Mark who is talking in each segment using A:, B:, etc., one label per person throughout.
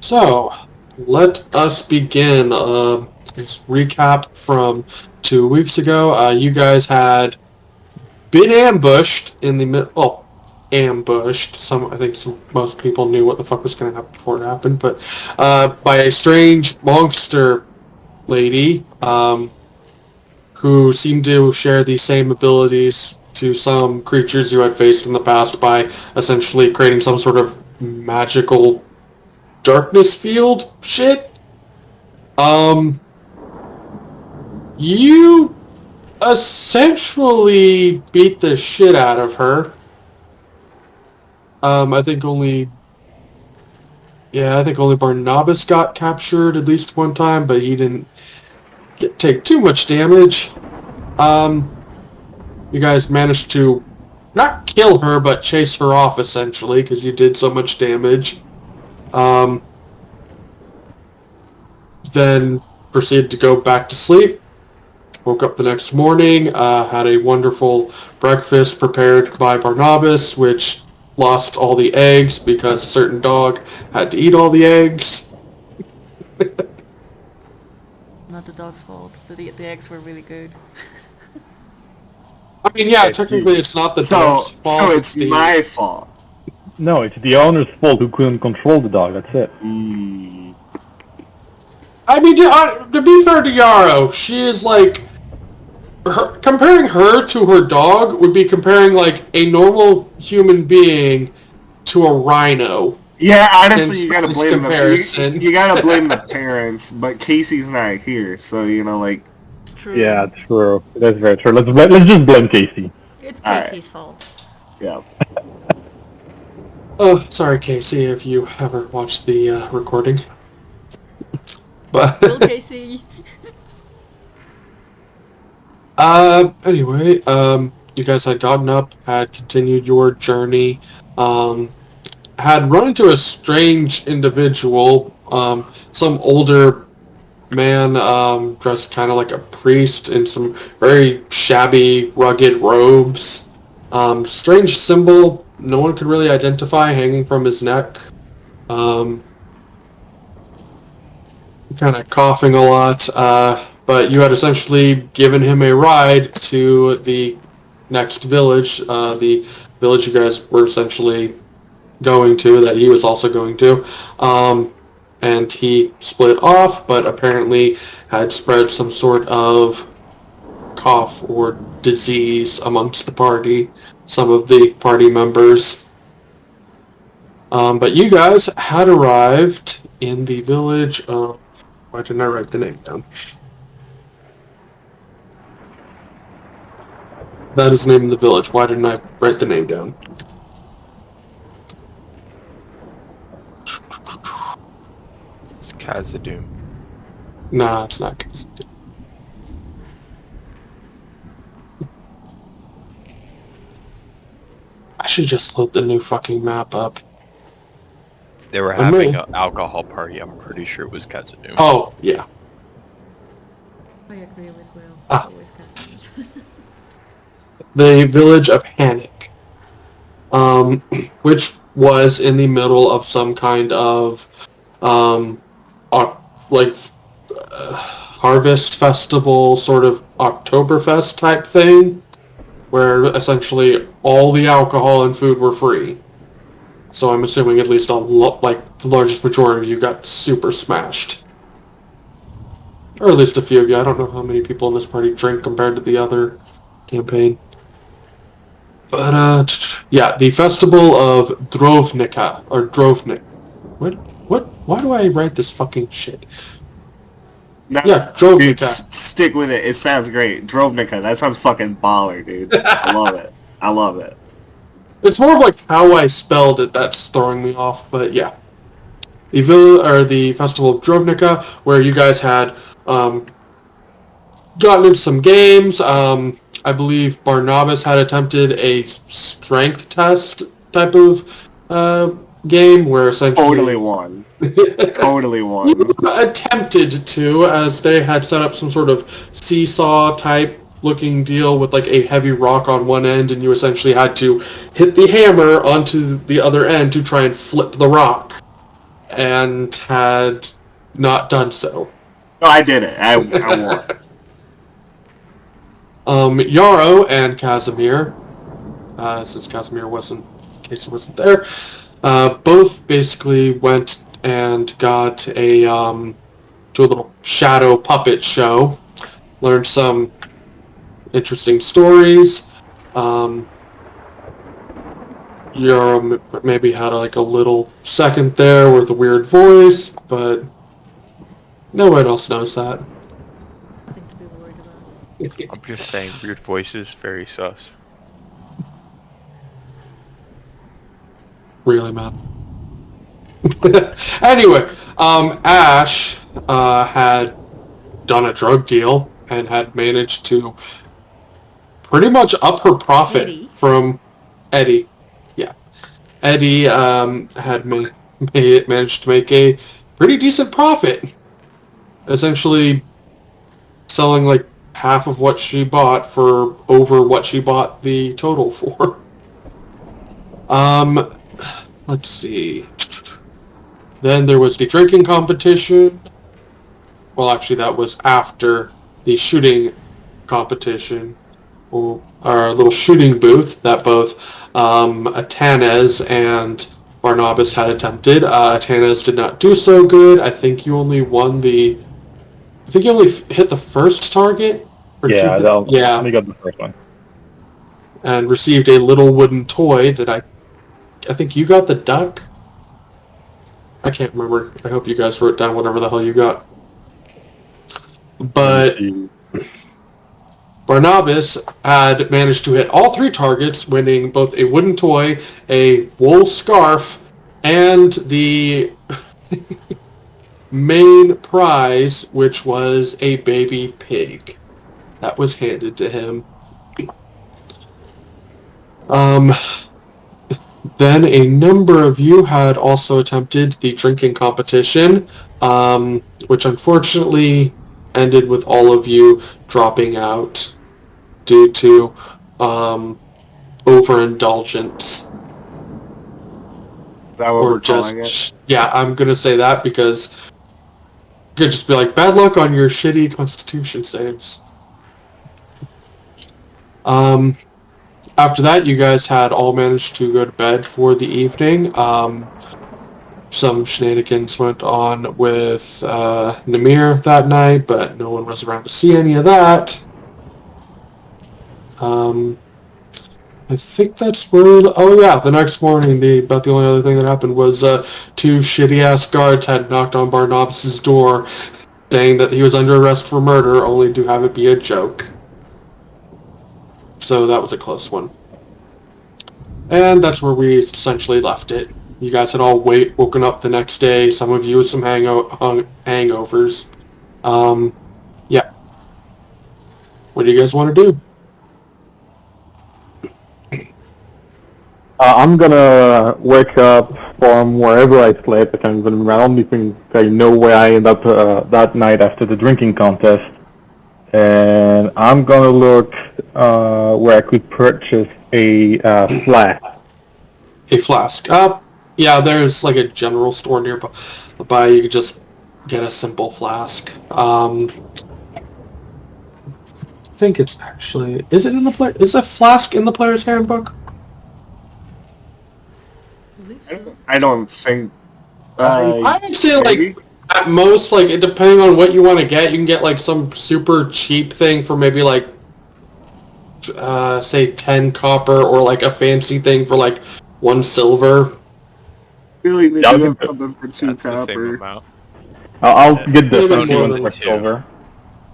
A: So, let us begin. Let's recap from 2 weeks ago. You guys had been ambushed in the middle. Well, ambushed. Most people knew what the fuck was going to happen before it happened, but by a strange monster lady who seemed to share the same abilities to some creatures you had faced in the past by essentially creating some sort of magical darkness field shit. You essentially beat the shit out of her. I think only Barnabas got captured at least one time, but he didn't take too much damage. You guys managed to not kill her, but chase her off essentially because you did so much damage. Then proceeded to go back to sleep. Woke up the next morning, had a wonderful breakfast prepared by Barnabas, which lost all the eggs because a certain dog had to eat all the eggs.
B: Not the dog's fault. The eggs were really good.
A: I mean, yeah, technically it's not the dog's fault.
C: So it's my fault.
D: No, it's the owner's fault who couldn't control the dog, that's it.
A: I mean, to be fair to Yarrow, she is like... comparing her to her dog would be comparing, like, a normal human being to a rhino.
C: Yeah, honestly, you gotta blame
A: comparison.
C: You gotta blame the parents, but Casey's not here, so, like...
B: It's true.
D: Yeah, true. That's very true. Let's just blame Casey.
B: It's Casey's fault.
C: Yeah.
A: Oh, sorry, Casey, if you ever watched the recording. But
B: Bill Casey.
A: Anyway, you guys had gotten up, had continued your journey, had run into a strange individual, some older man, dressed kind of like a priest in some very shabby, rugged robes. Strange symbol, no one could really identify, hanging from his neck. Kind of coughing a lot, but you had essentially given him a ride to the next village, the village you guys were essentially going to, that he was also going to, and he split off, but apparently had spread some sort of cough or disease amongst the party, some of the party members. But you guys had arrived in the village of... Why didn't I write the name down? That is the name of the village. Why didn't I write the name down?
E: It's Khazad-dûm.
A: Nah, it's not Khazad-dûm. I should just load the new fucking map up.
E: They were having an alcohol party. I'm pretty sure it was Khazad-dûm.
A: Oh, yeah.
B: I agree with Will.
A: Ah.
B: Always customs.
A: The village of Hannock, which was in the middle of some kind of, harvest festival, sort of Oktoberfest type thing, where essentially all the alcohol and food were free. So I'm assuming at least the largest majority of you got super smashed. Or at least a few of you. I don't know how many people in this party drink compared to the other campaign. But, yeah, the festival of Drovnica, or Drovnik. What? Why do I write this fucking shit?
C: No,
A: Yeah, Drovnica.
C: Dude, stick with it. It sounds great. Drovnica. That sounds fucking baller, dude. I love it. I love it.
A: It's more of like how I spelled it that's throwing me off, but yeah. The festival of Drovnica, where you guys had gotten into some games. I believe Barnabas had attempted a strength test type of game where essentially...
C: Totally won. Totally won.
A: You attempted to, as they had set up some sort of seesaw type looking deal with like a heavy rock on one end, and you essentially had to hit the hammer onto the other end to try and flip the rock. and had not done so.
C: No, I did it. I won.
A: Yarrow and Casimir, since Casimir wasn't, in case he wasn't there, both basically went and got to a little shadow puppet show. Learned some interesting stories. Yarrow maybe had like a little second there with a weird voice, but no one else knows that.
B: Nothing to be worried about.
E: I'm just saying, weird voices, very sus.
A: Really, man. Anyway, Ash had done a drug deal and had managed to pretty much up her profit
B: Eddie?
A: from Eddie. Yeah. Eddie had managed to make a pretty decent profit. Essentially selling like half of what she bought for over what she bought the total for. Let's see. Then there was the drinking competition. Well, actually, that was after the shooting competition, or our little shooting booth that both Atanez and Barnabas had attempted. Atanez did not do so good. I think you only hit the first target. Or did you
D: Yeah,
A: hit-
D: I
A: yeah,
D: only got the first one.
A: and received a little wooden toy that I think you got the duck. I can't remember. I hope you guys wrote down whatever the hell you got. But Barnabas had managed to hit all three targets, winning both a wooden toy, a wool scarf, and the main prize, which was a baby pig. That was handed to him. Then a number of you had also attempted the drinking competition, which unfortunately ended with all of you dropping out due to overindulgence.
C: Is that what we're calling it?
A: Yeah, I'm gonna say that because you could just be like, bad luck on your shitty Constitution saves. After that, you guys had all managed to go to bed for the evening. Some shenanigans went on with Namir that night, but no one was around to see any of that. I think that's where... Oh yeah, the next morning, about the only other thing that happened was two shitty-ass guards had knocked on Barnabas' door, saying that he was under arrest for murder, only to have it be a joke. So that was a close one. And that's where we essentially left it. You guys had all woken up the next day, some of you with some hangovers. Yeah. What do you guys want to do?
D: I'm gonna wake up from wherever I slept. I can't even remember. I don't even think I know where I ended up that night after the drinking contest. And I'm gonna look where I could purchase a flask.
A: A flask. Yeah, there's like a general store nearby. You could just get a simple flask. I think it's actually... Is it in the is a flask in the player's handbook?
B: I believe so.
C: I don't think.
A: I'd say
C: maybe?
A: like at most, like depending on what you want to get, you can get like some super cheap thing for maybe like say 10 copper, or like a fancy thing for like 1 silver.
C: I feel like they
D: Yeah, I'll
C: do have
D: give it-
C: something for 2
E: That's the same
C: copper.
E: amount.
D: I'll get the
A: Maybe
D: fancy
A: more
D: one
A: than
D: for
E: 2.
D: silver.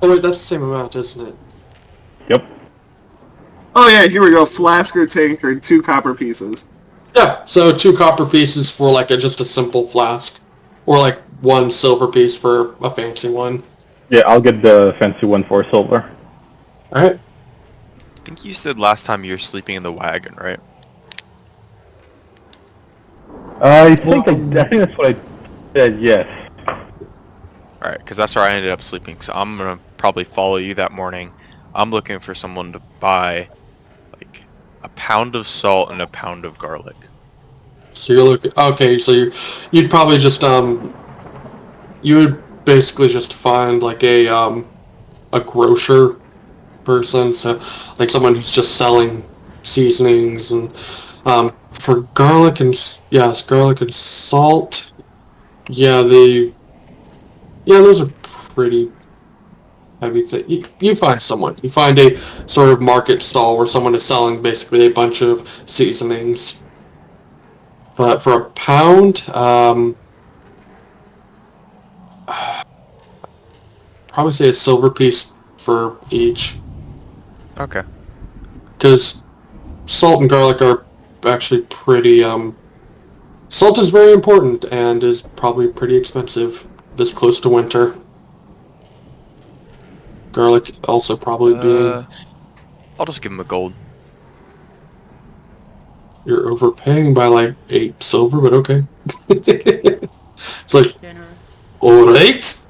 A: Oh wait, that's the same amount, isn't it?
D: Yep.
C: Oh yeah, here we go. Flask or tankard, 2 copper pieces.
A: Yeah, so 2 copper pieces for like just a simple flask, or like 1 silver piece for a fancy one.
D: Yeah, I'll get the fancy one for silver.
A: All right.
E: I think you said last time you were sleeping in the wagon, right?
D: I think that's what I said. Yes.
E: Alright, because that's where I ended up sleeping, so I'm gonna probably follow you that morning. I'm looking for someone to buy, like, a pound of salt and a pound of garlic.
A: So you're looking. Okay, so you'd probably just you would basically just find like a grocer person, so like someone who's just selling seasonings and for garlic and garlic and salt. Yeah, those are pretty heavy thing. You find someone. You find a sort of market stall where someone is selling basically a bunch of seasonings. But for a pound, probably say a silver piece for each.
E: Okay.
A: Because salt and garlic are actually pretty, salt is very important and is probably pretty expensive this close to winter. Garlic also probably being...
E: I'll just give him a gold.
A: You're overpaying by like 8 silver, but okay. It's like,
B: Generous.
A: alright.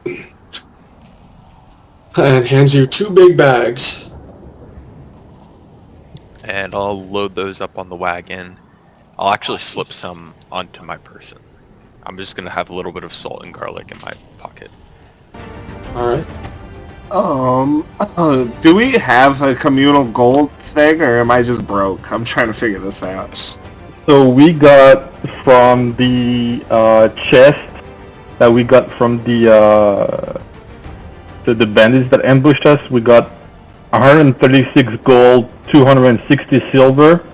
A: And hands you 2 big bags.
E: And I'll load those up on the wagon. I'll actually slip some onto my person. I'm just gonna have a little bit of salt and garlic in my pocket.
A: Alright.
C: Do we have a communal gold thing, or am I just broke? I'm trying to figure this out.
D: So we got from the chest that we got from the bandits that ambushed us. We got 136 gold, 260 silver,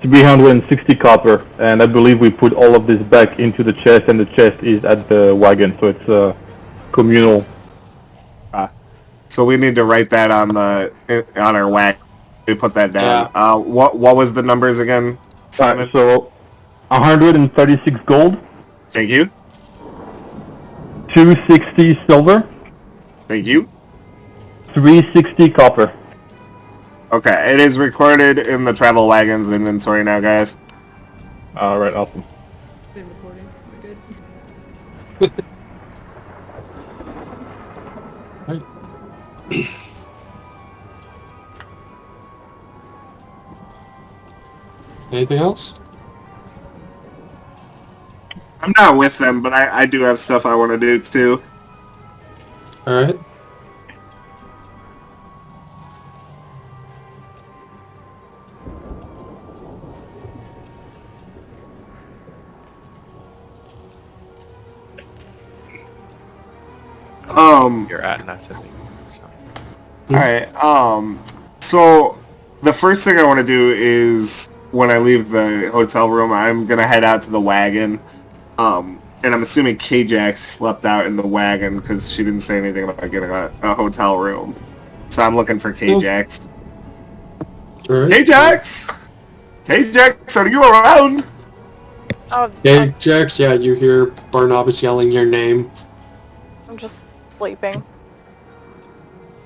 D: 360 copper, and I believe we put all of this back into the chest, and the chest is at the wagon, so it's a communal.
C: So we need to write that on our wagon. We put that down.
A: Yeah.
C: What was the numbers again, Simon?
D: So 136 gold,
C: Thank you.
D: 260 silver,
C: Thank you.
D: 360 copper.
C: Okay, it is recorded in the travel wagon's inventory now, guys.
D: Alright, awesome.
B: Been recording. We're good.
A: Anything else?
C: I'm not with them, but I do have stuff I want to do too.
A: Alright.
E: You're at nice, I think. So.
C: Alright, so the first thing I want to do is when I leave the hotel room, I'm gonna head out to the wagon. And I'm assuming K-Jax slept out in the wagon because she didn't say anything about getting a hotel room. So I'm looking for K-Jax.
A: Alright.
C: K-Jax! K-Jax, are you around?
A: Hey, Jax, yeah, you hear Barnabas yelling your name.
F: I'm just sleeping.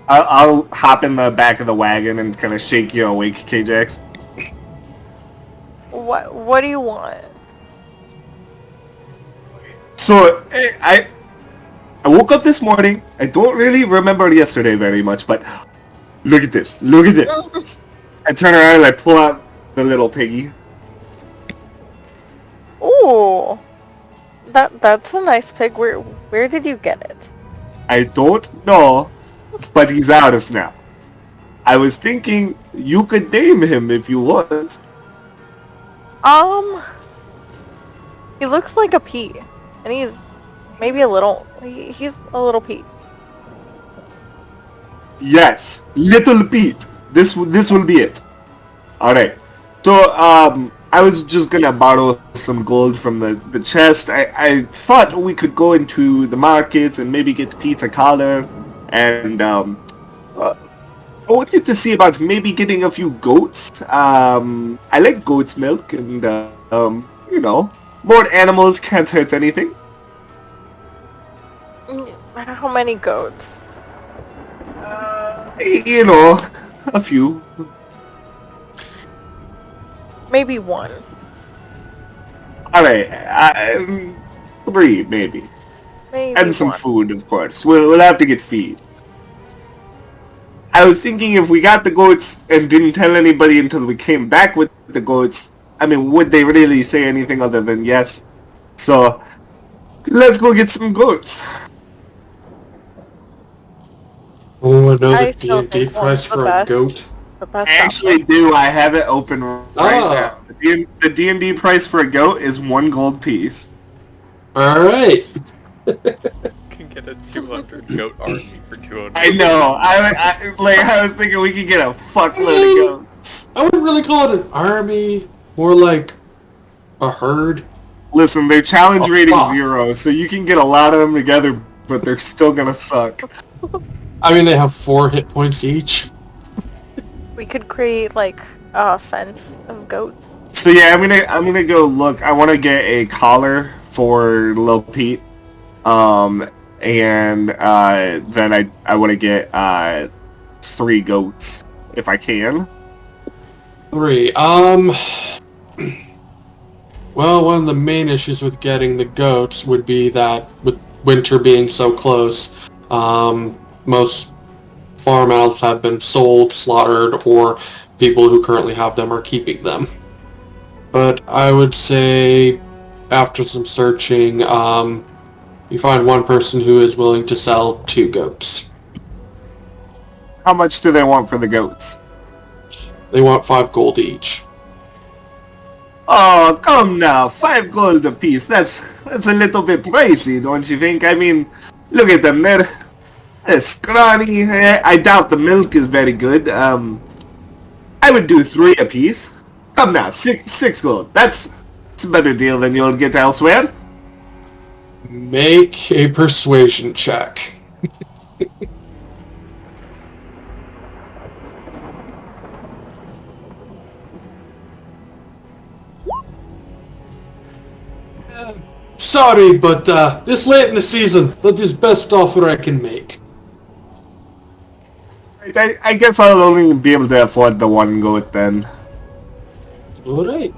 C: I'll hop in the back of the wagon and kind of shake you awake, K-Jax.
F: What do you want?
C: So, I woke up this morning. I don't really remember yesterday very much, but look at this. Look at this. I turn around and I pull out the little piggy.
F: Ooh, that's a nice pig. Where did you get it?
C: I don't know, but he's ours now. I was thinking you could name him if you want.
F: He looks like a Pete, and he's maybe a little. He's a little Pete.
C: Yes, Little Pete. This will be it. All right. So I was just gonna borrow some gold from the chest. I thought we could go into the market and maybe get Pete a collar, and I wanted to see about maybe getting a few goats. I like goat's milk, and you know, more animals can't hurt anything.
F: How many goats?
C: You know, a few.
F: Maybe one.
C: Alright, 3 maybe.
F: Maybe
C: And some
F: one.
C: food, of course. We'll have to get feed. I was thinking if we got the goats and didn't tell anybody until we came back with the goats, I mean, would they really say anything other than yes? So, let's go get some goats.
A: Oh, another
F: I still
A: D&D
F: think
A: price
F: one's the
A: for a
F: best.
A: goat.
F: The best
C: I actually do. I have it open right
A: Ah.
C: now. The D&D price for a goat is 1 gold piece.
A: Alright.
E: Can get a 200 goat army for 200.
C: I know. I was thinking we could get a fuckload of goats.
A: I wouldn't really call it an army, more like a herd.
C: Listen, their challenge
A: Oh,
C: rating
A: fuck.
C: 0, so you can get a lot of them together, but they're still gonna suck.
A: I mean, they have 4 hit points each.
F: We could create like a fence of goats.
C: So yeah, I'm gonna go look. I want to get a collar for Lil Pete, and then I want to get 3 goats if I can.
A: 3. Well, one of the main issues with getting the goats would be that with winter being so close, most farm animals have been sold, slaughtered, or people who currently have them are keeping them. But I would say, after some searching, you find one person who is willing to sell 2 goats.
C: How much do they want for the goats?
A: They want 5 gold each.
C: Oh, come now, 5 gold a piece. That's a little bit pricey, don't you think? I mean, look at them. They're scrawny. I doubt the milk is very good. I would do 3 a piece. Come now, 6 gold. That's a better deal than you'll get elsewhere.
A: Make a persuasion check. Sorry, but this late in the season, that is best offer I can make.
C: I guess I'll only be able to afford the 1 goat then.
A: Alright.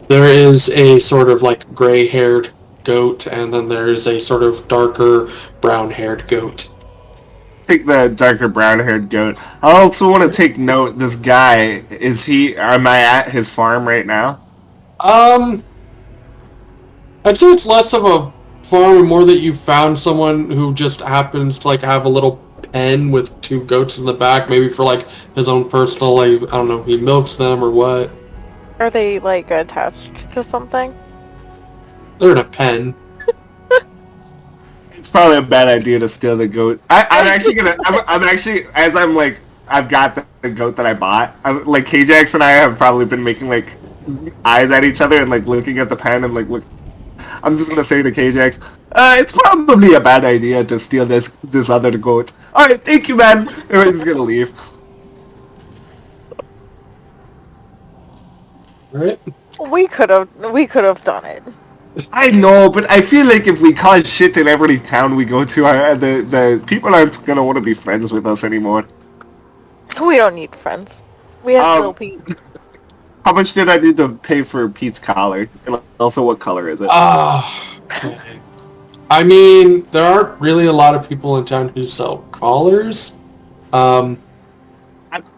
A: There is a sort of like gray-haired goat, and then there is a sort of darker brown-haired goat.
C: Take the darker brown-haired goat. I also want to take note, this guy, am I at his farm right now?
A: I'd say it's less of a farm and more that you found someone who just happens to like have a little pen with 2 goats in the back, maybe for like his own personal, like, I don't know, he milks them or what.
F: Are they like attached to something?
A: They're in a pen.
C: It's probably a bad idea to steal the goat. I'm actually, as I'm like, I've got the goat that I bought. Like, K-Jax and I have probably been making like eyes at each other and like looking at the pen and like look. I'm just gonna say to K-Jax, it's probably a bad idea to steal this other goat. Alright, thank you, man. Everyone's gonna leave.
A: Right?
F: We could have done it.
C: I know, but I feel like if we cause shit in every town we go to, the people aren't gonna want to be friends with us anymore.
F: We don't need friends. We have Lil Pete.
C: How much did I need to pay for Pete's collar? And also, what color is it?
A: Okay. I mean, there aren't really a lot of people in town who sell collars.
C: I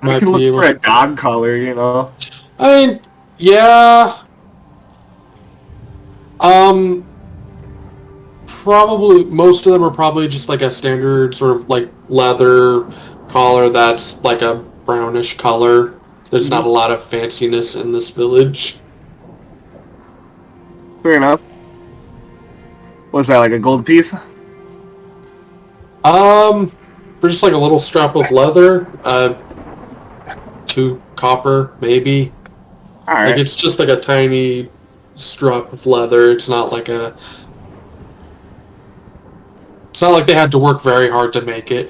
A: might
C: can
A: be
C: look
A: able
C: for a
A: to-
C: dog collar, you know.
A: I mean, yeah. Probably, most of them are probably just like a standard sort of like leather collar that's like a brownish color. There's not a lot of fanciness in this village.
C: Fair enough. What's that, like a gold piece?
A: For just like a little strap of leather, 2 copper, maybe.
C: Alright.
A: Like, it's just like a tiny strap of leather. It's not like it's not like they had to work very hard to make it.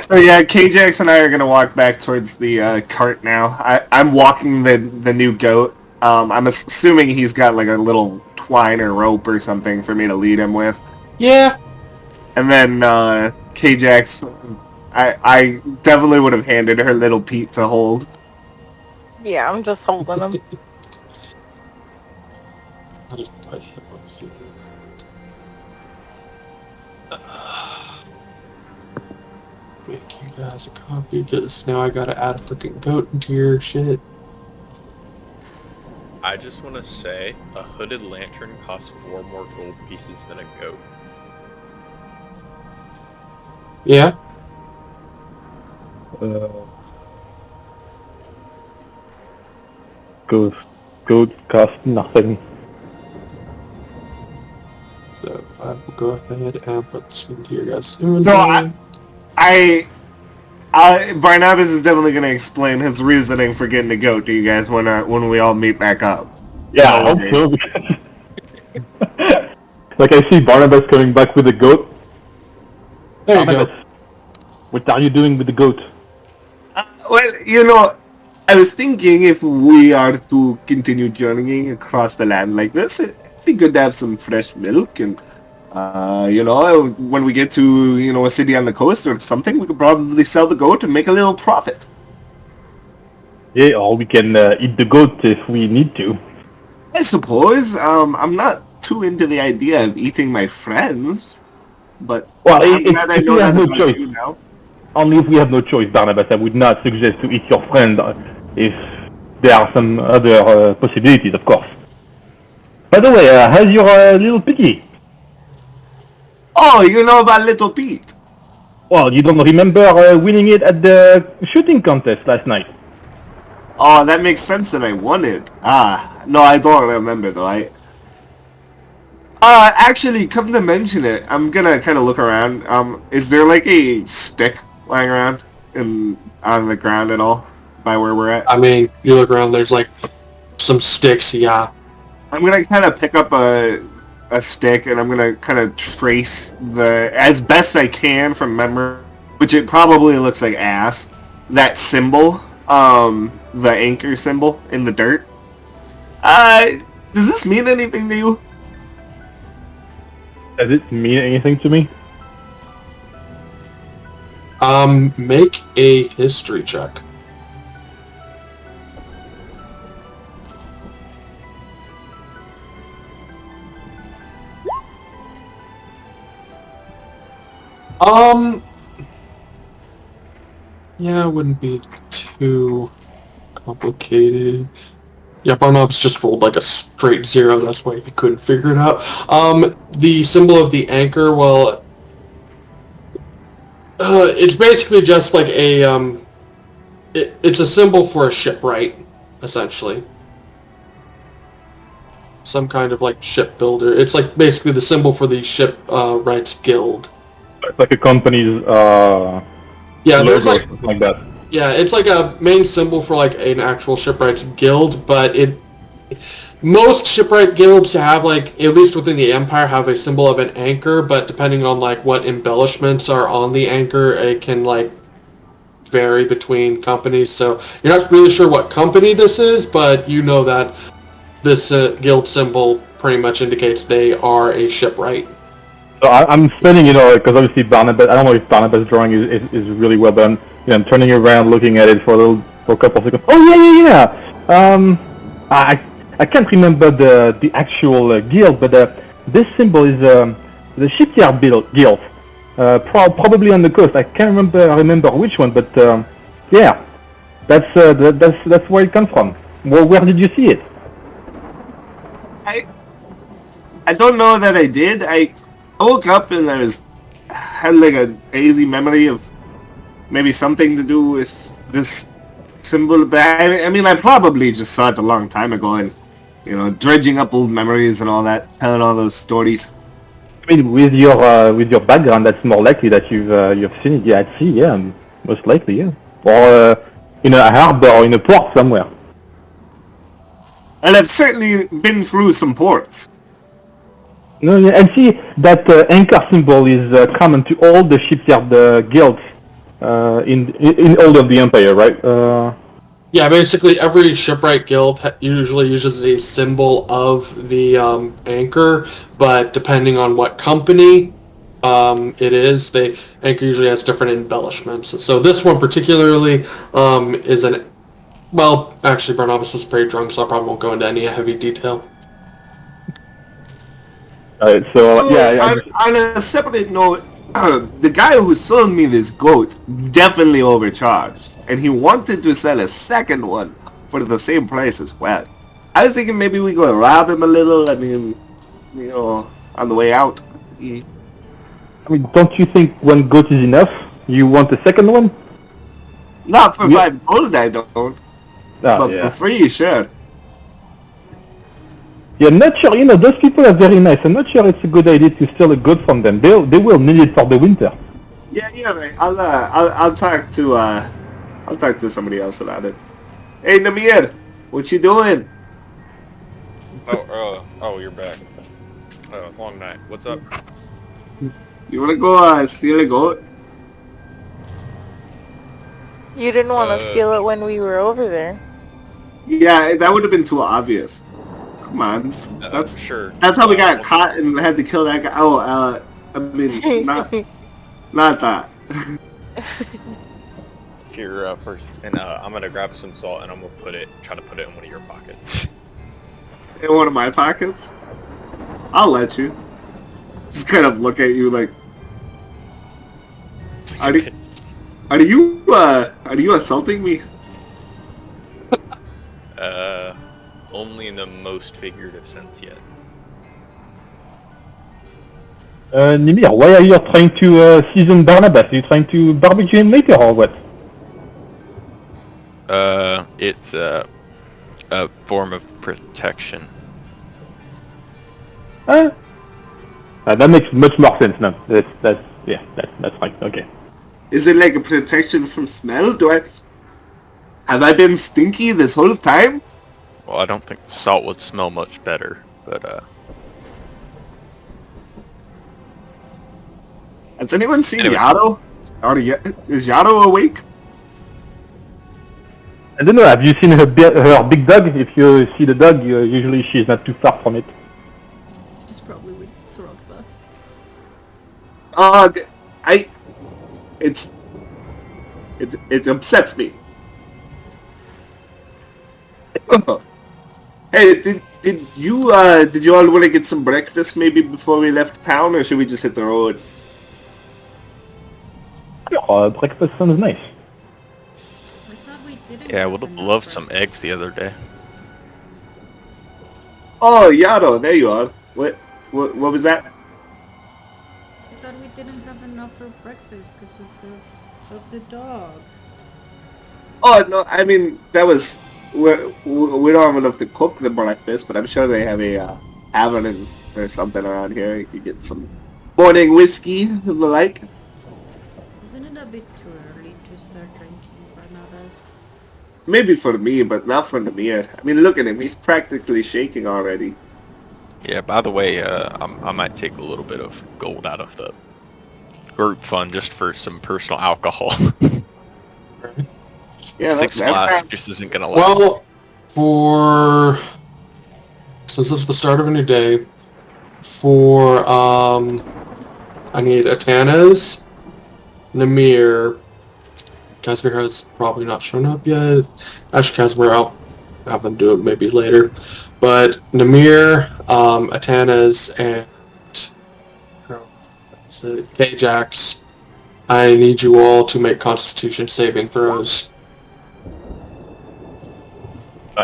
C: So yeah, K-Jax and I are gonna walk back towards the cart now. I'm walking the new goat. I'm assuming he's got like a little twine or rope or something for me to lead him with.
A: Yeah.
C: And then K-Jax, I definitely would have handed her little Pete to hold.
F: Yeah, I'm just holding him.
A: Make you guys a copy, because now I gotta add a freaking goat into your shit.
E: I just want to say a hooded lantern costs 4 more gold pieces than a goat.
A: Yeah.
D: Goat cost nothing.
A: So I will go ahead and put this into your guys'
C: So
A: inventory.
C: Barnabas is definitely going to explain his reasoning for getting a goat to you guys when we all meet back up.
D: Yeah, I hope so, because... like, I see Barnabas coming back with a goat.
A: There you
D: Barnabas,
A: go.
D: what are you doing with the goat?
C: Well, you know, I was thinking if we are to continue journeying across the land like this, it'd be good to have some fresh milk and, you know, when we get to, you know, a city on the coast or something, we could probably sell the goat and make a little profit.
D: Yeah, or we can eat the goat if we need to.
C: I suppose. I'm not too into the idea of eating my friends, but
D: Well,
C: I'm glad I
D: if
C: know
D: you have
C: that
D: no
C: about
D: choice.
C: you now.
D: Only if we have no choice, Barnabas. I would not suggest to eat your friend if there are some other possibilities, of course. By the way, how's your little piggy?
C: Oh, you know about Little Pete?
D: Well, you don't remember winning it at the shooting contest last night?
C: Oh, that makes sense that I won it. No, I don't remember though. Actually, come to mention it, I'm gonna kind of look around. Is there like a stick lying around on the ground at all by where we're at?
A: I mean, you look around, there's like some sticks, yeah.
C: I'm gonna kind of pick up a stick and I'm gonna kind of trace as best I can from memory, which it probably looks like ass, that symbol, the anchor symbol in the dirt. Does this mean anything to you?
D: Does it mean anything to me?
A: Make a history check. Yeah, it wouldn't be too complicated. Yeah, Barnabas just rolled like a straight 0, that's why he couldn't figure it out. The symbol of the anchor, well, it's basically just like a, it's a symbol for a shipwright, essentially. Some kind of like shipbuilder. It's like basically the symbol for the shipwrights guild.
D: It's like a company's
A: Yeah,
D: logo,
A: there's like
D: something like that.
A: Yeah, it's like a main symbol for like an actual shipwrights guild, but most shipwright guilds have like, at least within the Empire, have a symbol of an anchor, but depending on like what embellishments are on the anchor, it can like vary between companies. So you're not really sure what company this is, but you know that this guild symbol pretty much indicates they are a shipwright.
D: So I'm spending, you know, because obviously Barnabas, I don't know if Barnabas' drawing is really well done. You know, I'm turning around, looking at it for a couple of seconds. Oh yeah. I can't remember the actual guild, but this symbol is the shipyard guild, probably on the coast. I can't remember which one, but yeah, that's where it comes from. Where did you see it?
C: I don't know that I did. I woke up and I had like a hazy memory of maybe something to do with this symbol, but I mean I probably just saw it a long time ago and, you know, dredging up old memories and all that, telling all those stories.
D: I mean, with your background, that's more likely that you've seen it. Yeah, I'd see. Yeah, most likely. Yeah, or in a harbor or in a port somewhere.
C: And I've certainly been through some ports.
D: No, yeah, and see that anchor symbol is common to all the shipyard guilds in all of the Empire, right?
A: Yeah, basically every shipwright guild usually uses a symbol of the anchor, but depending on what company it is, anchor usually has different embellishments. So this one particularly is well, actually Barnabas was pretty drunk, so I probably won't go into any heavy detail.
D: Alright, so yeah.
C: On a separate note, the guy who sold me this goat definitely overcharged, and he wanted to sell a second one for the same price as well. I was thinking maybe we go rob him a little. I mean, you know, on the way out.
D: I mean, don't you think one goat is enough? You want a second one?
C: Not for
D: Yeah.
C: 5 gold, I don't.
D: Oh,
C: But
D: yeah.
C: for free, sure.
D: Yeah, I'm not sure. You know, those people are very nice. I'm not sure it's a good idea to steal a goat from them. They will need it for the winter.
C: Yeah, right. I'll talk to somebody else about it. Hey, Namir, what you doing?
E: Oh, you're back. Long night. What's up?
C: You wanna go steal a goat?
F: You didn't want to steal it when we were over there.
C: Yeah, that would have been too obvious. Come on, that's
E: Sure.
C: that's how we got caught and had to kill that guy. Oh, I mean, not that.
E: Here first, and I'm gonna grab some salt and I'm gonna try to put it in one of your pockets.
C: In one of my pockets. I'll let you. Just kind of look at you like, are you assaulting me?
E: Only in the most figurative sense yet.
D: Nimir, why are you trying to season Barnabas? Are you trying to barbecue him later or what?
E: It's a form of protection.
D: That makes much more sense now. That's fine. Okay.
C: Is it like a protection from smell? Have I been stinky this whole time?
E: Well, I don't think the salt would smell much better, but
C: Has anyone seen
E: Anyway.
C: Yato? Is Yato awake?
D: I don't know. Have you seen her big dog? If you see the dog, usually she's not too far from it.
B: Just probably with Sorokba.
C: It upsets me. Hey, did you all want to get some breakfast maybe before we left town, or should we just hit the road?
D: Breakfast sounds nice.
B: I thought we didn't.
E: yeah, I
B: have
E: would have
B: enough
E: loved some
B: breakfast.
E: eggs the other day.
C: Oh, Yato, there you are. What was that?
B: I thought we didn't have enough for breakfast because of the dog.
C: Oh no, I mean that was we don't have enough to cook the breakfast, but I'm sure they have a tavern or something around here. You could get some morning whiskey and the like.
B: Isn't it a bit too early to start drinking Barnabas?
C: Maybe for me, but not for Namir. I mean, look at him; he's practically shaking already.
E: Yeah, by the way, I might take a little bit of gold out of the group fund just for some personal alcohol.
C: Yeah,
E: 6
C: that's
E: glass just isn't gonna last.
A: Well, since this is the start of a new day, I need Atanas, Namir. Casimir has probably not shown up yet. Actually, Casimir, I'll have them do it maybe later. But Namir, Atanas, and K-Jax, I need you all to make Constitution saving throws.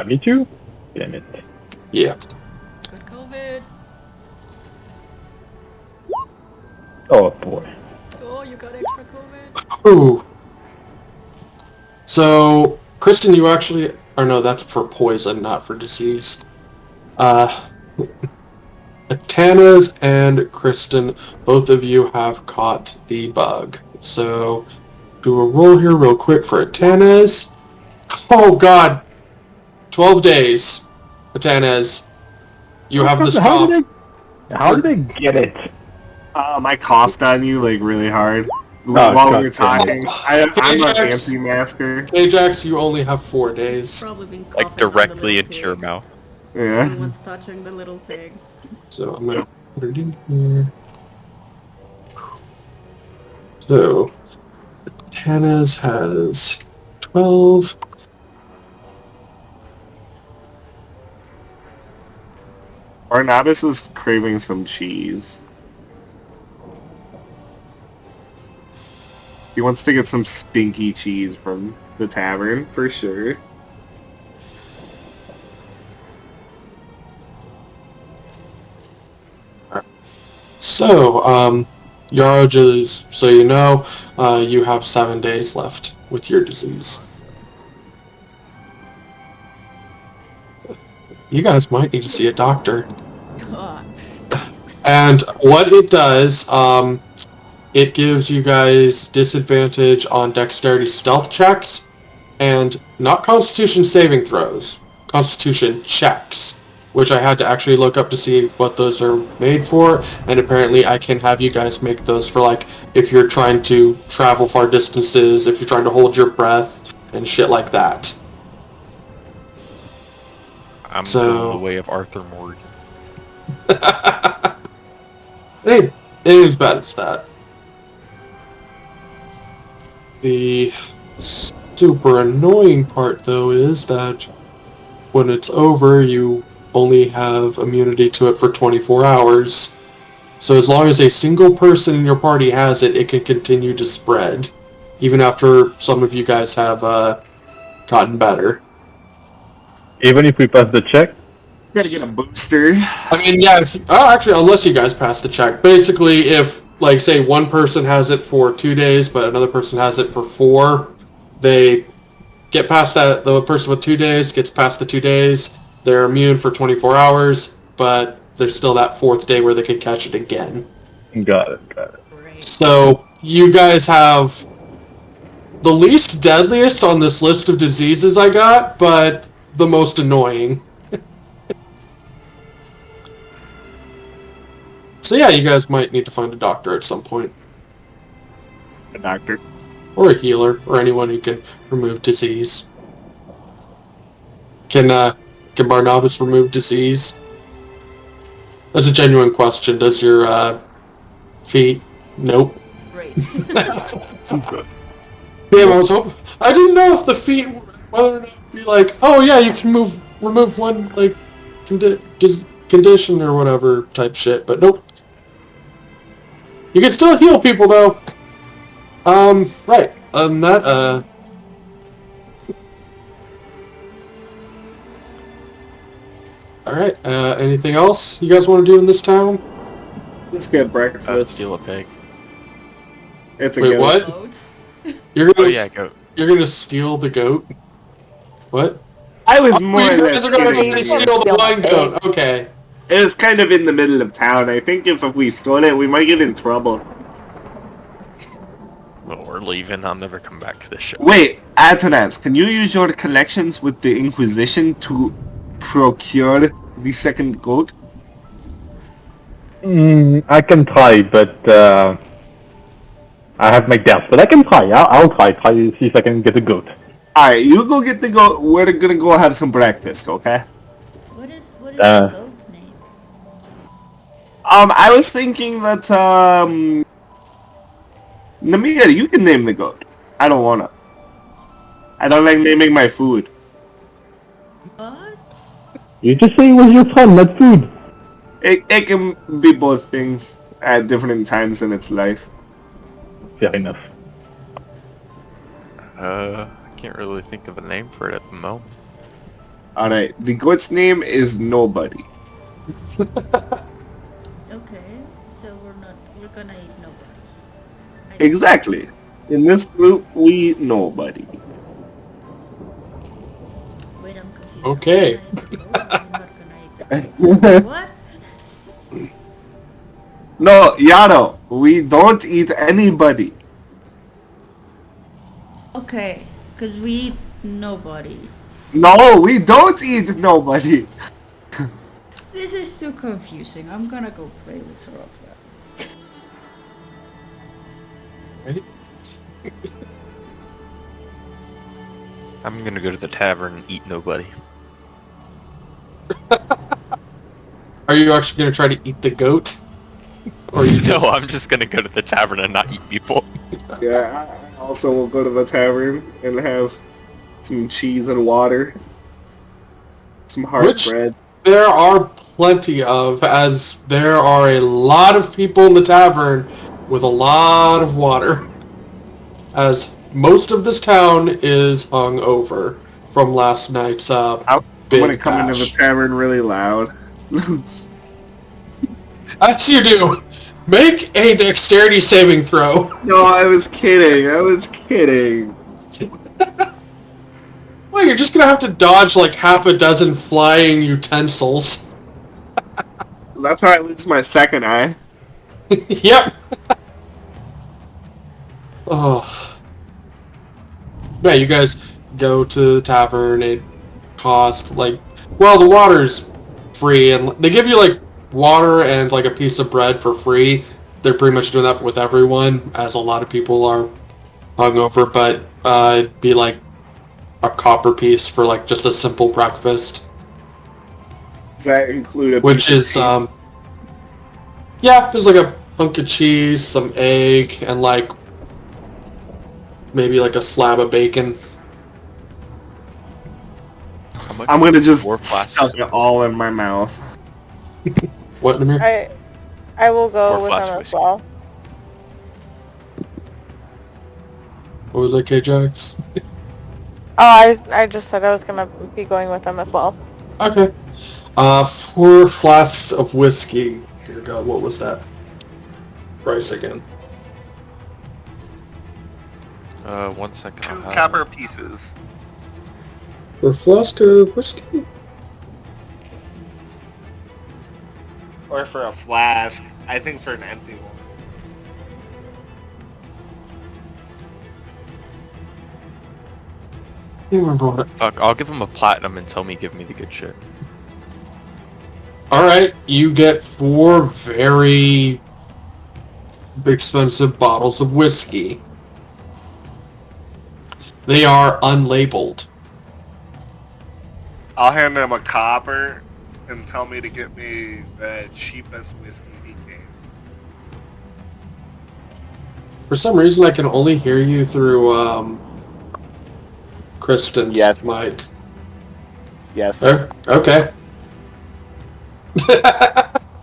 D: Me too? Damn it.
A: Yeah.
B: Good COVID.
D: Oh boy.
B: Oh, you got extra COVID.
A: Ooh. So, Kristen, you actually... Or no, that's for poison, not for disease. Atanas and Kristen, both of you have caught the bug. So, do a roll here real quick for Atanas. Oh god! 12 days. Atanas. You have this cough.
D: How did I get it?
C: I coughed on you like really hard while we were talking. I'm a
A: Ajax.
C: anti-masker.
A: Ajax, you only have 4 days.
B: Probably been coughing
E: Like
B: on the
E: directly
B: little
E: into your
B: pig.
E: mouth.
C: Yeah.
B: Everyone's touching the little pig.
A: So I'm gonna put it in here. So Atanas has 12.
C: Barnabas is craving some cheese. He wants to get some stinky cheese from the tavern, for sure.
A: So, Yarrow, just so you know, you have 7 days left with your disease. You guys might need to see a doctor.
B: God.
A: And what it does, it gives you guys disadvantage on dexterity stealth checks, and not constitution saving throws, constitution checks, which I had to actually look up to see what those are made for, and apparently I can have you guys make those for, like, if you're trying to travel far distances, if you're trying to hold your breath, and shit like that.
E: I'm
A: So-
E: going the way of Arthur Morgan.
A: It ain't as bad as that. The super annoying part, though, is that when it's over, you only have immunity to it for 24 hours. So as long as a single person in your party has it, it can continue to spread, even after some of you guys have gotten better.
D: Even if we pass the check?
C: Gotta get a booster.
A: I mean, yeah, actually, unless you guys pass the check. Basically, if, like, say one person has it for 2 days, but another person has it for 4, they get past that, the person with 2 days gets past the 2 days, they're immune for 24 hours, but there's still that 4th day where they can catch it again.
D: Got it.
B: Great.
A: So, you guys have the least deadliest on this list of diseases I got, but the most annoying. So yeah, you guys might need to find a doctor at some point.
C: A doctor.
A: Or a healer, or anyone who can remove disease. Can Barnabas remove disease? That's a genuine question. Does your feet? Nope.
B: Great.
A: Damn, I was hoping. I didn't know if the feet, whether or not be like, oh yeah, you can remove one like condition or whatever type shit, but nope. You can still heal people though. Right. That Alright, anything else you guys want to do in this town?
C: Let's get breakfast.
E: Steal a pig.
C: It's a
A: Wait,
C: goat.
A: what?
B: Goat.
A: You're gonna
E: Oh yeah, goat.
A: You're gonna steal the goat? What?
C: I was
A: Oh,
C: more
A: you
C: or less
A: guys are gonna
C: kidding
A: try to
C: you.
A: steal the blind goat. Okay.
C: It was kind of in the middle of town. I think if we stole it, we might get in trouble.
E: Well, we're leaving. I'll never come back to this show.
C: Wait, Atanaz, can you use your connections with the Inquisition to procure the second goat?
D: I can try, but I have my doubts. But I can try. I'll try to see if I can get a goat.
C: Alright, you go get the goat. We're gonna go have some breakfast, okay?
B: What is
D: Uh,
B: the goat name?
C: I was thinking that, Namir, you can name the goat. I don't wanna. I don't like naming my food.
B: What?
D: You just say it was your fun, not food.
C: It can be both things at different times in its life.
D: Fair enough.
E: I can't really think of a name for it at the moment.
C: Alright, the goat's name is Nobody.
B: Okay, so we're gonna eat nobody.
C: Exactly. In this group, we Nobody.
B: Wait, I'm confused.
A: Okay.
B: I'm not gonna eat the goat. What?
C: No, Yano, we don't eat anybody.
B: Okay, because we eat nobody.
C: No, we don't eat nobody.
B: This is too confusing. I'm gonna go play with Rockwell.
A: Ready?
E: I'm gonna go to the tavern and eat nobody.
A: Are you actually gonna try to eat the goat? Or you
E: No, I'm just gonna go to the tavern and not eat people.
C: Yeah, I also will go to the tavern and have some cheese and water. Some hard
A: Which-
C: bread.
A: There are plenty of, as there are a lot of people in the tavern with a lot of water. As most of this town is hung over from last night's
C: I'm
A: big
C: gonna come into the
A: bash.
C: tavern really loud.
A: As you do. Make a dexterity saving throw.
C: No, I was kidding. I was kidding.
A: Well, you're just gonna have to dodge like half a dozen flying utensils.
C: That's how I lose my second eye.
A: Yep. Oh. Yeah, you guys go to the tavern. It costs like, well, the water's free, and they give you like water and like a piece of bread for free. They're pretty much doing that with everyone, as a lot of people are hungover. But it'd be like a copper piece for like just a simple breakfast,
C: Does that include a
A: which
C: piece of
A: is yeah, there's like a hunk of cheese, some egg, and like maybe like a slab of bacon.
E: How much
C: I'm gonna just
E: 4 flasks
C: stuff
E: of
C: it all in my mouth.
A: What, Namir?
F: I will go
E: Or
F: with
E: flask
F: him as
E: whiskey.
F: well.
A: What was that, K-Jax?
F: Oh, I just said I was gonna be going with him as well.
A: Okay. 4 flasks of whiskey. Dear God, what was that price again?
E: 1 second.
C: 2
E: I'll have
C: copper
E: it.
C: pieces.
A: For a flask of whiskey?
C: Or for a flask. I think for an empty one.
A: I can't remember what it...
E: Fuck, I'll give him a platinum and tell me give me the good shit.
A: Alright, you get 4 very expensive bottles of whiskey. They are unlabeled.
C: I'll hand him a copper and tell me to get me the cheapest whiskey he can.
A: For some reason, I can only hear you through, Kristen's
C: Yes.
A: mic.
C: Yes.
A: Okay.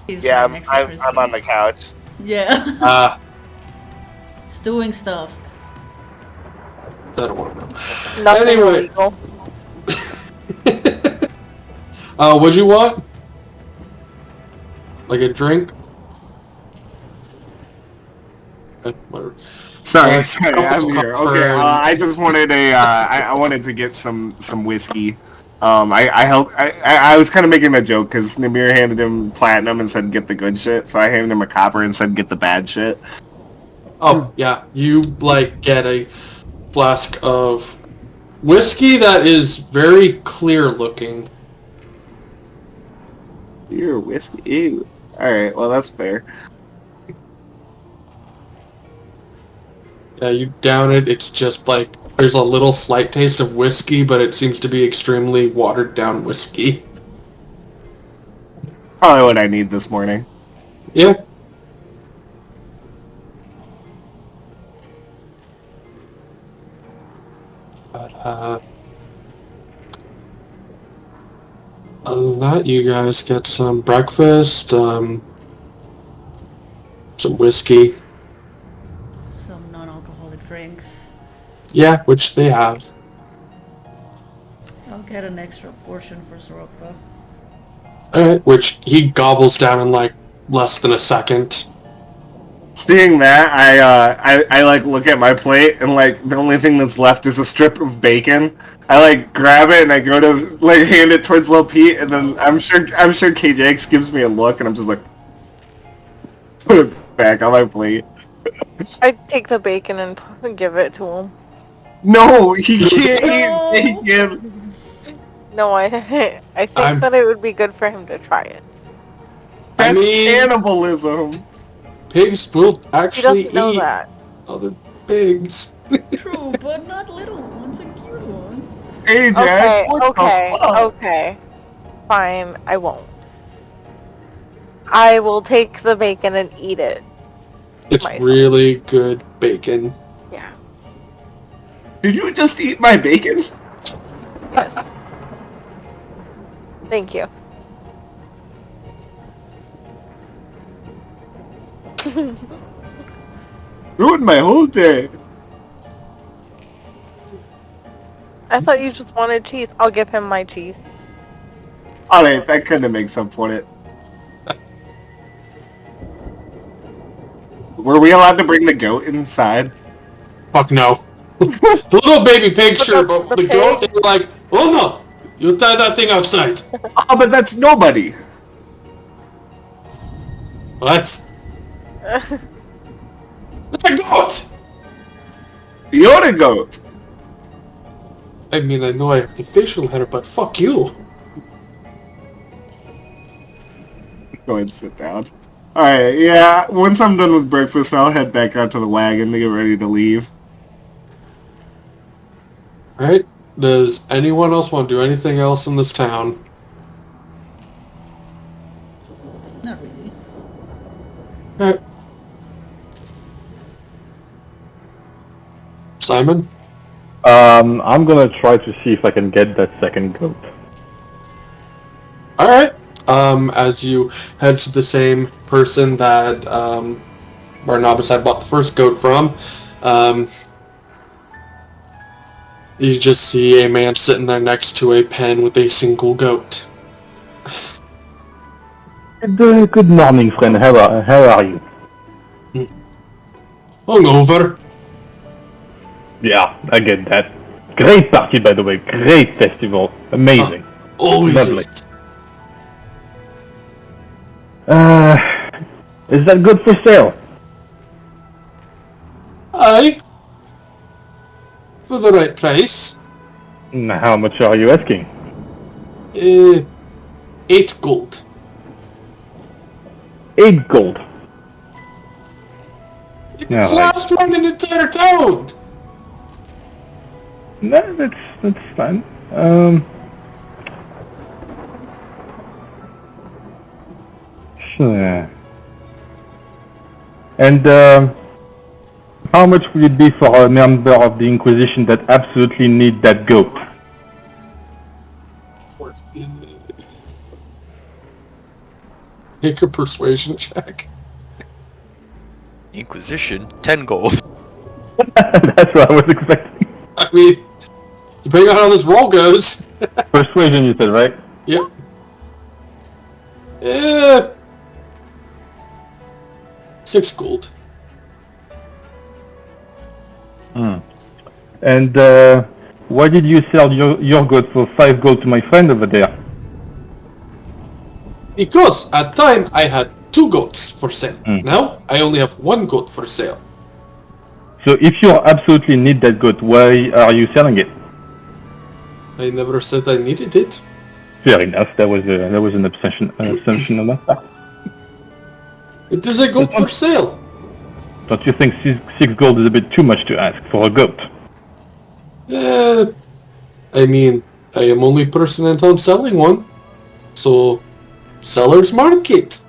B: He's
C: Yeah,
B: right next to Kristen.
C: I'm on the couch.
B: Yeah. It's doing stuff.
A: I don't want to know.
F: Nothing
A: Anyway.
F: illegal.
A: What'd you want? Like a drink? Whatever.
C: Sorry,
A: Sorry,
C: I'm here. Okay,
A: copper.
C: I just wanted I wanted to get some whiskey. I was kind of making a joke because Namir handed him platinum and said get the good shit, so I handed him a copper and said get the bad shit.
A: Oh, yeah. You, like, get a flask of whiskey that is very clear looking.
C: Your whiskey. Ew. Alright, well that's fair.
A: Yeah, you down it, it's just like, there's a little slight taste of whiskey, but it seems to be extremely watered down whiskey.
C: Probably what I need this morning.
A: Yeah. But, other than that, you guys get some breakfast, some whiskey.
B: Some non-alcoholic drinks.
A: Yeah, which they have.
B: I'll get an extra portion for Soroka.
A: Alright, which he gobbles down in like less than a second.
C: Seeing that, I like look at my plate and like the only thing that's left is a strip of bacon. I like grab it and I go to like hand it towards Lil Pete, and then I'm sure KJX gives me a look and I'm just like put it back on my plate.
F: I take the bacon and give it to him.
C: No, he can't
B: No.
C: eat bacon.
F: No, I think
A: I'm-
F: that it would be good for him to try it.
C: That's
A: mean-
C: cannibalism.
A: Pigs will
F: He
A: actually
F: doesn't know
A: eat
F: that.
A: other pigs.
B: True, but not little ones and cute ones.
C: Ajax,
F: Okay,
C: what the
F: okay,
C: fuck?
F: okay. Fine, I won't. I will take the bacon and eat it.
A: It's
F: Myself.
A: really good bacon.
F: Yeah.
C: Did you just eat my bacon?
F: Yes. Thank you.
C: Ruined my whole day.
F: I thought you just wanted cheese. I'll give him my cheese.
C: Alright, that kinda makes up for it. Were we allowed to bring the goat inside?
A: Fuck no. The little baby pig, sure, but
F: the
A: the goat, they
F: pig?
A: were like, oh no, you tie that thing outside.
C: Oh, but that's nobody.
A: Well, that's a goat.
C: You're a goat.
A: I mean, I know I have the facial hair, but fuck you.
C: Go ahead and sit down. Alright, yeah, once I'm done with breakfast, I'll head back out to the wagon to get ready to leave.
A: Alright, does anyone else want to do anything else in this town?
B: Not really.
A: Alright. Simon?
D: I'm gonna try to see if I can get that second goat.
A: Alright. As you head to the same person that, Barnabas had bought the first goat from, you just see a man sitting there next to a pen with a single goat.
D: Good morning, friend. How are you?
A: Hungover.
D: Yeah, I get that. Great party, by the way. Great festival. Amazing.
A: Always.
D: Lovely. Is that good for sale?
A: Aye. For the right price.
D: How much are you asking?
A: 8 gold.
D: 8 gold.
A: It's
D: Yeah,
A: the
D: like-
A: last one in the entire town.
D: No, that's fine. Sure. And how much would it be for a member of the Inquisition that absolutely need that goat?
A: Make a persuasion check.
E: Inquisition, 10 gold.
D: That's what I was expecting.
A: I mean, depending on how this roll goes.
D: Persuasion, you said, right?
A: Yep. Yeah. 6 gold.
D: And why did you sell your goat for 5 gold to my friend over there?
A: Because at time I had 2 goats for sale. Now I only have 1 goat for sale.
D: So if you absolutely need that goat, why are you selling it?
A: I never said I needed it.
D: Fair enough. That was an assumption on my part.
A: It is a goat for sale.
D: Don't you think 6 gold is a bit too much to ask for a goat?
A: I mean, I am only person in town selling one. So, seller's market.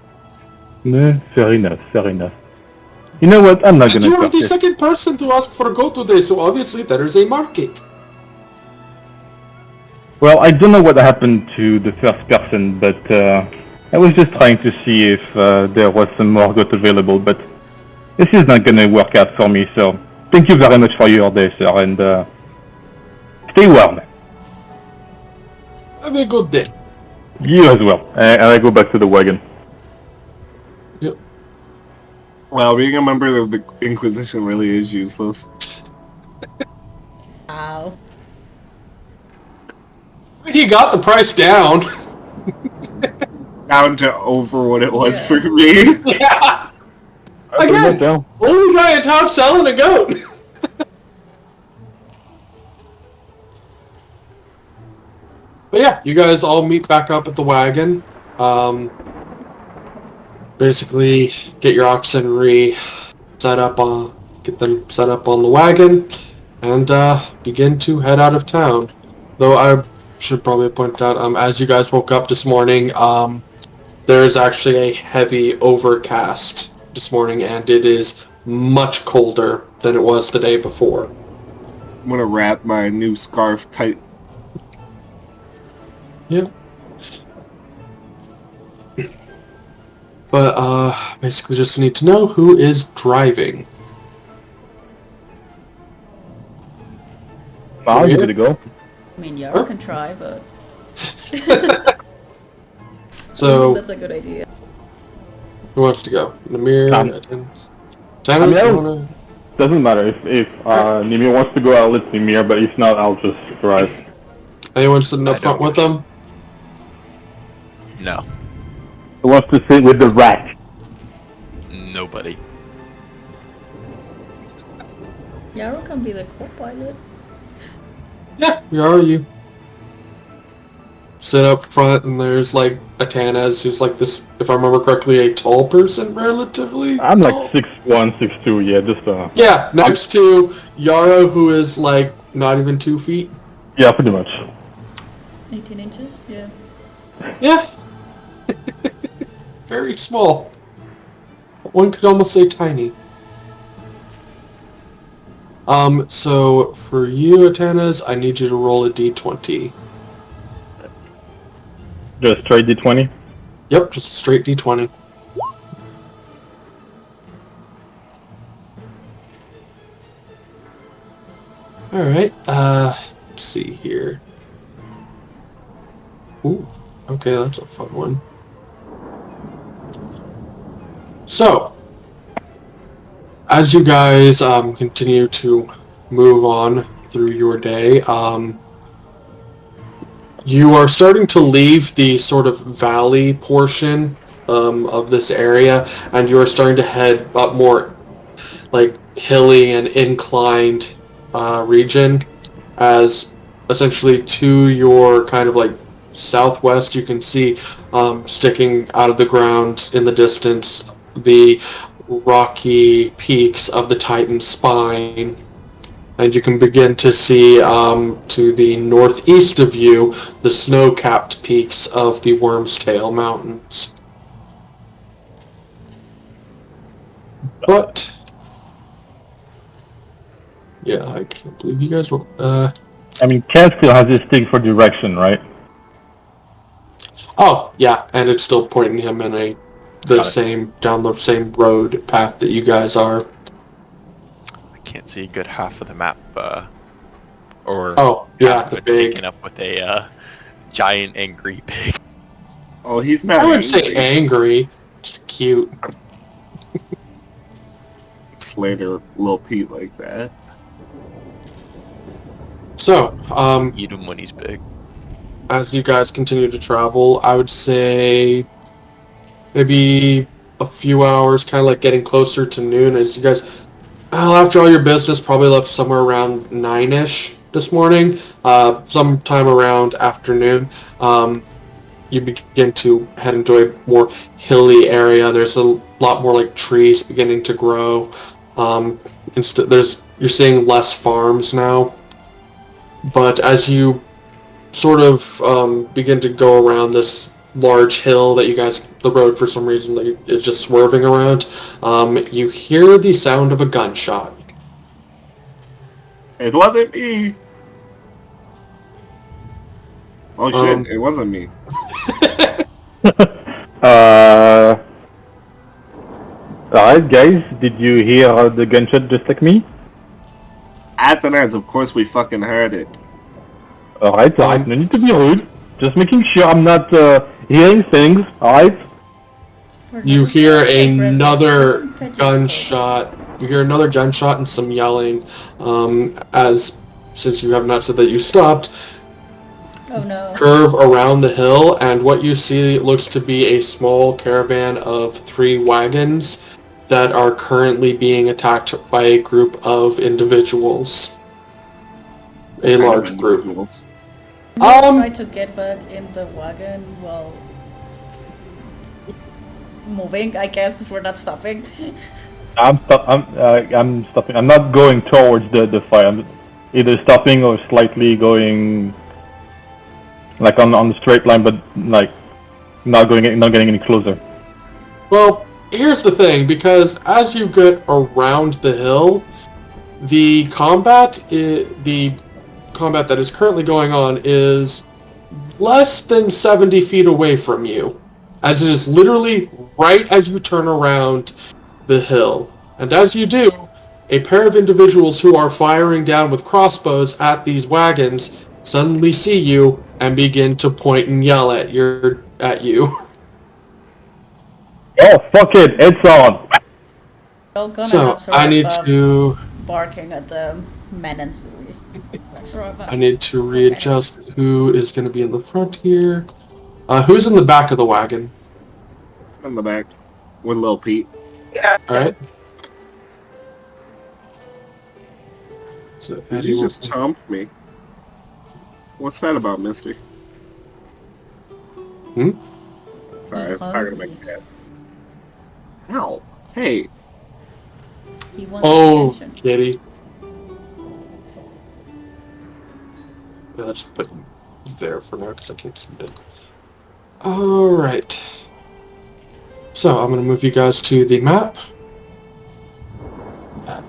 D: No, fair enough. You know what? I'm not
A: And
D: gonna
A: you are
D: talk
A: the
D: this.
A: second person to ask for a goat today, so obviously there is a market.
D: Well, I don't know what happened to the first person, but I was just trying to see if there was some more goat available, but this is not gonna work out for me, so thank you very much for your day, sir, and stay warm.
A: Have a good day.
D: You as well. And I go back to the wagon.
A: Yep.
C: Well, being a member of the Inquisition really is useless.
B: Ow.
A: He got the price down.
C: Down to over what it was
B: Yeah.
C: for me.
A: Yeah.
D: Put that
A: Again,
D: down.
A: only guy in town selling a goat. But yeah, you guys all meet back up at the wagon. Basically, get your oxen set up on the wagon, and begin to head out of town. Though I should probably point out, as you guys woke up this morning, there is actually a heavy overcast this morning, and it is much colder than it was the day before.
C: I'm gonna wrap my new scarf tight.
A: Yeah. But, basically just need to know who is driving.
D: I'll give it a go.
B: I mean, Yara can try, but I
A: So,
B: think that's a good idea.
A: who wants to go? Namir?
D: None.
A: Adams? Tanner,
D: I mean, I
A: you
D: don't-
A: wanna...
D: Doesn't matter. If Nimir wants to go, I'll let Nimir, but if not, I'll just drive.
A: Anyone sitting
E: I
A: up front
E: don't
A: with
E: give a
A: them?
E: No.
D: Who wants to sit with the rat?
E: Nobody.
B: Yarrow can be the co-pilot.
A: Yeah, we are you. Sit up front, and there's like Atanaz, who's like this, if I remember correctly, a tall person, relatively
D: I'm
A: tall.
D: like 6'1", 6'2", yeah, just
A: Yeah, next to Yarrow, who is like not even 2 feet.
D: yeah, pretty much.
B: 18 inches? Yeah.
A: Yeah. Very small. One could almost say tiny. So for you, Atanaz, I need you to roll a d20.
D: Just straight D20.
A: Yep, just a straight d20. Alright, let's see here. Ooh, okay, that's a fun one. So, as you guys continue to move on through your day, you are starting to leave the sort of valley portion of this area, and you are starting to head up more like hilly and inclined region, as essentially to your kind of like southwest you can see sticking out of the ground in the distance the rocky peaks of the Titan Spine, and you can begin to see to the northeast of you the snow-capped peaks of the Worm's Tail Mountains. But yeah, I can't believe you guys will.
D: I mean, Ken still has his thing for direction, right?
A: Oh yeah, and it's still pointing him in the
E: Got it.
A: same down the same road path that you guys are.
E: I can't see a good half of the map. Or
A: Oh yeah,
E: half of
A: the
E: it's
A: big.
E: taken up with a giant angry pig.
C: Oh, he's not.
A: I wouldn't say
C: angry.
A: angry, just cute.
C: Slater Lil Pete like that.
A: So,
E: Eat him when he's big.
A: as you guys continue to travel, I would say maybe a few hours, kind of like getting closer to noon, as you guys, after all your business, probably left somewhere around 9-ish this morning, sometime around afternoon. You begin to head into a more hilly area. There's a lot more like trees beginning to grow. You're seeing less farms now. But as you sort of begin to go around this large hill that you guys, the road for some reason is just swerving around, you hear the sound of a gunshot.
C: It wasn't me. Oh shit!
A: Um,
C: It wasn't me.
D: Alright guys, did you hear the gunshot just like me?
C: Atanaz, of course we fucking heard it.
D: Alright, no need to be rude. Just making sure I'm not hearing things, alright?
A: You hear another gunshot. You hear another gunshot and some yelling. Since you have not said that you stopped,
B: Oh no.
A: curve around the hill, and what you see looks to be a small caravan of 3 wagons that are currently being attacked by a group of individuals. A large group.
B: Try to get back in the wagon while moving, I guess, because we're not stopping.
D: I'm stopping. I'm not going towards the fire. I'm either stopping or slightly going, like on the straight line, but like not getting any closer.
A: Well, here's the thing, because as you get around the hill, the combat that is currently going on is less than 70 feet away from you, as it is literally right as you turn around the hill. And as you do, a pair of individuals who are firing down with crossbows at these wagons suddenly see you and begin to point and yell at you.
D: Oh fuck it, it's on.
B: You're gonna
A: So
B: have sort
A: I
B: of
A: need to
B: barking at them menacingly. Like sort of
A: I need to readjust who is going to be in the front here. Who's in the back of the wagon?
C: In the back with Lil Pete.
A: All right. So
C: Did
A: Eddie
C: you
A: will.
C: just chomp me? What's that about, Misty?
A: Hmm?
C: Sorry, I was
B: He
C: talking to my
B: hungry.
C: cat. Ow. Hey.
B: He wants
A: Oh,
B: attention.
A: kitty. Yeah, let's put him there for now because I can't see it. All right. So I'm going to move you guys to the map.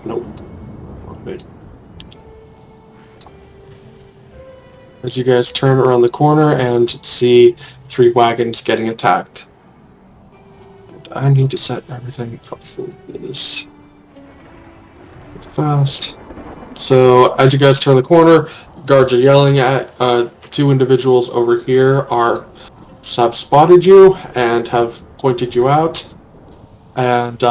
A: Nope. Wait. As you guys turn around the corner and see 3 wagons getting attacked. And I need to set everything up for this. Fast. So as you guys turn the corner, guards are yelling at 2 individuals over here have spotted you and have pointed you out. And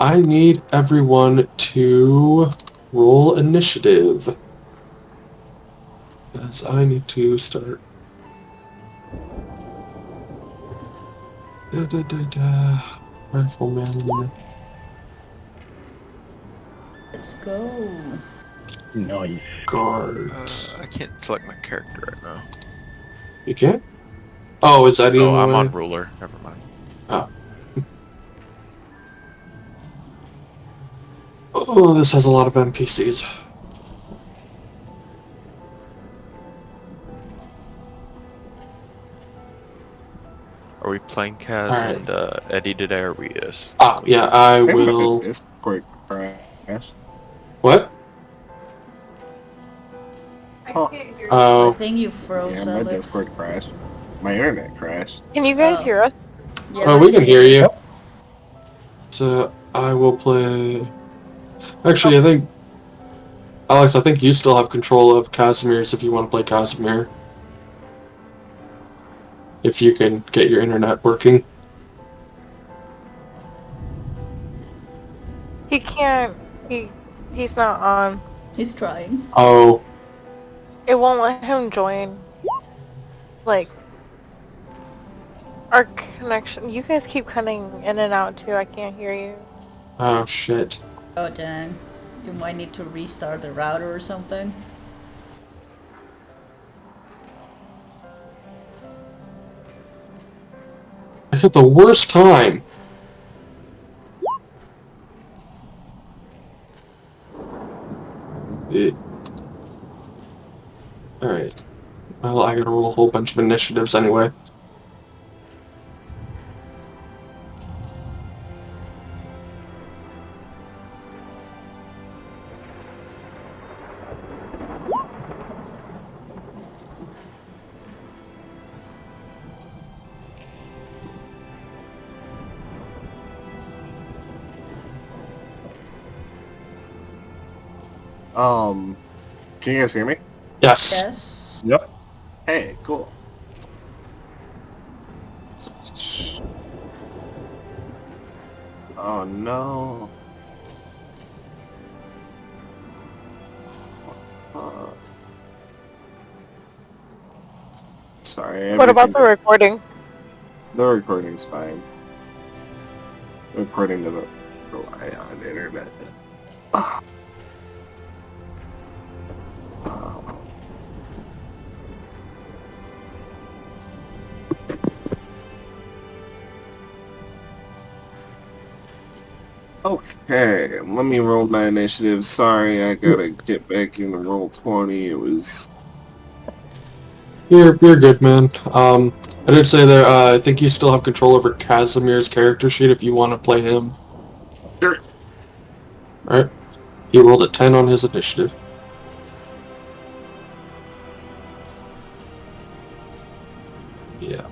A: I need everyone to roll initiative. As I need to start. Rifleman.
B: Let's go.
D: Nice.
A: Guards.
E: I can't select my character right now.
A: You can't? Oh, is that in
E: Oh,
A: the
E: I'm
A: way?
E: on ruler. Never mind.
A: Oh, this has a lot of NPCs.
E: Are we playing Kaz
A: Alright.
E: and Eddie today, or are we just...
A: Yeah, I
C: Hey, my
A: will...
C: Discord crash.
A: What?
C: Oh,
B: I
A: Oh,
B: think you froze,
C: yeah, my
B: Alex.
C: Discord crashed. My internet crashed.
F: Can you guys
B: Oh.
F: hear us?
B: Yeah,
A: oh, we can hear you. So, I will play... Actually, I think... Alex, I think you still have control of Casimir's if you want to play Casimir. If you can get your internet working.
F: He can't. He's not on.
B: He's trying.
A: Oh,
F: It won't let him join. Like our connection. You guys keep cutting in and out too. I can't hear you.
A: oh shit.
B: Oh dang. You might need to restart the router or something.
A: I had the worst time. Alright. Well, I gotta roll a whole bunch of initiatives anyway.
C: Can you guys hear me?
A: Yes.
B: Yes.
C: Yep. Hey, cool. Oh no. Sorry.
F: What about the recording?
C: The recording's fine. The recording doesn't rely on internet. Okay, let me roll my initiative. Sorry, I gotta get back in the roll 20. It was...
A: You're good, man. I did say there, I think you still have control over Casimir's character sheet if you want to play him.
C: Sure.
A: Alright. He rolled a 10 on his initiative. Yeah.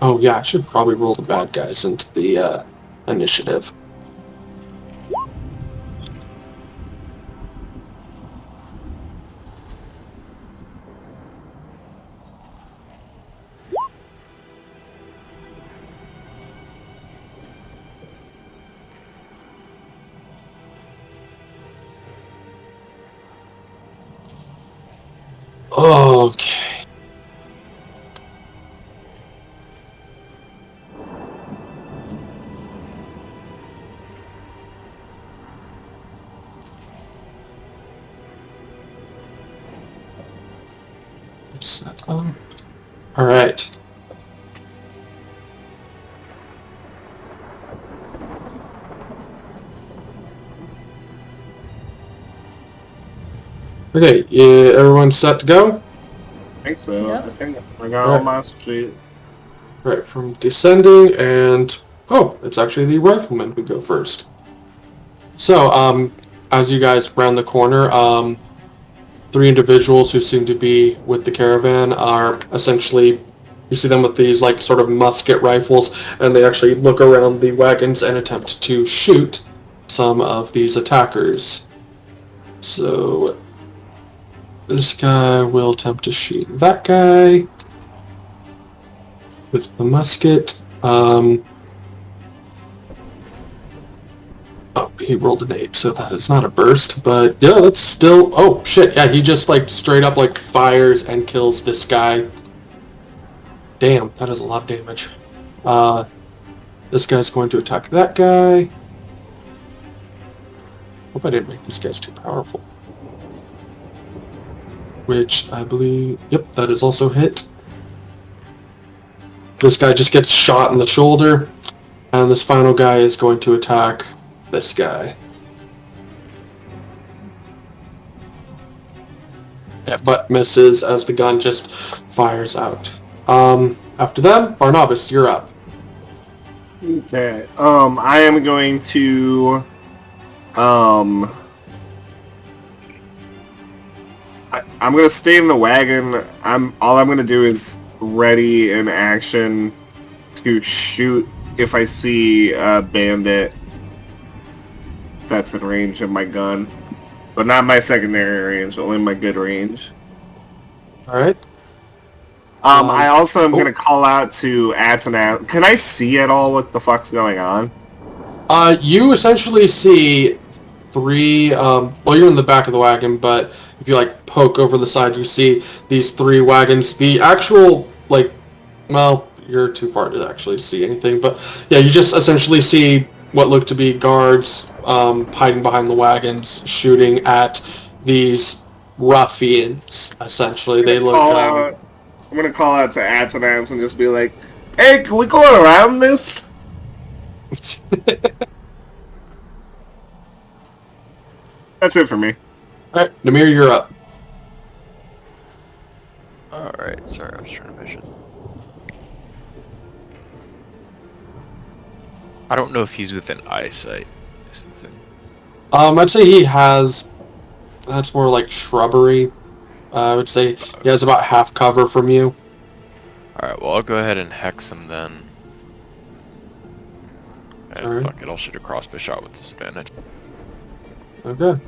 A: Oh yeah, I should probably roll the bad guys into the initiative. Okay. All right. Okay, yeah, everyone's set to go?
C: I think so.
B: Yep.
C: I think I got all
A: Alright.
C: my shit.
A: Right, from descending and... Oh, it's actually the riflemen who go first. So, as you guys round the corner, 3 individuals who seem to be with the caravan are essentially... You see them with these, like, sort of musket rifles, and they actually look around the wagons and attempt to shoot some of these attackers. So... This guy will attempt to shoot that guy with the musket. Oh, he rolled an 8, so that is not a burst, but yeah, that's still... Oh, shit, yeah, he just, like, straight up, like, fires and kills this guy. Damn, that is a lot of damage. This guy's going to attack that guy. Hope I didn't make these guys too powerful. Which I believe... Yep, that is also hit. This guy just gets shot in the shoulder. And this final guy is going to attack this guy. Yeah, but misses as the gun just fires out. After them, Barnabas, you're up.
C: Okay. I am going to I'm gonna stay in the wagon. All I'm gonna do is ready in action to shoot if I see a bandit that's in range of my gun. But not my secondary range, only my good range.
A: Alright.
C: I also am gonna call out to Atanat. Can I see at all what the fuck's going on?
A: You essentially see 3, well, you're in the back of the wagon, but if you, like, poke over the side, you see these 3 wagons. The actual, like, well, you're too far to actually see anything, but yeah, you just essentially see what look to be guards hiding behind the wagons, shooting at these ruffians, essentially. They look...
C: I'm gonna call out to Atanat and just be like, hey, can we go around this? That's it for me.
A: Alright, Namir, you're up.
E: Alright, sorry, I was trying to vision. I don't know if he's within eyesight. Is the thing.
A: I'd say he has... That's more like shrubbery. I would say he has about half cover from you.
E: Alright, well, I'll go ahead and hex him then. And
A: Alright.
E: fuck it, I'll shoot a crossbow shot with disadvantage.
A: Okay.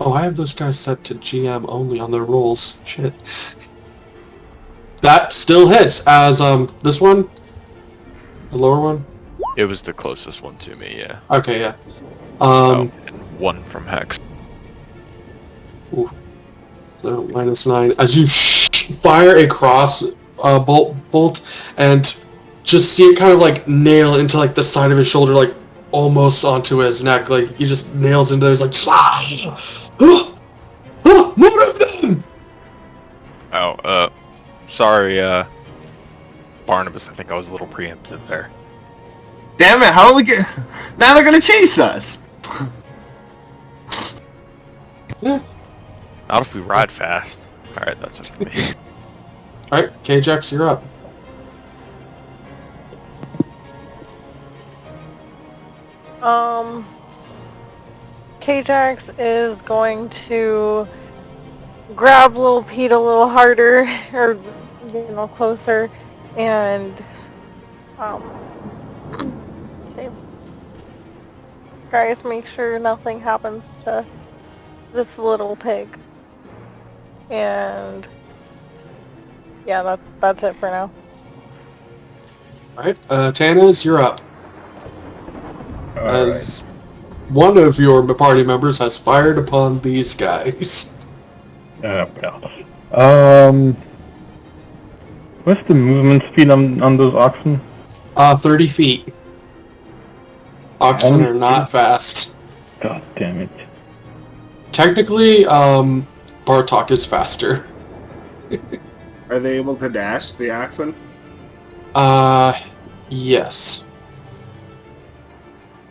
A: Oh, I have those guys set to GM only on their rolls. Shit. That still hits as, this one? The lower one?
E: It was the closest one to me, yeah.
A: Okay, yeah.
E: And 1 from hex.
A: Ooh. So, -9. As you fire a cross bolt and just see it kind of like nail into like the side of his shoulder, like almost onto his neck. Like he just nails into there. He's like, more of them!
E: Oh, sorry, Barnabas, I think I was a little preemptive there.
C: Damn it, how are we get... Now they're gonna chase us!
A: Yeah.
E: Not if we ride fast. Alright, that's it for me.
A: Alright, KJax, you're up.
F: K-Jax is going to grab Little Pete a little harder, or, closer, and, guys, make sure nothing happens to this little pig. And, yeah, that's it for now.
A: Alright, Tanaz, you're up.
C: Alright.
A: As one of your party members has fired upon these guys.
D: Oh god. What's the movement speed on those oxen?
A: 30 feet. Oxen are not fast.
D: God damn it.
A: Technically, Bartok is faster.
C: Are they able to dash the oxen?
A: Yes.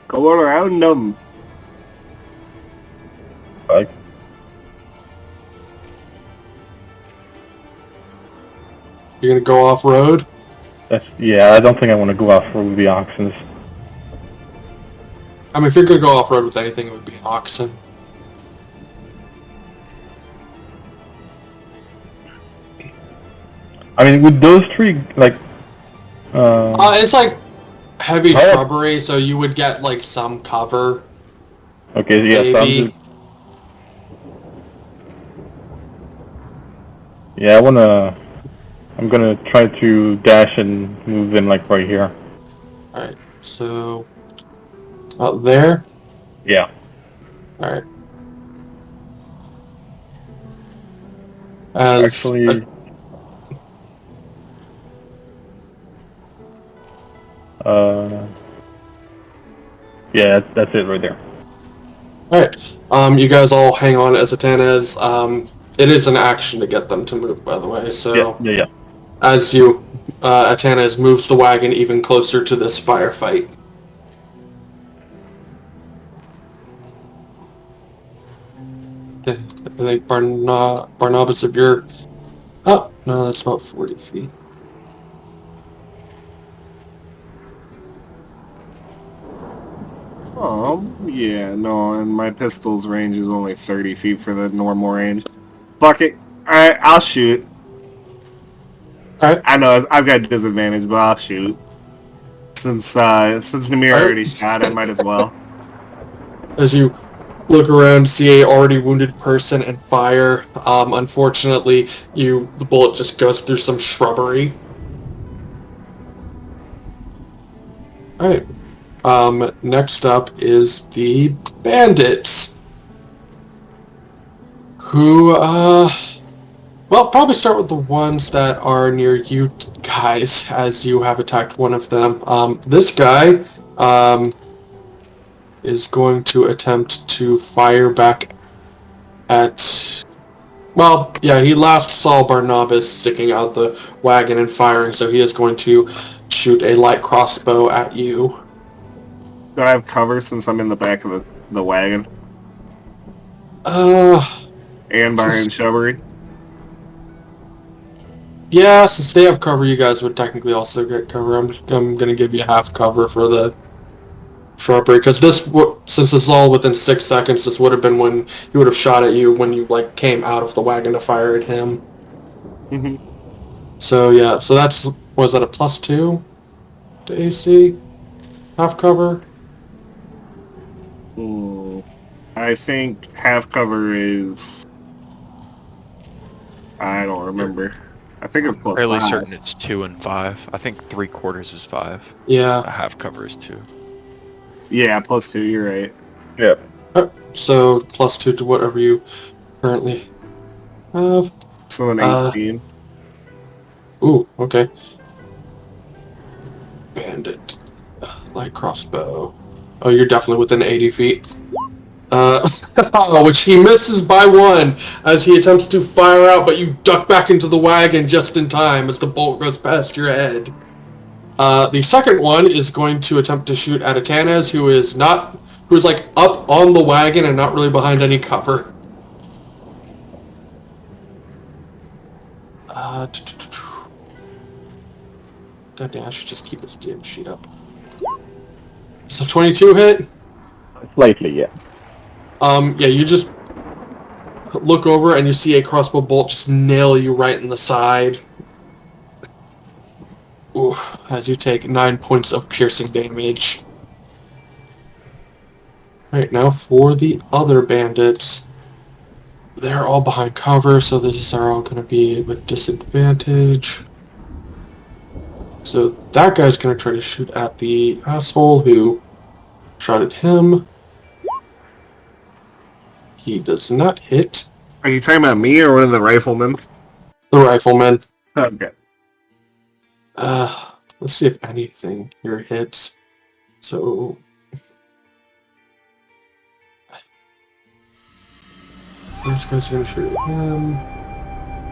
C: Go around them.
D: Like,
A: You're gonna go off-road?
D: yeah, I don't think I want to go out with the oxen.
A: I mean, if you're gonna go off-road with anything, it would be an oxen.
D: I mean, with those three, like,
A: It's like heavy
D: Oh.
A: shrubbery, so you would get like some cover.
D: okay, yeah, so
A: Maybe.
D: I'm gonna try to dash and move in like right here.
A: Alright, so... Out there?
D: Yeah.
A: Alright. As
D: Actually, yeah, that's it right there.
A: Alright, you guys all hang on as Atanas. It is an action to get them to move, by the way, so...
D: Yeah.
A: As you, Atanas moves the wagon even closer to this firefight. I think Barnabas, if you're... Oh, no, that's about 40 feet.
C: Oh, yeah, no, and my pistol's range is only 30 feet for the normal range. Fuck it. Alright, I'll shoot.
A: Alright.
C: I know I've got disadvantage, but I'll shoot. Since Namir already shot, I might as well.
A: As you look around, see a already wounded person and fire. Unfortunately, the bullet just goes through some shrubbery. Alright. Next up is the bandits. Who, well, probably start with the ones that are near you guys, as you have attacked one of them. This guy, is going to attempt to fire back at... Well, yeah, he last saw Barnabas sticking out the wagon and firing, so he is going to shoot a light crossbow at you.
C: Do I have cover since I'm in the back of the wagon? And behind shrubbery?
A: Yeah, since they have cover, you guys would technically also get cover. I'm going to give you half cover for the shrubbery, because since this is all within 6 seconds, this would have been when he would have shot at you when you, like, came out of the wagon to fire at him.
C: Mm-hmm.
A: So, yeah, so that's, was that a +2 to AC? Half cover?
C: I think half cover is... I don't remember. I think it's +5.
E: Fairly certain it's 2 and 5. I think 3/4 is 5.
A: Yeah.
E: A half cover is 2.
C: Yeah, +2, you're right.
D: Yeah.
A: So, +2 to whatever you currently have.
C: So an 18.
A: Ooh, okay. Bandit. Light crossbow. Oh, you're definitely within 80 feet. Which he misses by 1 as he attempts to fire out, but you duck back into the wagon just in time as the bolt goes past your head. The second one is going to attempt to shoot at Atanas, who's like up on the wagon and not really behind any cover. God damn, I should just keep this damn sheet up. So 22 hit?
D: Slightly, yeah.
A: Yeah, you just look over and you see a crossbow bolt just nail you right in the side. Ooh, as you take 9 points of piercing damage. Right, now for the other bandits. They're all behind cover, so these are all going to be with disadvantage. So that guy's going to try to shoot at the asshole who shot at him. he does not hit
C: Are you talking about me or one of the riflemen?
A: the rifleman.
C: Okay.
A: Let's see if anything here hits. So this guy's gonna shoot him.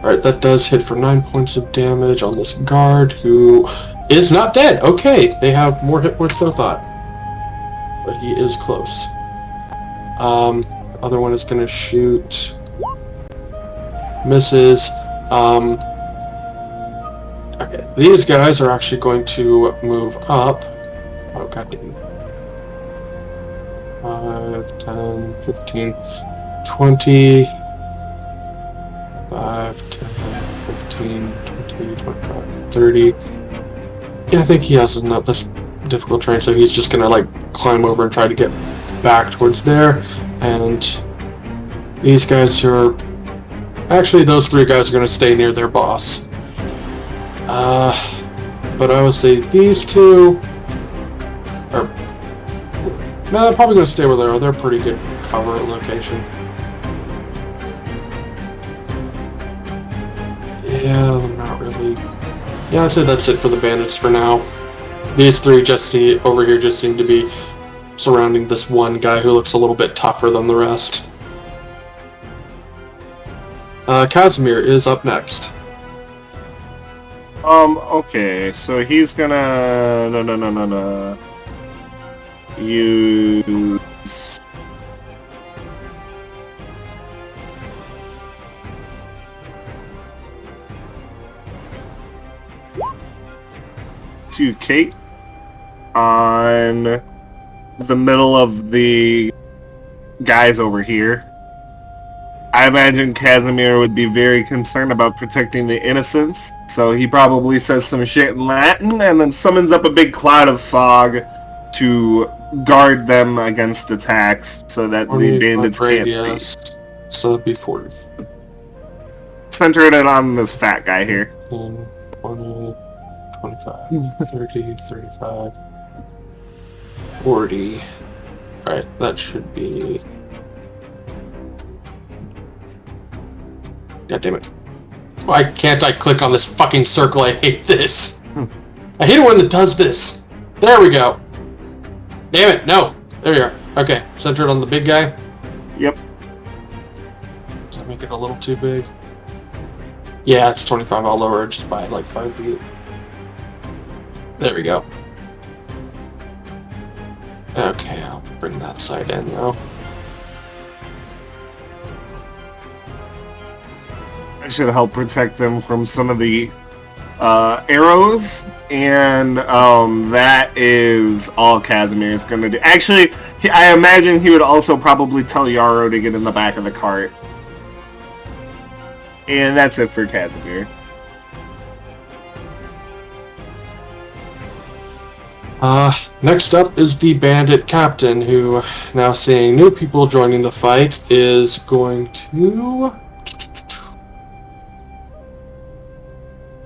A: Alright, that does hit for 9 points of damage on this guard, who is not dead. Okay, they have more hit points than I thought. But he is close. Other one is gonna shoot. Misses. Okay, these guys are actually going to move up. Oh, goddamn. 5, 10, 15, 20... 5, 10, 15, 20, 25, 30. Yeah, I think he has enough. That's difficult terrain, so he's just gonna like climb over and try to get back towards there. And these guys are... Actually, those 3 guys are gonna stay near their boss. But I would say these 2 are... No, they're probably gonna stay where they are. They're a pretty good cover location. Yeah, they're not really... Yeah, I'd say that's it for the bandits for now. These 3 just seem to be surrounding this one guy who looks a little bit tougher than the rest. Casimir is up next.
C: Okay, so he's gonna... No. Use... to Kate on the middle of the guys over here. I imagine Casimir would be very concerned about protecting the innocents, so he probably says some shit in Latin and then summons up a big cloud of fog to guard them against attacks so that the bandits can't see.
A: So it'd be 40.
C: Centered it on this fat guy here.
A: 20, 25, 30, 35, 40. Alright, that should be... God damn it. Why can't I click on this fucking circle? I hate this. I hate it when it does this. There we go. Damn it, no. There you are. Okay, centered on the big guy.
C: Yep.
A: Did I make it a little too big? Yeah, it's 25. I'll lower it just by like 5 feet. There we go. Okay, I'll bring that side in now.
C: I should help protect them from some of the arrows, and that is all Casimir is going to do. Actually, I imagine he would also probably tell Yarrow to get in the back of the cart. And that's it for Casimir.
A: Next up is the bandit captain, who, now seeing new people joining the fight, is going to...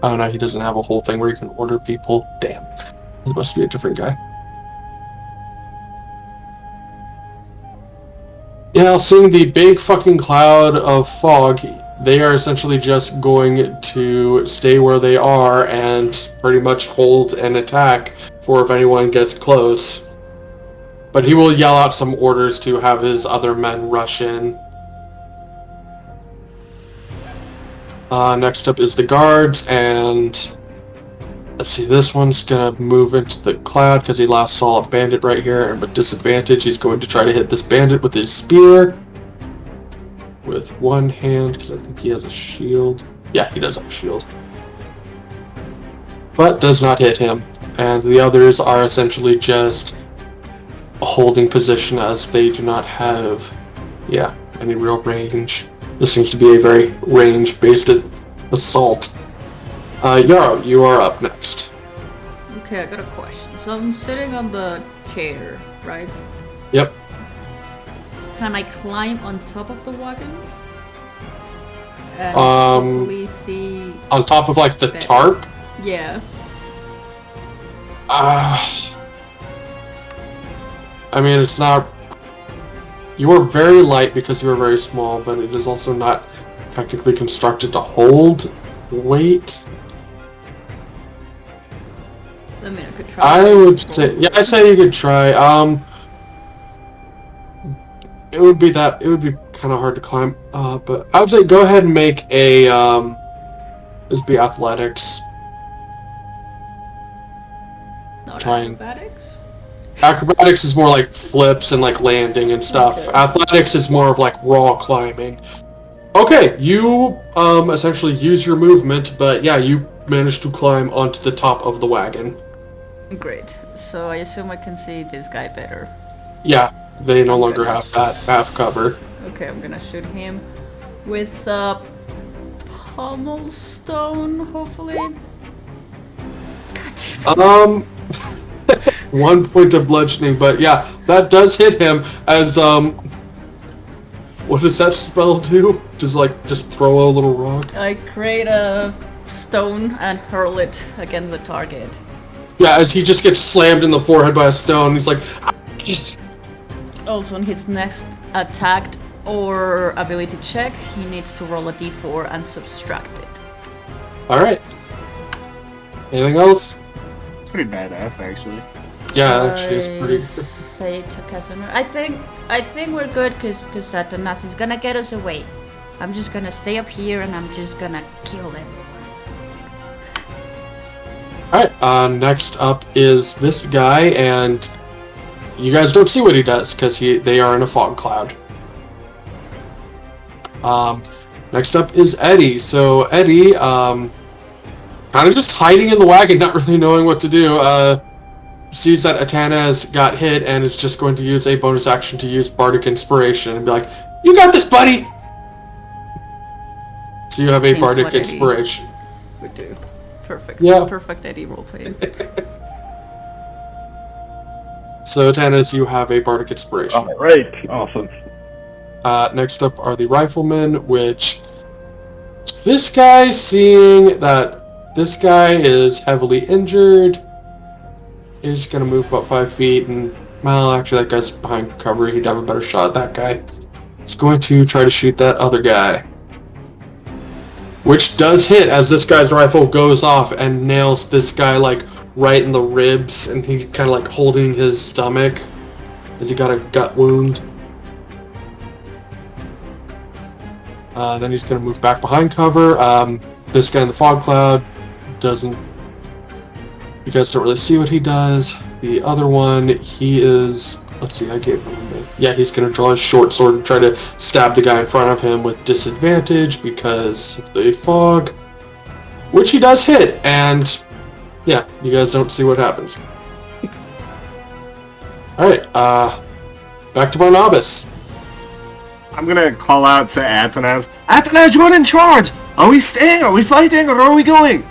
A: Oh no, he doesn't have a whole thing where he can order people. Damn. He must be a different guy. Yeah, seeing the big fucking cloud of fog, they are essentially just going to stay where they are and pretty much hold an attack for if anyone gets close. But he will yell out some orders to have his other men rush in. Next up is the guards, and let's see, this one's gonna move into the cloud because he last saw a bandit right here, and with disadvantage he's going to try to hit this bandit with his spear with one hand because I think he has a shield. Yeah, he does have a shield, but does not hit him. And the others are essentially just holding position as they do not have, any real range. This seems to be a very range-based assault. Yarrow, you are up next.
B: Okay, I got a question. So I'm sitting on the chair, right?
A: Yep.
B: Can I climb on top of the wagon? And
A: Um,
B: hopefully see...
A: On top of like the
B: Better.
A: tarp?
B: Yeah.
A: I mean, it's not... You are very light because you are very small, but it is also not technically constructed to hold weight.
B: I mean, I could try.
A: I would say, yeah, I say you could try. It would be kind of hard to climb. But I would say go ahead and make a this would be athletics.
B: Not
A: trying.
B: acrobatics?
A: Acrobatics is more like flips and like landing and stuff.
B: Okay.
A: Athletics is more of like raw climbing. Okay, you essentially use your movement, but yeah, you managed to climb onto the top of the wagon.
B: Great. So I assume I can see this guy better.
A: Yeah, they no longer have that half cover.
B: Okay, I'm gonna shoot him with pommel stone, hopefully. God damn it.
A: 1 point of bludgeoning, but yeah, that does hit him as what does that spell do? Just throw a little rock?
B: I create a stone and hurl it against the target.
A: Yeah, as he just gets slammed in the forehead by a stone, he's like,
B: Also, on his next attack or ability check, he needs to roll a d4 and subtract it.
A: alright. Anything else?
C: It's pretty badass, actually.
A: Yeah, actually, it's pretty
B: I say to Casimir, I think we're good because Satanas is gonna get us away. I'm just gonna stay up here and I'm just gonna kill them.
A: Alright, next up is this guy, and you guys don't see what he does because they are in a fog cloud. Next up is Eddie. So Eddie, kind of just hiding in the wagon, not really knowing what to do, sees that Atana has got hit and is just going to use a bonus action to use Bardic Inspiration and be like, "You got this, buddy!" So you have a
B: Seems
A: Bardic
B: what Eddie
A: Inspiration.
B: would do. Perfect.
A: Yeah.
B: Perfect Eddie roleplay.
A: So Atanas, you have a Bardic Inspiration.
D: Alright, awesome.
A: Next up are the Riflemen, which this guy, seeing that this guy is heavily injured, is going to move about 5 feet, and, well, actually that guy's behind cover, he'd have a better shot at that guy. He's going to try to shoot that other guy. Which does hit as this guy's rifle goes off and nails this guy, like, right in the ribs, and he kind of, like, holding his stomach as he got a gut wound. Then he's going to move back behind cover. This guy in the fog cloud doesn't... You guys don't really see what he does. The other one, he is... Let's see, I gave him a... Yeah, he's going to draw his short sword and try to stab the guy in front of him with disadvantage because of the fog. Which he does hit, and... Yeah, you guys don't see what happens. Alright, back to Barnabas.
C: I'm gonna call out to Atanas. Atanas, you're in charge! Are we staying? Are we fighting? Or are we going?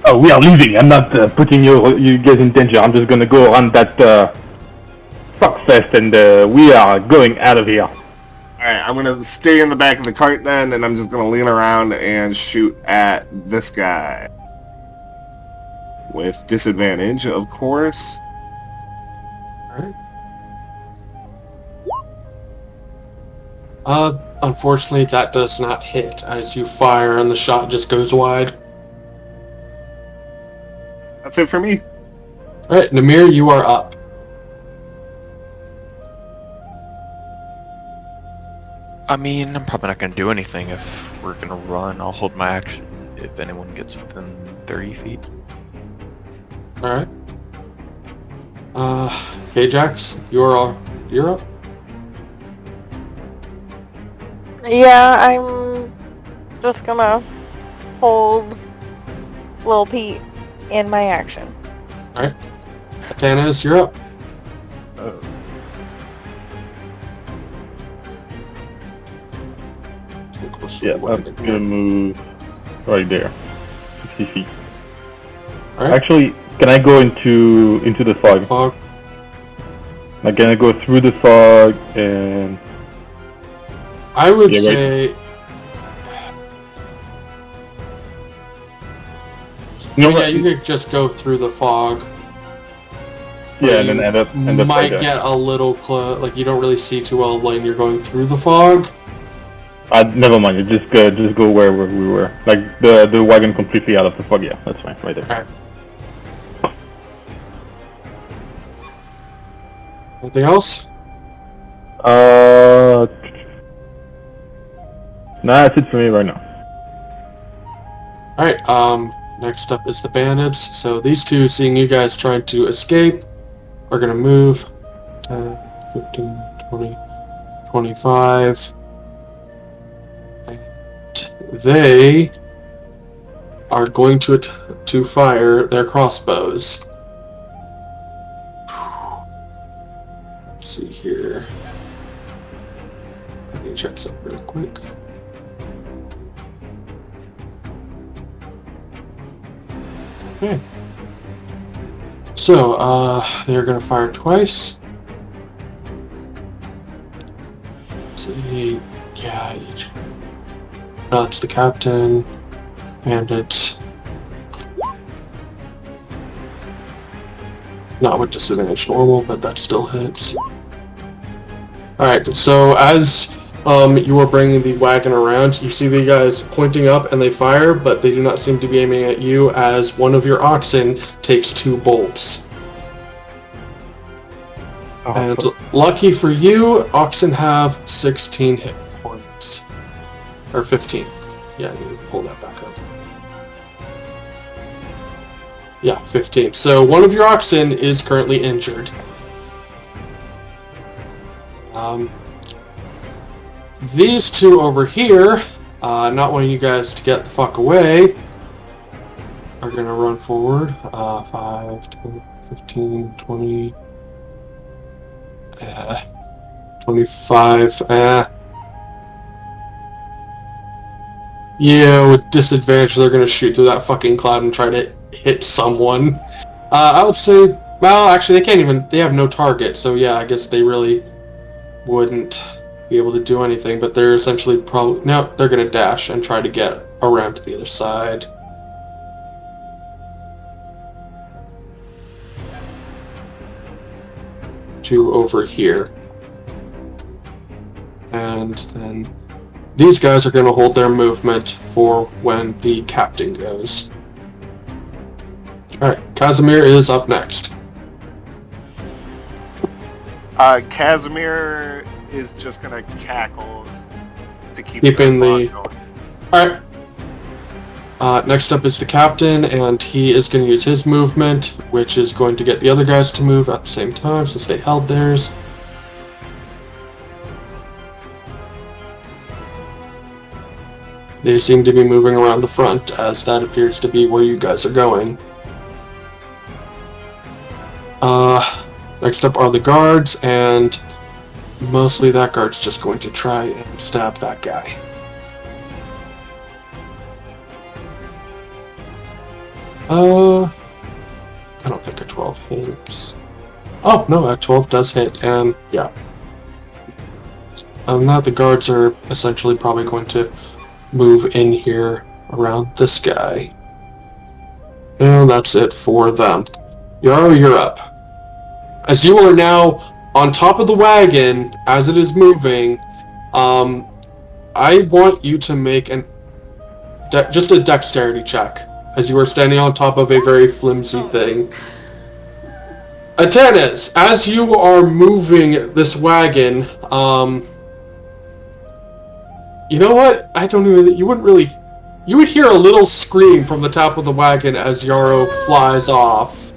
D: Oh, we are leaving. I'm not putting you guys in danger. I'm just gonna go on that fuckfest and we are going out of here.
C: Alright, I'm gonna stay in the back of the cart then, and I'm just gonna lean around and shoot at this guy. With disadvantage, of course.
A: Unfortunately, that does not hit as you fire and the shot just goes wide.
C: That's it for me.
A: Alright, Namir, you are up.
E: I mean, I'm probably not going to do anything if we're going to run. I'll hold my action if anyone gets within 30 feet.
A: Alright. Ajax, you're up.
F: Yeah, I'm just gonna hold Lil Pete in my action.
A: Alright. Atanas, you're up.
D: Yeah, I'm gonna move right there. 60 feet.
A: Alright.
D: Actually, can I go into the fog?
A: Fog.
D: I'm gonna go through the fog and...
A: I would
D: Yeah, right.
A: say...
D: You know
A: yeah,
D: what?
A: you could just go through the fog.
D: Yeah,
A: you
D: and then end up
A: might
D: right there.
A: get a little close. Like you don't really see too well when you're going through the fog.
D: Never mind. You just go where we were. Like the wagon completely out of the fog. Yeah, that's fine. Right there.
A: Alright. Anything else?
D: Nah, that's it for me right now.
A: Alright, next up is the bandits. So these two, seeing you guys trying to escape, are gonna move 10, 15, 20, 25. And they are going to fire their crossbows. Let's see here. Let me check something real quick. Okay. So, they're gonna fire twice. See, yeah, each. That's the captain, bandits. Not with disadvantage normal, but that still hits. Alright, so as you are bringing the wagon around, you see the guys pointing up and they fire, but they do not seem to be aiming at you as one of your oxen takes 2 bolts. And lucky for you, oxen have 16 hit points. Or 15. Yeah, I need to pull that back up. Yeah, 15. So one of your oxen is currently injured. These two over here, not wanting you guys to get the fuck away, are gonna run forward. 5, 10, 15, 20, 25, yeah, with disadvantage, they're gonna shoot through that fucking cloud and try to hit someone. I would say, well, actually, they have no target, so yeah, I guess they really wouldn't be able to do anything, but they're essentially they're gonna dash and try to get around to the other side. To over here. And then these guys are gonna hold their movement for when the captain goes. Alright, Casimir is up next.
G: Casimir is just gonna cackle to keep
A: Keeping
G: the
A: the... Alright. Next up is the captain, and he is going to use his movement, which is going to get the other guys to move at the same time, since they held theirs. They seem to be moving around the front, as that appears to be where you guys are going. Next up are the guards, and mostly that guard's just going to try and stab that guy. I don't think a 12 hits. Oh, no, a 12 does hit, and yeah. Other than that, the guards are essentially probably going to move in here around this guy. And that's it for them. Yarrow, you're up. As you are now on top of the wagon, as it is moving, I want you to make just a dexterity check, as you are standing on top of a very flimsy thing. Atanas, as you are moving this wagon, you know what? I don't even... You wouldn't really... You would hear a little scream from the top of the wagon as Yarrow flies off.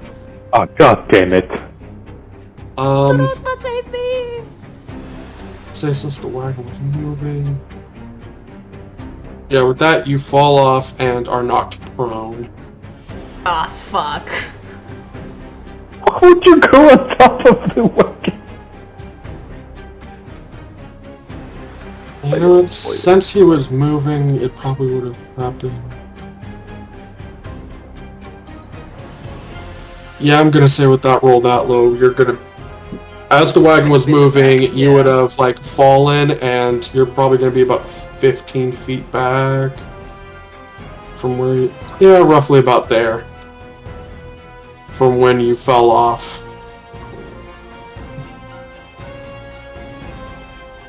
D: Oh, god damn it.
A: Say since the wagon was moving... Yeah, with that, you fall off and are knocked prone.
B: Ah, fuck.
D: Why would you go on top of the wagon?
A: You know, since he was moving, it probably would have happened. Yeah, I'm gonna say with that roll that low, you're gonna... As the wagon was moving, you would have, like, fallen, and you're probably gonna be about 15 feet back from where you... Yeah, roughly about there. From when you fell off.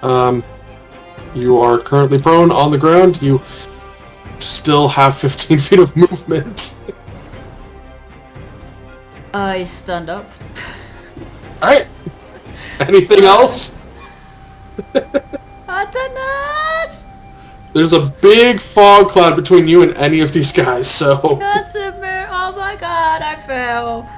A: You are currently prone on the ground. You still have 15 feet of movement.
B: I stand up.
A: Alright. Anything else?
B: Atanas!
A: There's a big fog cloud between you and any of these guys, so...
B: Casimir! Oh my god, I fell!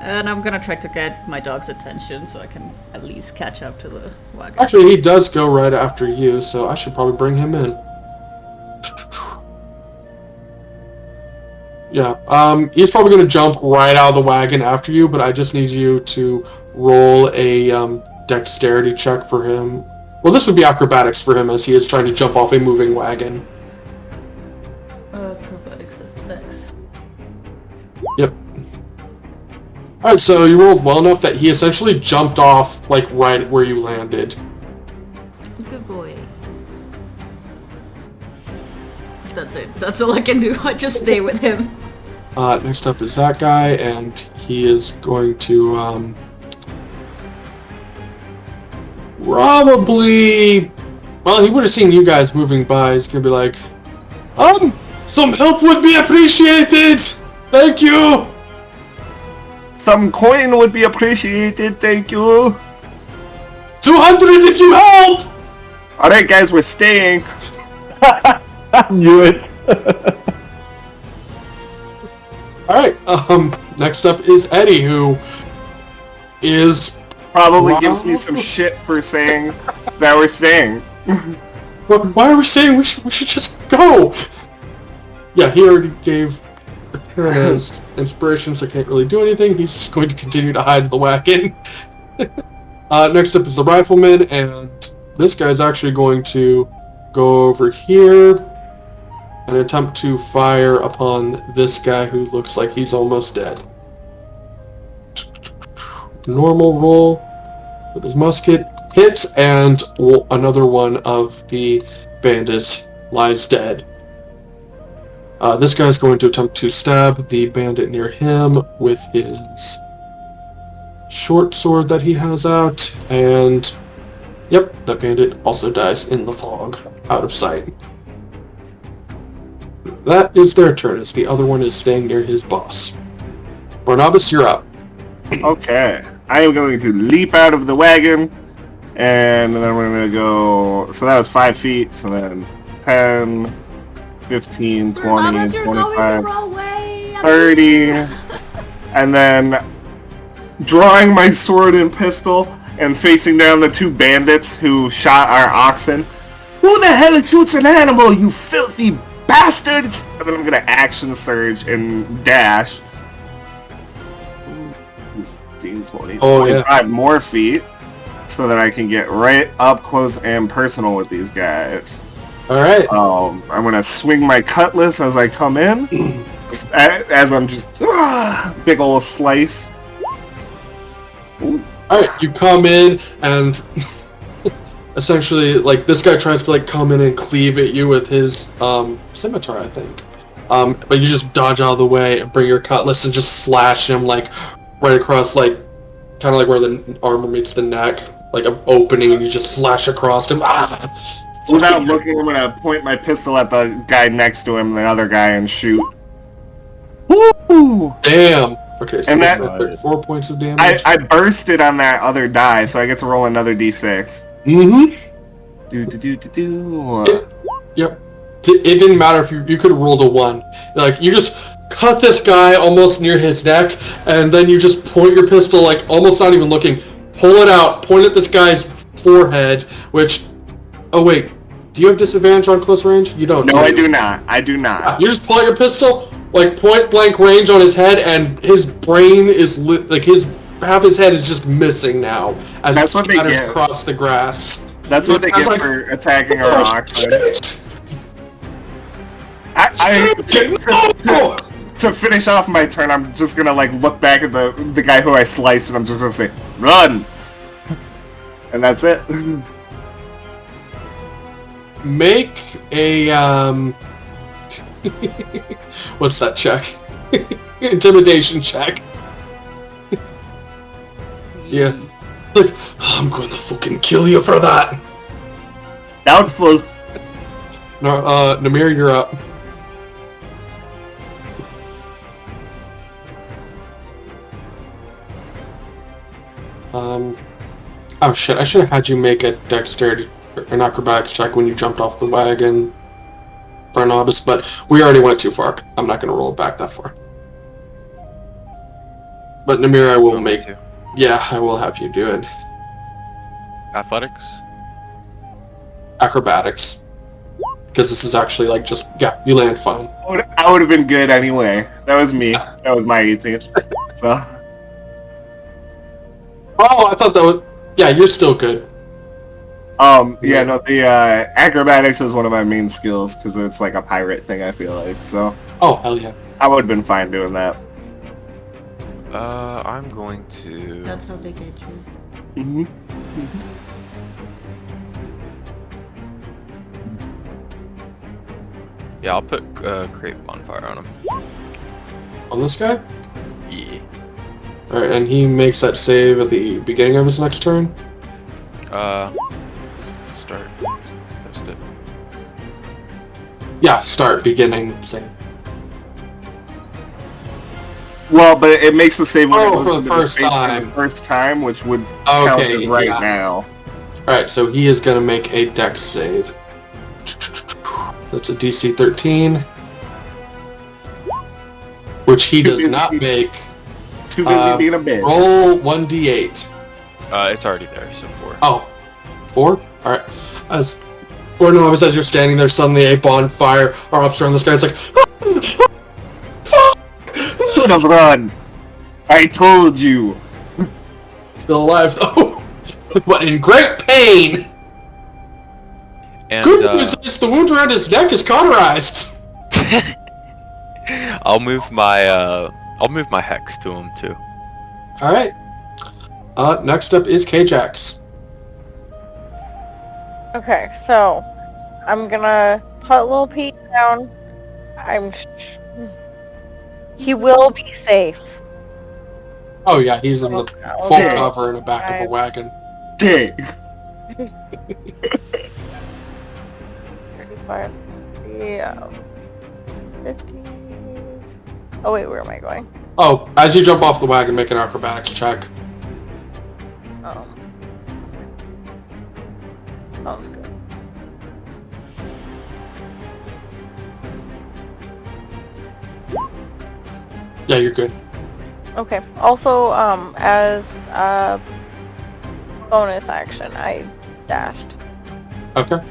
B: And I'm gonna try to get my dog's attention so I can at least catch up to the wagon.
A: Actually, he does go right after you, so I should probably bring him in. Yeah, he's probably going to jump right out of the wagon after you, but I just need you to roll a dexterity check for him. Well, this would be acrobatics for him as he is trying to jump off a moving wagon.
B: Acrobatics is dex.
A: Yep. Alright, so you rolled well enough that he essentially jumped off, like, right where you landed.
B: Good boy. That's it. That's all I can do. I just stay with him.
A: Next up is that guy, and he is going to, probably... Well, he would have seen you guys moving by. He's gonna be like, some help would be appreciated! Thank you!
C: Some coin would be appreciated, thank you.
A: 200 if you help!
C: Alright guys, we're staying.
D: I knew it.
A: Alright, next up is Eddie, who is...
C: Probably gives me some shit for saying that we're staying.
A: Why are we saying we should just go? Yeah, he already gave Atana's inspiration, so can't really do anything. He's just going to continue to hide in the wagon. Next up is the rifleman, and this guy's actually going to go over here and attempt to fire upon this guy who looks like he's almost dead. Normal roll with his musket, hits, and another one of the bandits lies dead. This guy's going to attempt to stab the bandit near him with his short sword that he has out, and yep, that bandit also dies in the fog, out of sight. That is their turn, as the other one is staying near his boss. Barnabas, you're up.
C: Okay, I am going to leap out of the wagon, and then we're going to go, so that was 5 feet, so then 10, 15, 20,
B: Barnabas, you're going the
C: 25,
B: wrong way.
C: 30, and then drawing my sword and pistol and facing down the two bandits who shot our oxen. Who the hell shoots an animal, you filthy bastards! And then I'm gonna action surge and dash. 15, 20, 25 more feet so that I can get right up close and personal with these guys.
A: Alright.
C: I'm gonna swing my cutlass as I come in, as I'm just big ol' slice.
A: Alright, you come in and essentially, like, this guy tries to, like, come in and cleave at you with his scimitar, I think. But you just dodge out of the way and bring your cutlass and just slash him, like, right across, like, kind of like where the armor meets the neck, like an opening, and you just slash across him.
C: Without looking, I'm gonna point my pistol at the guy next to him, the other guy, and shoot. Woo!
A: Damn! Okay, so
C: and
A: that's like 4 points of damage.
C: I bursted on that other die, so I get to roll another d6.
A: Mm-hmm. Yep. It didn't matter if you could have rolled a 1. Like, you just cut this guy almost near his neck, and then you just point your pistol, like, almost not even looking, pull it out, point at this guy's forehead, which... Oh, wait. Do you have disadvantage on close range? You don't,
C: No, I do not. I do not.
A: You just pull out your pistol, like, point-blank range on his head, and his brain is like, half his head is just missing now, as
C: That's
A: it
C: what they
A: scatters
C: get.
A: across the grass.
C: That's what they get
A: Like,
C: for attacking our oxen. To finish off my turn, I'm just gonna, like, look back at the guy who I sliced, and I'm just gonna say, "Run!" And that's it.
A: Make a, what's that check? Intimidation check. Yeah. Like, I'm gonna fucking kill you for that.
C: Doubtful.
A: No, Namir, you're up. Oh shit, I should have had you make a dexterity or an acrobatics check when you jumped off the wagon, Barnabas, but we already went too far. I'm not going to roll it back that far. But Namir, I will make... Yeah, I will have you do it.
E: Athletics?
A: Acrobatics. Because this is actually like just... Yeah, you land fine.
C: I would have been good anyway. That was me. That was my 18. So...
A: Oh, I thought that was... Yeah, you're still good.
C: Yeah, no, the acrobatics is one of my main skills because it's like a pirate thing, I feel like. So
A: Oh, hell yeah.
C: I would have been fine doing that.
E: I'm going to...
B: That's how they get you.
C: Mm-hmm.
E: Yeah, I'll put Create Bonfire on him.
A: On this guy?
E: Yeah.
A: Alright, and he makes that save at the beginning of his next turn?
E: Start. Post it.
A: Yeah, start, beginning, save.
C: Well, but it makes the save when it
A: Oh,
C: goes
A: for the
C: into
A: first
C: face for
A: time.
C: the first time, which would count
A: Okay,
C: as right
A: yeah.
C: now.
A: Alright, so he is gonna make a dex save. That's a DC 13. Which he does not make.
C: Too busy being a bitch.
A: Roll 1d8.
E: It's already there, so 4.
A: Oh, 4? Alright. As Barnabas, as you're standing there, suddenly a bonfire erupts around this guy. It's like,
C: Should have run. I told you.
A: still alive though, but in great pain.
E: And,
A: Good news is the wound around his neck is cauterized.
E: I'll move my hex to him too.
A: All right. Next up is K-Jax.
F: Okay, so I'm gonna put Lil Pete down. He will be safe.
A: Oh yeah, he's in the full
C: Okay.
A: cover in the back of a wagon.
C: Dang.
F: 35. Yeah. 50. Oh wait, where am I going?
A: Oh, as you jump off the wagon, make an acrobatics check.
F: Sounds good.
A: Yeah, you're good.
F: Okay. Also, as a bonus action, I dashed.
A: Okay.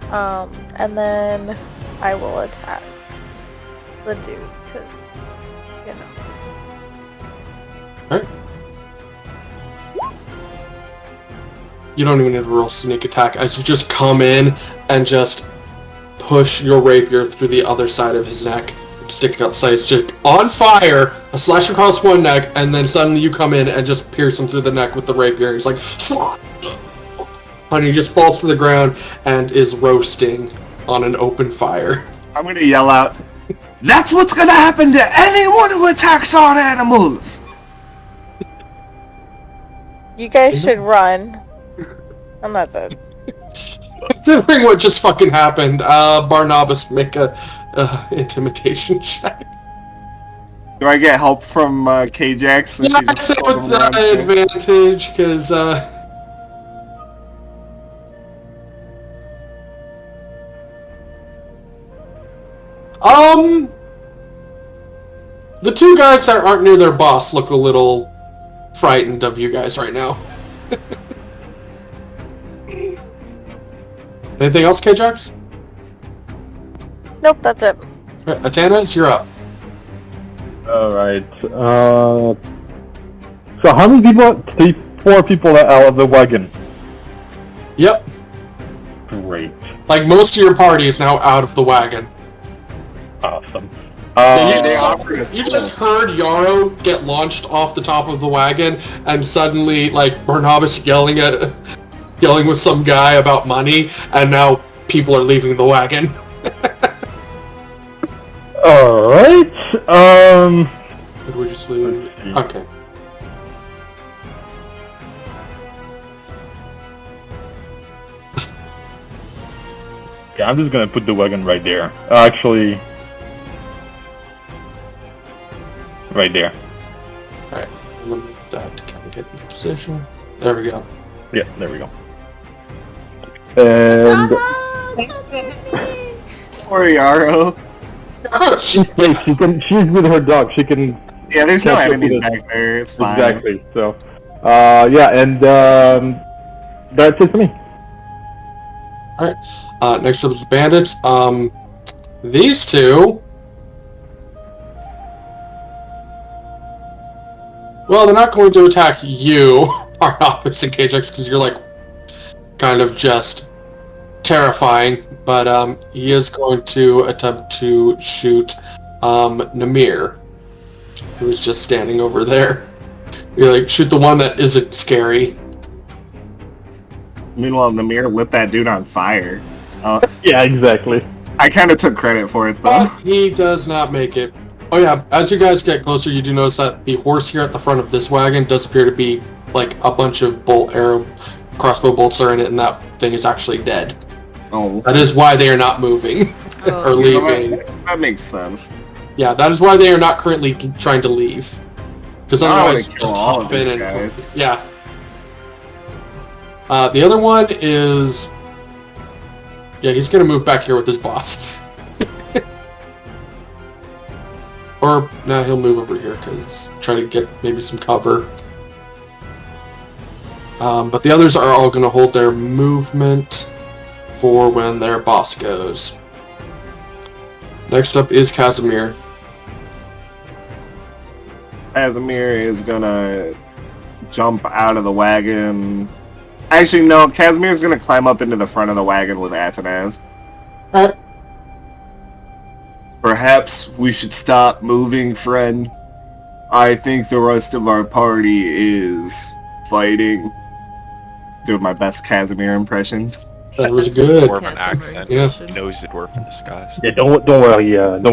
F: And then I will attack the dude, because, you know.
A: Alright. You don't even need to roll sneak attack as you just come in and just push your rapier through the other side of his neck. Stick it outside. It's just on fire, a slash across one neck, and then suddenly you come in and just pierce him through the neck with the rapier. He's like, and he just falls to the ground and is roasting on an open fire.
C: I'm gonna yell out, "That's what's gonna happen to anyone who attacks our animals!"
F: You guys should run. And that's it.
A: Considering what just fucking happened, Barnabas, make a intimidation check.
C: Do I get help from K-Jax?
A: Yeah, I'd say with the advantage, because, the two guys that aren't near their boss look a little frightened of you guys right now. Anything else, K-Jax?
F: Nope, that's it.
A: Right, Atanas, you're up.
D: Alright, so how many people? 4 people out of the wagon.
A: Yep.
D: Great.
A: Like, most of your party is now out of the wagon.
D: Awesome.
A: You just heard Yarrow get launched off the top of the wagon, and suddenly, like, Barnabas yelling with some guy about money, and now people are leaving the wagon.
D: Alright,
A: Did we just lose? Okay.
D: Yeah, I'm just gonna put the wagon right there. Actually, right there.
A: Alright, I'm gonna move that to kind of get into position. There we go.
D: Yeah, there we go. And
C: Poor Yarrow.
D: she's safe. She's with her dog. She can.
C: Yeah, there's no
D: Catch up
C: enemies
D: with it.
C: back there. It's fine.
D: Exactly. So, yeah, and that's it for me.
A: Alright, next up is the bandits. These two... Well, they're not going to attack you, our opposite KJX, because you're, like, kind of just terrifying, but, he is going to attempt to shoot, Namir, who is just standing over there. You're like, shoot the one that isn't scary.
C: Meanwhile, Namir lit that dude on fire.
D: Yeah, exactly.
C: I kind of took credit for it, though.
A: But he does not make it. Oh yeah, as you guys get closer, you do notice that the horse here at the front of this wagon does appear to be like a bunch of crossbow bolts are in it, and that thing is actually dead.
C: Oh.
A: That is why they are not moving or
B: Oh,
A: leaving.
C: That makes sense.
A: Yeah, that is why they are not currently trying to leave. Because
C: I wanna
A: otherwise,
C: kill
A: just
C: all
A: hop
C: of
A: in
C: these
A: and
C: guys.
A: yeah. The other one is, yeah, he's gonna move back here with his boss. Or, nah, he'll move over here, because try to get maybe some cover. But the others are all going to hold their movement for when their boss goes. Next up is Casimir.
C: Casimir is gonna jump out of the wagon. Actually, no, Casimir's gonna climb up into the front of the wagon with Atanaz.
A: Alright.
C: Perhaps we should stop moving, friend. I think the rest of our party is fighting. Doing my best Casimir impression.
A: That was
B: That's
A: good.
E: More of an
B: Casimir
E: accent.
A: Yeah.
E: He knows the dwarf in disguise.
D: Yeah, don't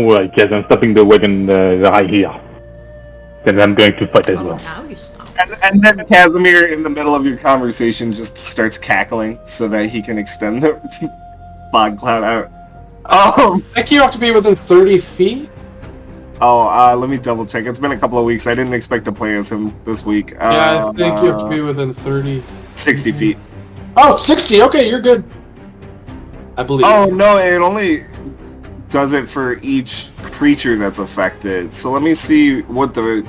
D: worry, guys. I'm stopping the wagon right here. Then I'm going to fight as
B: Oh,
D: well.
B: now you stop.
C: And then Casimir, in the middle of your conversation, just starts cackling so that he can extend the fog cloud out.
A: I think you have to be within 30 feet?
C: Let me double check. It's been a couple of weeks. I didn't expect to play as him this week.
A: Yeah, I think you have to be within 30.
C: 60 feet.
A: Oh, 60! Okay, you're good. I believe.
C: Oh, no, it only does it for each creature that's affected. So let me see what the...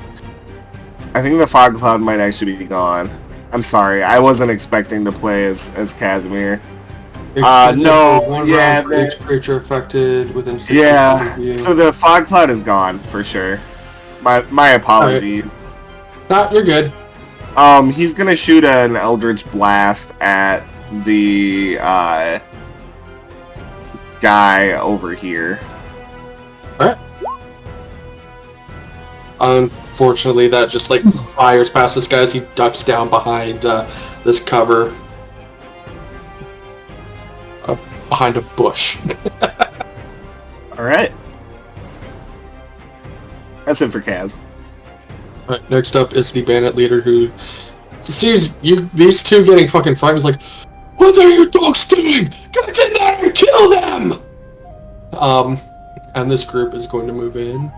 C: I think the fog cloud might actually be gone. I'm sorry, I wasn't expecting to play as Casimir.
A: Extended
C: no,
A: for one
C: yeah,
A: round for
C: the-
A: each creature affected within 60 feet
C: Yeah,
A: of you.
C: so the fog cloud is gone for sure. My apologies.
A: Nah, you're good.
C: He's gonna shoot an Eldritch Blast at the guy over here.
A: Unfortunately, that just like fires past this guy as he ducks down behind this cover. Behind a bush.
C: Alright. That's it for Kaz.
A: Alright, next up is the bandit leader who sees these two getting fucking frightened. He's like, "What are you dogs doing? Get in there and kill them!" And this group is going to move in.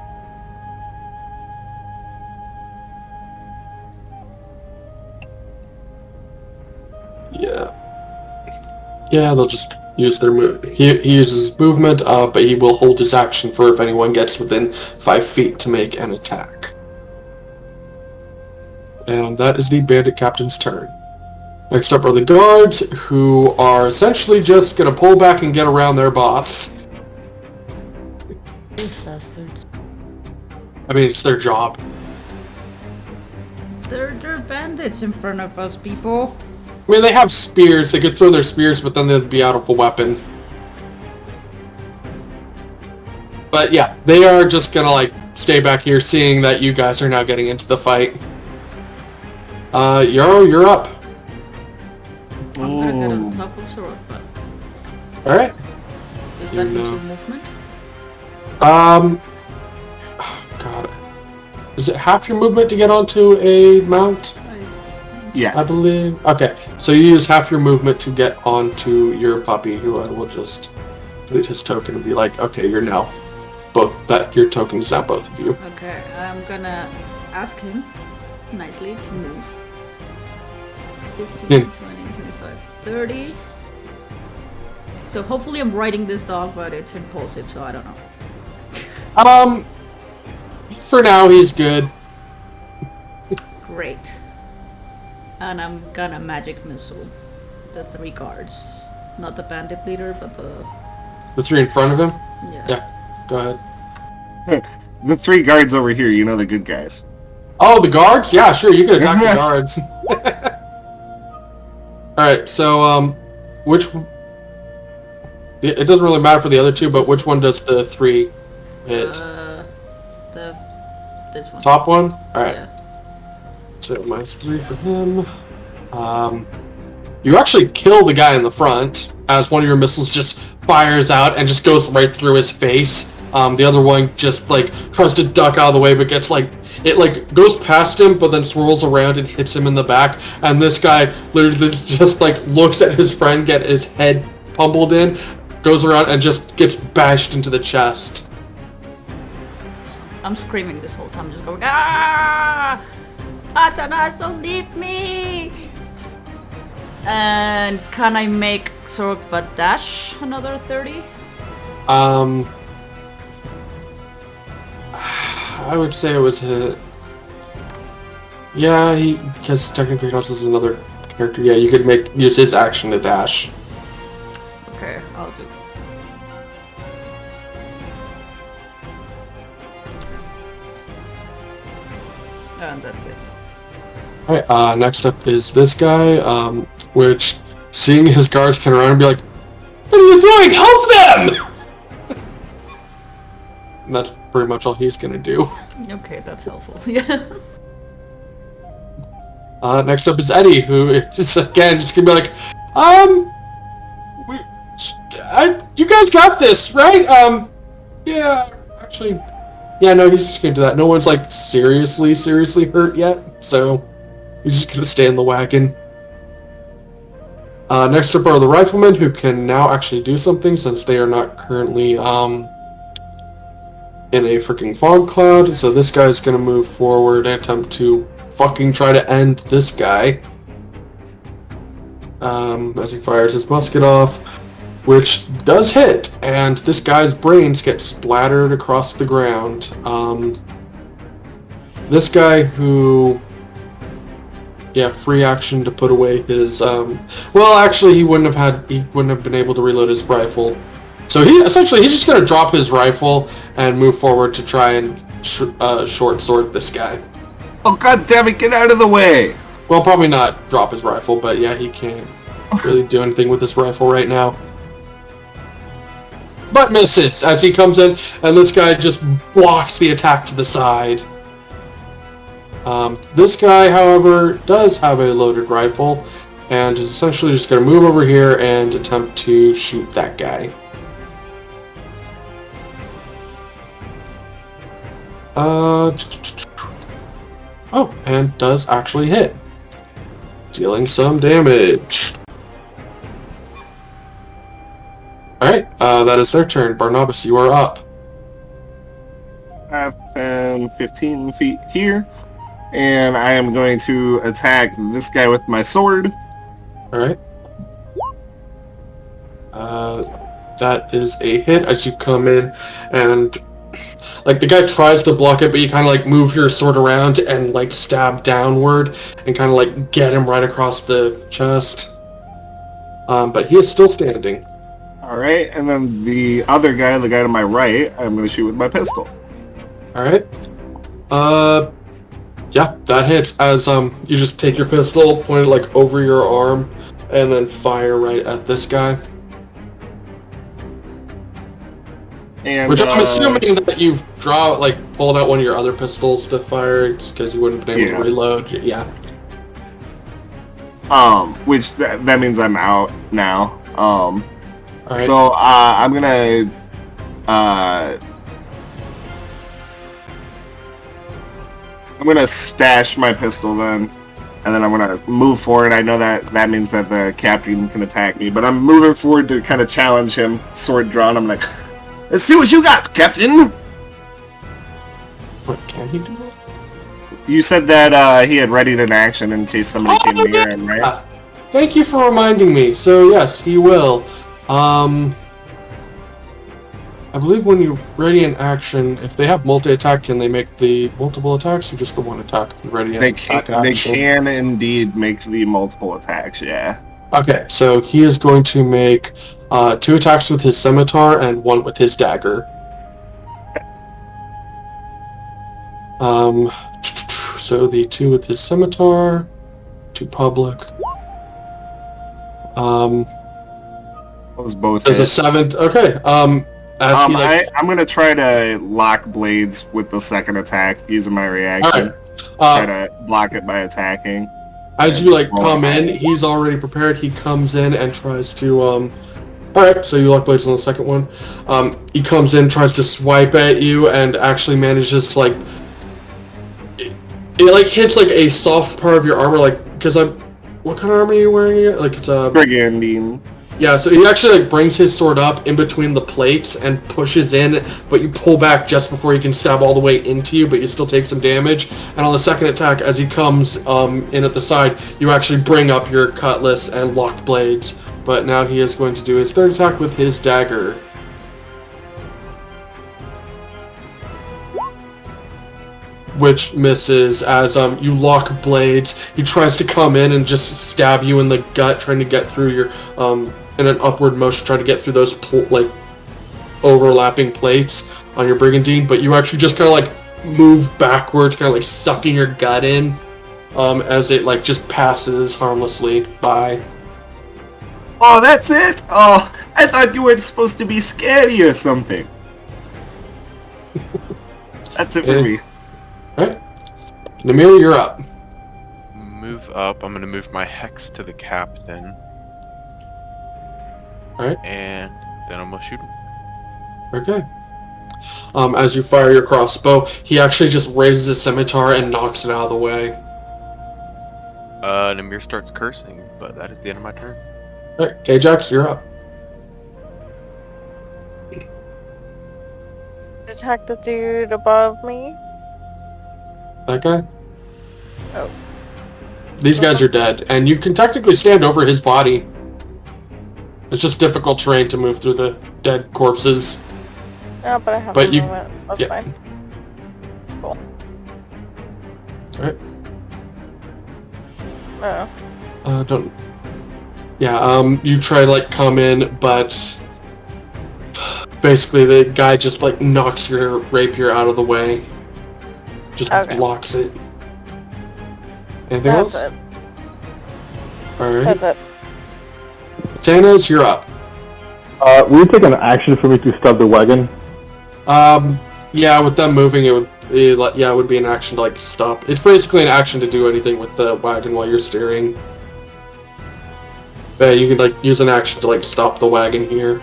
A: Yeah, they'll just use their move. He uses his movement, but he will hold his action for if anyone gets within 5 feet to make an attack. And that is the bandit captain's turn. Next up are the guards, who are essentially just going to pull back and get around their boss.
B: These bastards.
A: I mean, it's their job.
B: They're bandits in front of us, people.
A: I mean, they have spears. They could throw their spears, but then they'd be out of a weapon. But yeah, they are just gonna, like, stay back here, seeing that you guys are now getting into the fight. Yarrow, you're up.
B: I'm gonna get on top of Sorok, but
A: Alright.
B: is that
A: No.
B: your movement?
A: God. Is it half your movement to get onto a mount?
C: Yes.
A: I believe. Okay, so you use half your movement to get onto your puppy, who I will just delete his token and be like, okay, you're now both, that your token is now both of you.
B: Okay, I'm gonna ask him nicely to move. 15,
A: Yeah.
B: 20, 25, 30. So hopefully I'm riding this dog, but it's impulsive, so I don't know.
A: For now, he's good.
B: Great. And I'm gonna magic missile the 3 guards. Not the bandit leader, but
A: The 3 in front of him?
B: yeah.
A: Yeah, go ahead.
C: The 3 guards over here, you know, the good guys.
A: Oh, the guards? Yeah, sure, you can attack the guards. Alright, so, which... It doesn't really matter for the other 2, but which one does the 3 hit?
B: This one.
A: Top one? Alright.
B: Yeah.
A: So -3 for him. You actually kill the guy in the front as one of your missiles just fires out and just goes right through his face. The other one just like tries to duck out of the way, but gets like it like goes past him, but then swirls around and hits him in the back. And this guy literally just like looks at his friend get his head pummeled in, goes around and just gets bashed into the chest.
B: I'm screaming this whole time, just going, ah! Atanas, don't leave me! And can I make sort of a dash another 30?
A: I would say it was hit. Yeah, because technically counts as another character. Yeah, you could use his action to dash.
B: Okay, I'll do. And that's it.
A: Alright, next up is this guy, which, seeing his guards come around and be like, what are you doing? Help them! And that's pretty much all he's gonna do.
B: Okay, that's helpful. Yeah.
A: Next up is Eddie, who is, again, just gonna be like, you guys got this, right? Yeah, actually, yeah, no, he's just gonna do that. No one's, like, seriously hurt yet, so he's just gonna stay in the wagon. Next up are the riflemen, who can now actually do something since they are not currently, in a freaking fog cloud. So this guy's gonna move forward and attempt to fucking try to end this guy. As he fires his musket off, which does hit, and this guy's brains get splattered across the ground. This guy who... Yeah, free action to put away his, well, actually, he wouldn't have been able to reload his rifle. So he's just gonna drop his rifle and move forward to try and short sword this guy.
C: Oh, god damn it, get out of the way!
A: Well, probably not drop his rifle, but yeah, he can't really do anything with this rifle right now. But misses as he comes in, and this guy just blocks the attack to the side. This guy, however, does have a loaded rifle, and is essentially just going to move over here and attempt to shoot that guy. Oh, and does actually hit, dealing some damage. Alright, that is their turn. Barnabas, you are up.
C: I am 15 feet here, and I am going to attack this guy with my sword.
A: Alright. That is a hit as you come in, and like the guy tries to block it, but you kind of like move your sword around and like stab downward and kind of like get him right across the chest. But he is still standing.
C: Alright, and then the other guy, the guy to my right, I'm going to shoot with my pistol.
A: Alright. Yeah, that hits as you just take your pistol, point it like over your arm, and then fire right at this guy.
C: And,
A: Which I'm assuming that you've pulled out one of your other pistols to fire because you wouldn't have been able to reload. Yeah.
C: Which that means I'm out now.
A: Alright.
C: So I'm gonna stash my pistol then, And then I'm gonna move forward. I know that means that the captain can attack me, but I'm moving forward to kind of challenge him, sword drawn. I'm like, let's see what you got, Captain.
A: What can he do?
C: You said that he had readied an action in case somebody came near him, right?
A: Thank you for reminding me. So yes, he will. I believe when you ready an action, if they have multi-attack, can they make the multiple attacks or just the one attack? If you ready an attack
C: They
A: action?
C: can indeed make the multiple attacks, yeah.
A: Okay, so he is going to make 2 attacks with his scimitar and 1 with his dagger. So the 2 with his scimitar, 2 public.
C: Those both
A: There's a
C: hit.
A: 7th. Okay. As he like,
C: I'm gonna try to lock blades with the second attack using my reaction.
A: Alright.
C: Try to block it by attacking.
A: As you like come in, he's already prepared. He comes in and tries to Alright, so you lock blades on the second one. He comes in, tries to swipe at you, and actually manages to like it like hits like a soft part of your armor, like because what kind of armor are you wearing again? Like it's a
C: Brigandine.
A: Yeah, so he actually like brings his sword up in between the plates and pushes in, but you pull back just before he can stab all the way into you, but you still take some damage. And on the second attack, as he comes in at the side, you actually bring up your cutlass and locked blades. But now he is going to do his third attack with his dagger. Which misses as you lock blades. He tries to come in and just stab you in the gut, trying to get through your in an upward motion, trying to get through those like overlapping plates on your brigandine. But you actually just kind of like move backwards, kind of like sucking your gut in as it like just passes harmlessly by.
C: Oh, that's it? Oh, I thought you were supposed to be scary or something. That's it for me.
A: Alright. Namir, you're up.
E: Move up. I'm gonna move my hex to the captain.
A: Alright.
E: And then I'm gonna shoot him.
A: Okay. As you fire your crossbow, he actually just raises his scimitar and knocks it out of the way.
E: Namir starts cursing, but that is the end of my turn.
A: Alright, Ajax, you're up.
F: Attack the dude above me.
A: That guy?
F: Oh.
A: These guys are dead, and you can technically stand over his body. It's just difficult terrain to move through the dead corpses.
F: Yeah, but I have
A: But
F: a
A: you-
F: moment. That's
A: yeah.
F: fine. Cool.
A: Alright.
F: Oh.
A: Don't... Yeah, you try to, like, come in, but... Basically, the guy just, like, knocks your rapier out of the way. Just
F: Okay.
A: blocks it. Anything
F: That's
A: else?
F: it.
A: Alright.
F: That's it.
A: Thanos, you're up.
D: Will you take an action for me to stop the wagon?
A: Yeah, with them moving, it would be an action to, like, stop. It's basically an action to do anything with the wagon while you're steering. But you could, like, use an action to, like, stop the wagon here.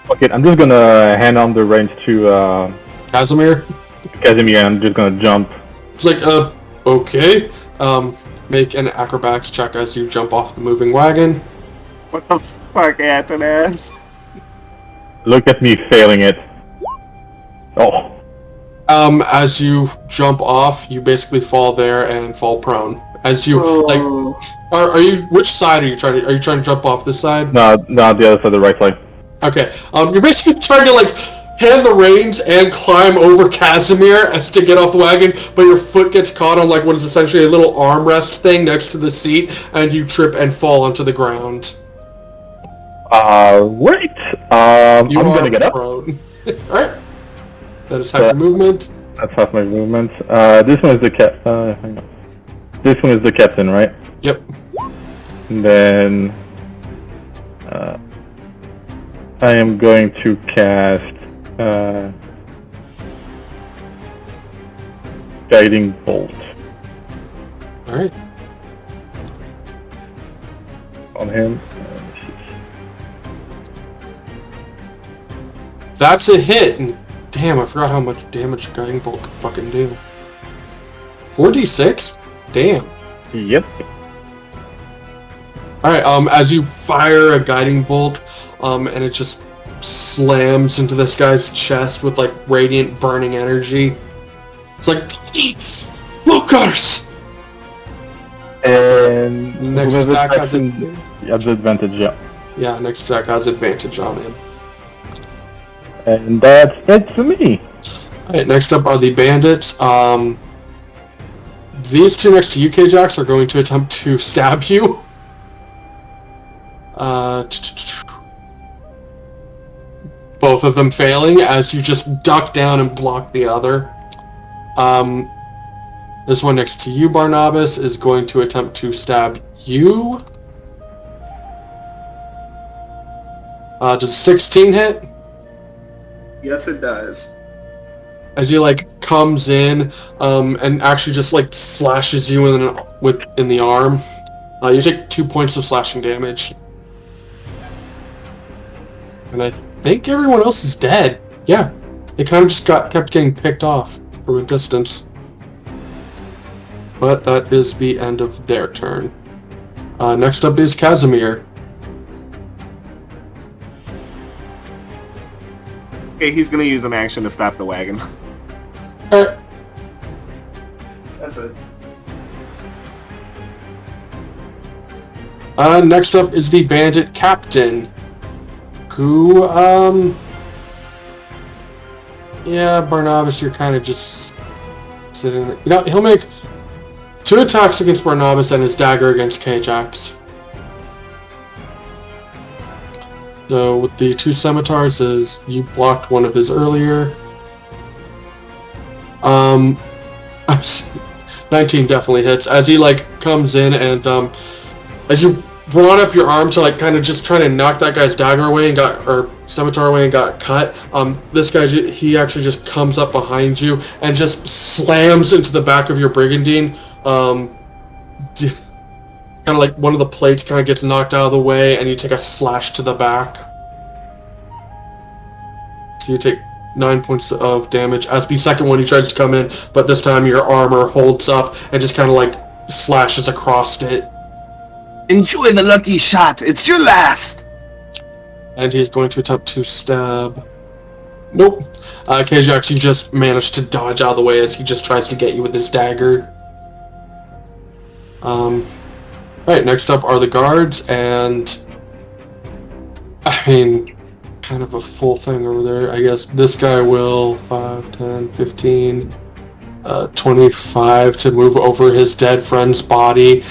D: Okay, I'm just gonna hand on the reins to
A: Casimir?
D: Casimir, and I'm just gonna jump.
A: It's like, okay. Make an acrobatics check as you jump off the moving wagon.
C: What the fuck, Antonas?
D: Look at me failing it. Oh.
A: As you jump off, you basically fall there and fall prone. As you, like, are you, which side are you trying to jump off this side?
D: No, the other side, the right side.
A: Okay, you're basically trying to, like, hand the reins and climb over Casimir as to get off the wagon, but your foot gets caught on, like, what is essentially a little armrest thing next to the seat, and you trip and fall onto the ground.
D: Wait. I'm gonna get up.
A: Prone. Alright. That is half your movement.
D: That's half my movement. This one is the hang on. This one is the captain, right?
A: Yep.
D: And then I am going to cast Guiding Bolt
A: Alright.
D: on him.
A: That's a hit, and damn, I forgot how much damage Guiding Bolt could fucking do. 4d6? Damn.
D: Yep.
A: Alright, as you fire a guiding bolt, and it just slams into this guy's chest with, like, radiant burning energy. It's like, look at us!
D: And
A: Next
D: whoever's
A: attack has
D: action has the advantage, yeah.
A: Yeah, next attack has advantage on him.
D: And that's it for me.
A: Alright, next up are the bandits. These two next to you, K-Jax, are going to attempt to stab you. Both of them failing as you just duck down and block the other. This one next to you, Barnabas, is going to attempt to stab you. Does 16 hit?
C: Yes, it does.
A: As he like comes in and actually just like slashes you in the arm. You take 2 points of slashing damage. And I think everyone else is dead. Yeah, they kind of just kept getting picked off from a distance. But that is the end of their turn. Next up is Casimir.
C: Okay, he's gonna use an action to stop the wagon.
A: Alright.
C: That's it.
A: Next up is the bandit captain, who, yeah, Barnabas, you're kind of just sitting there. You know, he'll make 2 attacks against Barnabas and his dagger against K-Jax. So with the 2 scimitars, as you blocked one of his earlier. 19 definitely hits. As he like comes in and as you brought up your arm to like kind of just try to knock that guy's dagger away and or scimitar away and got cut, this guy, he actually just comes up behind you and just slams into the back of your brigandine. Kind of like one of the plates kind of gets knocked out of the way and you take a slash to the back. So you take 9 points of damage. As the second one, he tries to come in, but this time your armor holds up and just kind of like slashes across it.
C: Enjoy the lucky shot. It's your last.
A: And he's going to attempt to stab. Nope. K-Jax, you just managed to dodge out of the way as he just tries to get you with his dagger. Alright, next up are the guards, and I mean, kind of a full thing over there. I guess this guy will 5, 10, 15, 25 to move over his dead friend's body.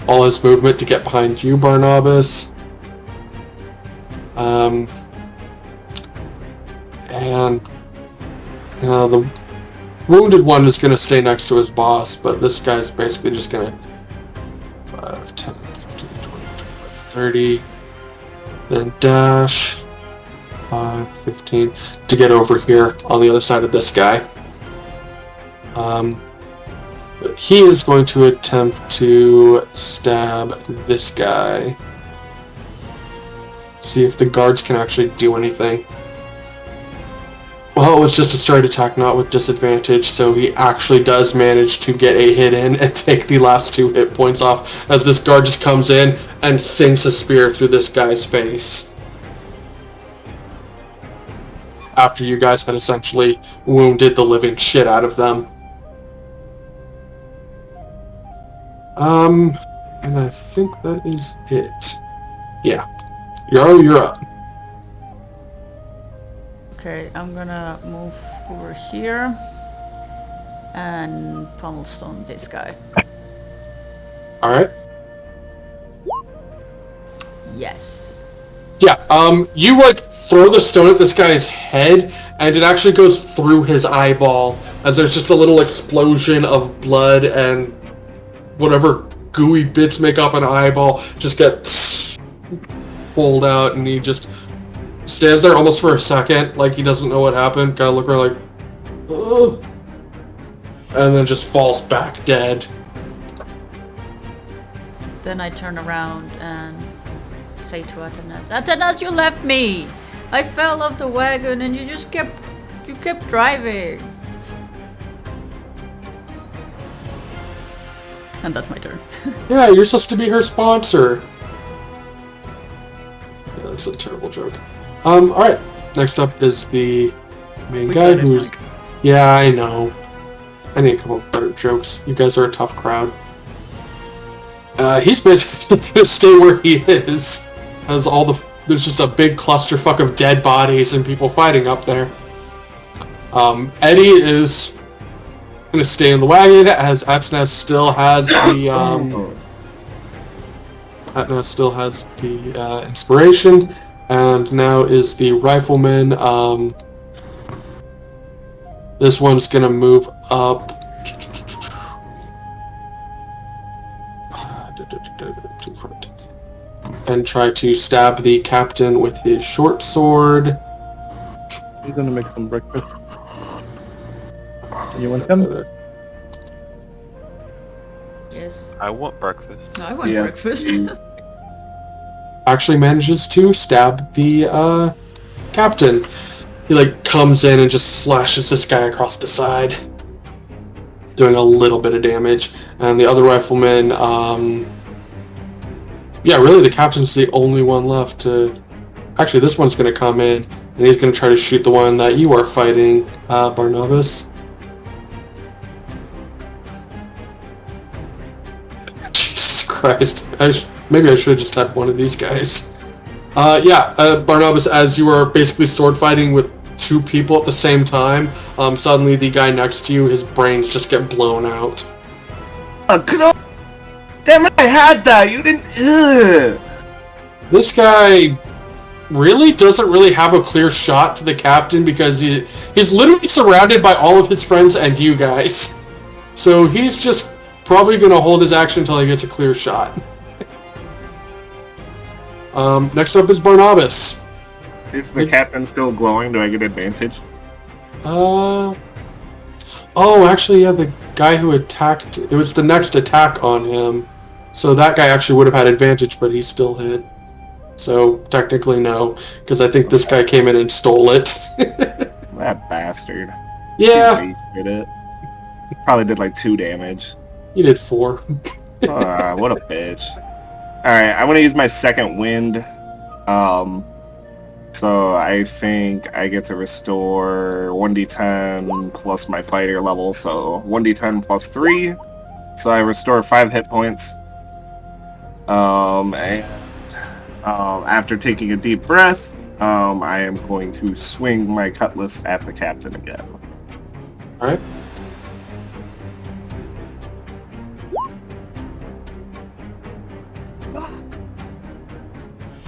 A: All his movement to get behind you, Barnabas. And the wounded one is going to stay next to his boss, but this guy's basically just going to 5, 10, 15, 20, 25, 30, then dash 5, 15 to get over here on the other side of this guy. But he is going to attempt to stab this guy. See if the guards can actually do anything. Well, it was just a straight attack, not with disadvantage, so he actually does manage to get a hit in and take the last 2 hit points off as this guard just comes in and sinks a spear through this guy's face. After you guys had essentially wounded the living shit out of them. And I think that is it. Yeah. You're up.
B: Okay, I'm gonna move over here and pummelstone this guy.
A: Alright.
B: Yes.
A: Yeah, you like throw the stone at this guy's head and it actually goes through his eyeball as there's just a little explosion of blood and whatever gooey bits make up an eyeball just get pulled out, and he just stands there almost for a second like he doesn't know what happened, kind of look around like, ugh, and then just falls back dead.
B: Then I turn around and say to Atanas, Atanas, you left me! I fell off the wagon and you kept driving. And that's my turn.
A: Yeah, you're supposed to be her sponsor. Yeah, that's a terrible joke. Alright. Next up is the main guy who's... Yeah, I know. I need to come up with better jokes. You guys are a tough crowd. He's basically gonna stay where he is. As all the... There's just a big clusterfuck of dead bodies and people fighting up there. Eddie is gonna stay in the wagon as Atnas still has the inspiration, and now is the rifleman. This one's gonna move up to front and try to stab the captain with his short sword.
D: He's gonna make some breakfast. You want some?
B: Yes.
E: I want breakfast.
B: No, I want
C: Yeah.
B: breakfast.
A: Actually manages to stab the captain. He like comes in and just slashes this guy across the side, doing a little bit of damage. And the other rifleman, yeah, really the captain's the only one left to... Actually, this one's going to come in, and he's going to try to shoot the one that you are fighting, Barnabas. Jesus Christ. Maybe I should have just had one of these guys. Barnabas, as you are basically sword fighting with two people at the same time, suddenly the guy next to you, his brains just get blown out.
C: Damn it, I had that! You didn't... Ugh.
A: This guy really doesn't really have a clear shot to the captain because he's literally surrounded by all of his friends and you guys. So he's just probably going to hold his action until he gets a clear shot. Next up is Barnabas.
C: Is the captain still glowing? Do I get advantage?
A: Oh, actually, yeah, the guy who attacked... It was the next attack on him. So that guy actually would have had advantage, but he still hit. So, technically no, because I think this guy came in and stole it.
C: That bastard.
A: Yeah,
C: He wasted it. Probably did like 2 damage.
A: he did 4.
C: What a bitch. Alright, I want to use my second wind. So I think I get to restore 1d10 plus my fighter level, so 1d10 plus 3. So I restore 5 hit points. After taking a deep breath, I am going to swing my cutlass at the captain again.
A: Alright.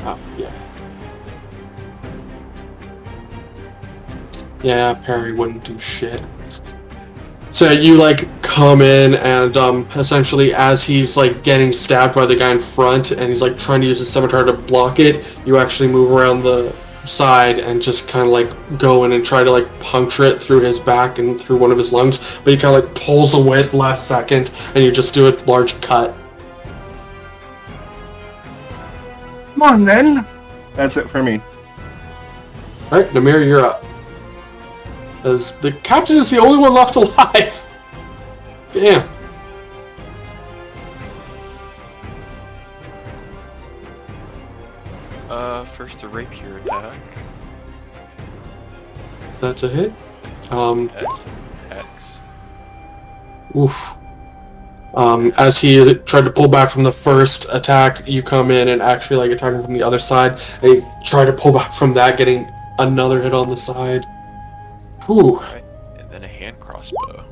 A: Oh, yeah. Yeah, parry wouldn't do shit. So you like come in and essentially as he's like getting stabbed by the guy in front and he's like trying to use his scimitar to block it, you actually move around the side and just kind of like go in and try to like puncture it through his back and through one of his lungs, but he kind of like pulls away at the last second and you just do a large cut.
C: Come on, then! That's it for me.
A: Alright, Namir, you're up. As the captain is the only one left alive. Damn.
E: First a rapier attack.
A: That's a hit.
E: X.
A: Oof. As he tried to pull back from the first attack, you come in and actually like attack him from the other side. And you try to pull back from that, getting another hit on the side. Whew.
E: Right. And then a hand crossbow.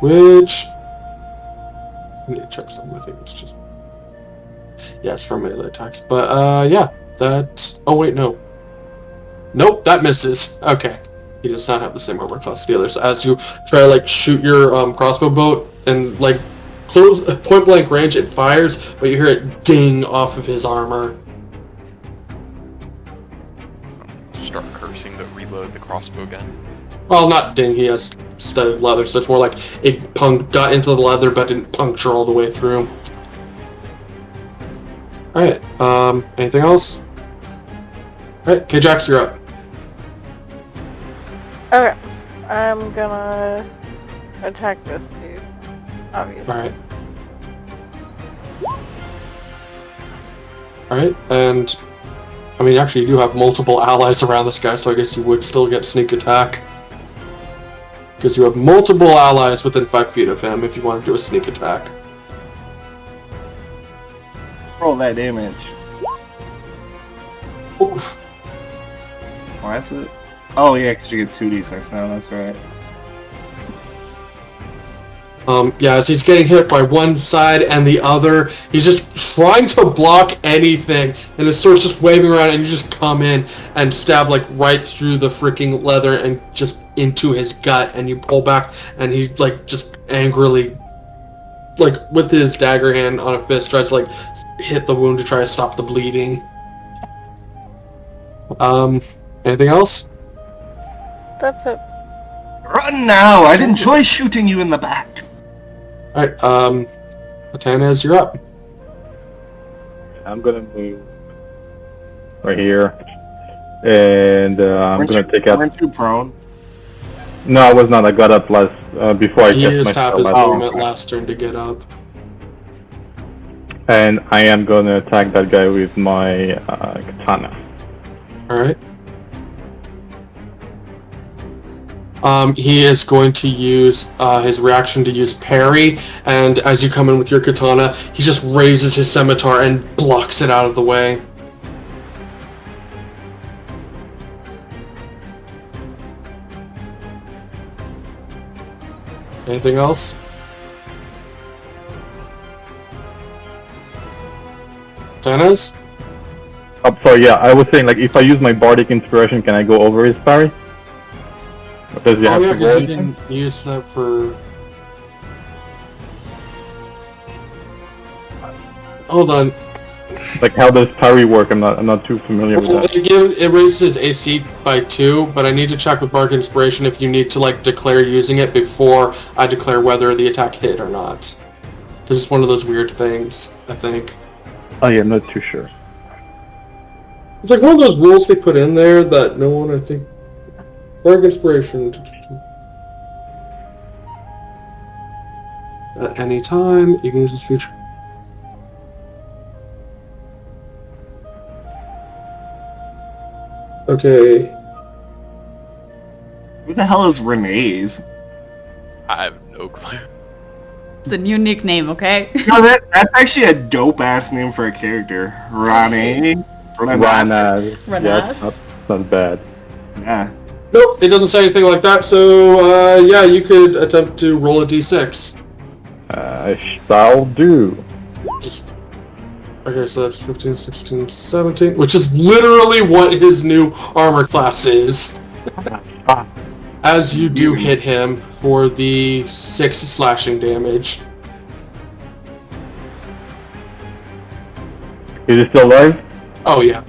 A: Which... I need to check something. I think it's just... Yeah, it's for melee attacks. But, yeah. That's... Oh, wait, no. Nope, that misses. Okay. He does not have the same armor class as the others. As you try to, like, shoot your crossbow bolt and, like, close point-blank range, it fires, but you hear it ding off of his armor.
E: Start cursing to reload the crossbow again.
A: Well, not ding, he has studded leather, so it's more like it got into the leather but didn't puncture all the way through. Alright, anything else? Alright, K-Jax, you're up.
F: Okay, I'm gonna attack this dude, obviously.
A: Alright. Alright, and I mean, actually, you do have multiple allies around this guy, so I guess you would still get sneak attack. Because you have multiple allies within 5 feet of him if you want to do a sneak attack.
C: Roll that damage.
A: Oof.
C: Why is it? Oh yeah, because you get 2d6 now, that's right.
A: Yeah, as he's getting hit by one side and the other, he's just trying to block anything, and his sword's just waving around, and you just come in and stab, like, right through the freaking leather and just into his gut, and you pull back, and he, like, just angrily, like, with his dagger hand on a fist, tries to, like, hit the wound to try to stop the bleeding. Anything else?
F: That's it.
C: Run now! I'd enjoy shooting you in the back.
A: Alright, Latanez, you're up.
D: I'm gonna move right here, and I'm gonna take out.
C: Weren't you prone?
D: No, I was not. I got up last before I
A: He
D: cast
A: used
D: my
A: half
D: spell
A: his
D: last
A: movement
D: time.
A: last turn to get up.
D: And I am gonna attack that guy with my katana.
A: Alright. He is going to use his reaction to use parry, and as you come in with your katana, he just raises his scimitar and blocks it out of the way. Anything else? Dennis?
D: Oh, sorry, yeah, I was saying, like, if I use my bardic inspiration, can I go over his parry? Or does he
A: Oh
D: have
A: yeah,
D: to
A: because
D: roll?
A: you didn't use that for... Hold on.
D: Like, how does parry work? I'm not too familiar with
A: Well,
D: that.
A: it raises AC by 2, but I need to check with Bark Inspiration if you need to, like, declare using it before I declare whether the attack hit or not. Because it's one of those weird things, I think.
D: Oh yeah, I'm not too sure.
A: It's like one of those rules they put in there that no one, I think... Bark Inspiration. At any time, you can use this feature. Okay.
C: Who the hell is Renee's?
E: I have no clue.
B: It's a new nickname, okay?
C: No, that's actually a dope ass name for a character. Ronnie.
D: Rana.
B: Ranas?
D: Yeah, it's not bad.
C: Yeah.
A: Nope, it doesn't say anything like that, so, yeah, you could attempt to roll a d6.
D: Shall do.
A: Okay, so that's 15, 16, 17, which is literally what his new armor class is. As you do hit him for the 6 slashing damage.
D: Is he still alive?
A: Oh, yeah.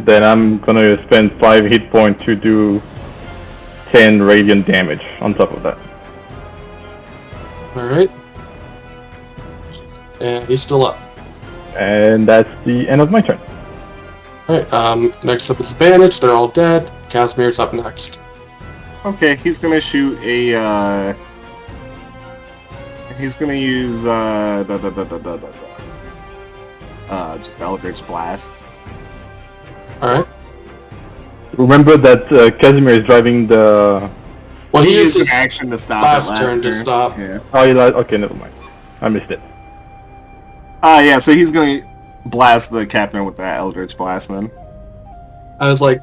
D: Then I'm gonna spend 5 hit points to do 10 radiant damage on top of that.
A: Alright. And he's still up.
D: And that's the end of my turn.
A: Alright, next up is Bandage. They're all dead. Casimir's up next.
C: Okay, he's gonna shoot a, he's gonna use, just Eldritch Blast.
A: Alright.
D: Remember that Casimir is driving the...
A: Well,
C: He
A: he
C: used
A: used
C: an
A: his
C: action to stop
A: last
C: it
A: turn to stop.
C: Yeah.
D: Oh, you like... Okay, never mind. I missed it.
C: Yeah, so he's gonna blast the captain with that Eldritch Blast then.
A: I was like...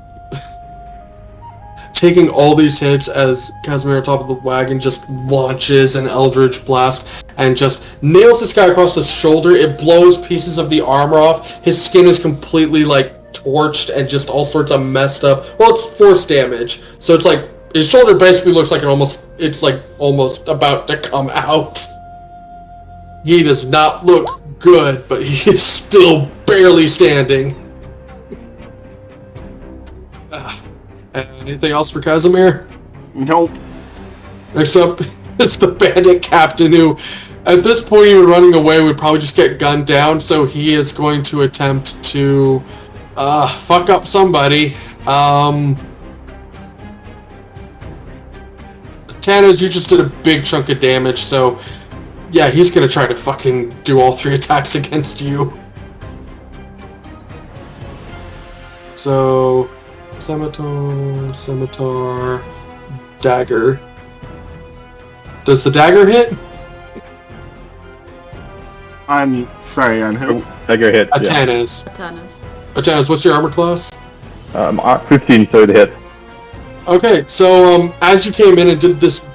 A: taking all these hits as Casimir on top of the wagon just launches an Eldritch Blast and just nails this guy across the shoulder. It blows pieces of the armor off. His skin is completely, like, torched and just all sorts of messed up. Well, it's force damage, so it's like his shoulder basically looks like it's like almost about to come out. He does not look good, but he is still barely standing. Anything else for Casimir?
C: Nope.
A: Next up is the bandit captain who, at this point even running away, would probably just get gunned down, so he is going to attempt to fuck up somebody. Tanners, you just did a big chunk of damage, so yeah, he's gonna try to fucking do all 3 attacks against you. So, scimitar, dagger. Does the dagger hit?
C: I'm sorry, on who?
D: Dagger hit. Yeah.
A: Atanas.
B: Atanas.
A: Atanas, what's your armor class?
D: 15, so it hit.
A: Okay, so as you came in and did this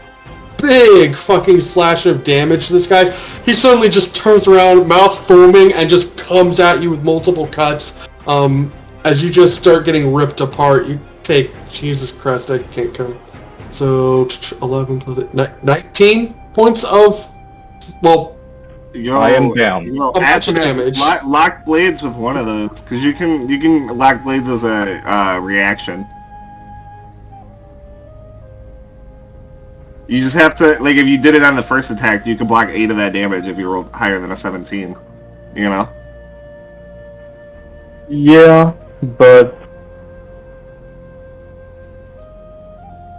A: big fucking slash of damage to this guy, he suddenly just turns around, mouth foaming, and just comes at you with multiple cuts. As you just start getting ripped apart, you take, Jesus Christ, I can't count. So 11 plus 19 points of, well,
D: I am down.
C: Yo,
A: A bunch of damage.
C: Lock blades with one of those, because you can lock blades as a reaction. You just have to, like, if you did it on the first attack, you could block 8 of that damage if you rolled higher than a 17. You know?
D: Yeah, but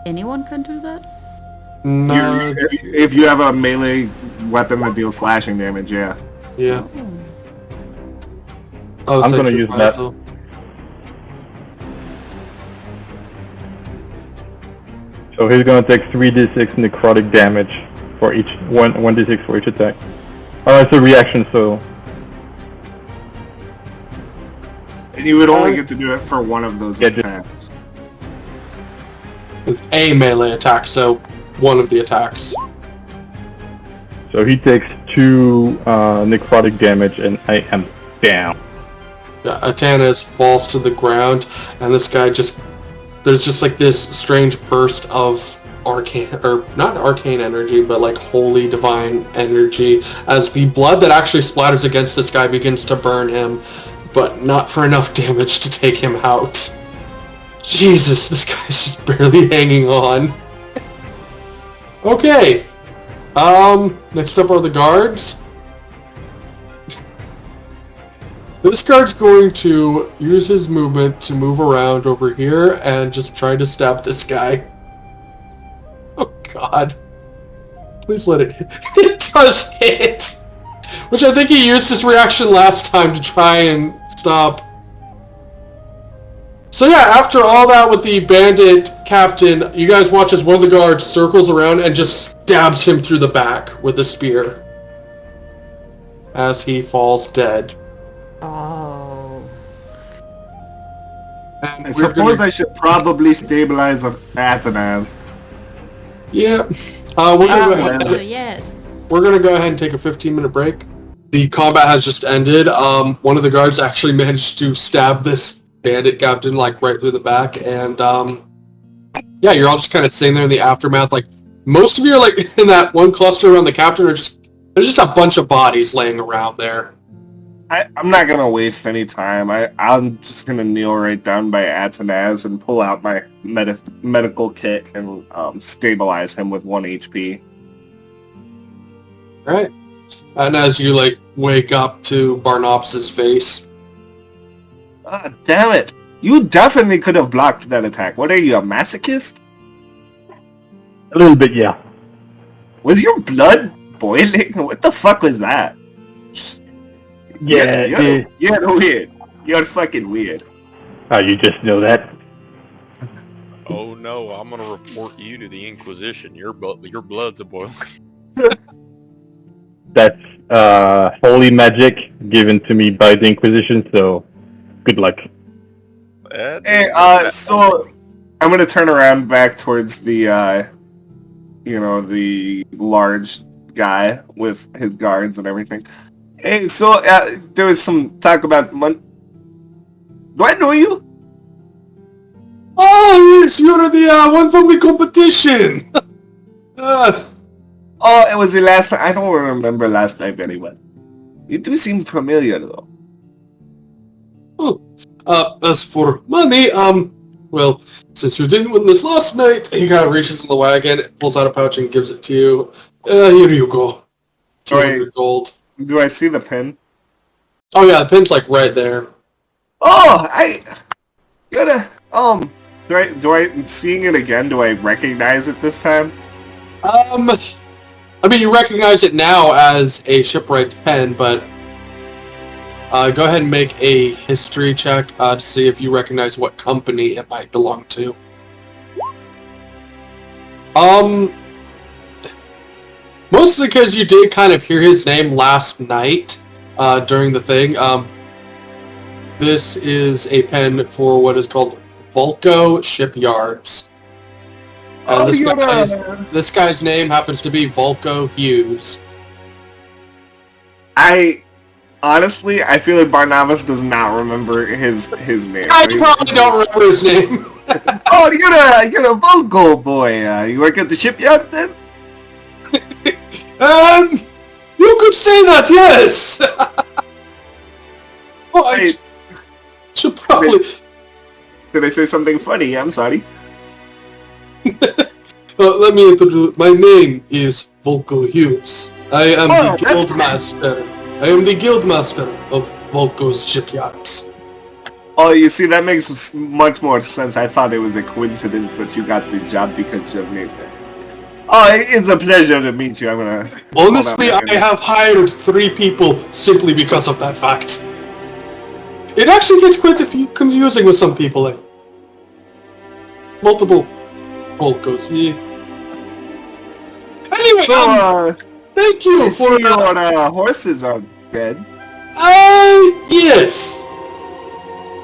B: Anyone can do that?
A: no,
C: If you have a melee weapon that deals slashing damage, yeah.
A: yeah.
B: Oh.
A: Oh,
D: I'm
A: so
D: gonna
A: true
D: use
A: fire,
D: that.
A: so-
D: so he's gonna take 3d6 necrotic damage for each 1d6 for each attack. Oh, it's a reaction, so
C: And you would only get to do it for one of those
D: Yeah, just-
C: attacks.
A: It's a melee attack, so one of the attacks.
D: he takes 2 necrotic damage, and I am down.
A: Yeah, Atanas falls to the ground, and this guy just... There's just like this strange burst of arcane, or not arcane energy, but like holy divine energy, as the blood that actually splatters against this guy begins to burn him, but not for enough damage to take him out. Jesus, this guy's just barely hanging on. Okay. Next up are the guards. This guard's going to use his movement to move around over here and just try to stab this guy. Oh god. Please let it hit. It does hit! Which I think he used his reaction last time to try and stop. So yeah, after all that with the bandit captain, you guys watch as one of the guards circles around and just stabs him through the back with a spear. As he falls dead.
B: Oh.
A: And
C: I
A: we're
C: suppose
A: gonna-
C: I should probably stabilize Atanas.
A: Yeah. We're gonna go ahead.
B: So yes.
A: We're gonna go ahead and take a 15-minute break. The combat has just ended. One of the guards actually managed to stab this bandit captain like right through the back, and yeah, you're all just kind of sitting there in the aftermath. Like most of you are like in that one cluster around the captain, there's just a bunch of bodies laying around there.
C: I'm not gonna waste any time. I'm just gonna kneel right down by Atanaz and pull out my medical kit and stabilize him with 1 HP.
A: Right. And as you like wake up to Barnops's face.
C: Ah, damn it! You definitely could have blocked that attack. What are you, a masochist?
D: A little bit, yeah.
C: Was your blood boiling? What the fuck was that?
D: Yeah,
C: You're weird. You're fucking weird.
D: oh, you just know that.
E: Oh no, I'm gonna report you to the Inquisition. Your blood's a boil.
D: That's holy magic given to me by the Inquisition, so good luck.
C: Hey, so I'm gonna turn around back towards the, the large guy with his guards and everything. Hey, so there was some talk about Do I know you?
A: Oh yes, you're the one from the competition.
C: Oh, it was the last time. I don't remember last time very well. You do seem familiar though.
A: As for money, well, since you didn't win this last night, he kind of reaches in the wagon, pulls out a pouch and gives it to you. Here you go. 200 gold.
C: Do I see the pin?
A: Oh yeah, the pin's like right there.
C: Oh, do I seeing it again? Do I recognize it this time?
A: I mean, you recognize it now as a shipwright's pen, but Go ahead and make a history check to see if you recognize what company it might belong to. Mostly because you did kind of hear his name last night during the thing. This is a pen for what is called Volco Shipyards. This guy's name happens to be Volco Hughes.
C: Honestly, I feel like Barnabas does not remember his name.
A: I probably don't remember his name.
C: Oh, you're a Volco boy. You work at the shipyard then?
A: You could say that, yes. Oh, I should probably.
C: Did I say something funny? I'm sorry.
A: Let me introduce. My name is Volco Hughes. I am the guildmaster. I am the guildmaster of Volco's shipyards.
C: Oh, you see, that makes much more sense. I thought it was a coincidence that you got the job because of me. Oh, it's a pleasure to meet you. I'm gonna.
A: Honestly, I have hired 3 people simply because of that fact. It actually gets quite confusing with some people. Like multiple Volcos. Yeah. Anyway,
C: so,
A: thank you for
C: your horses are dead.
A: Yes.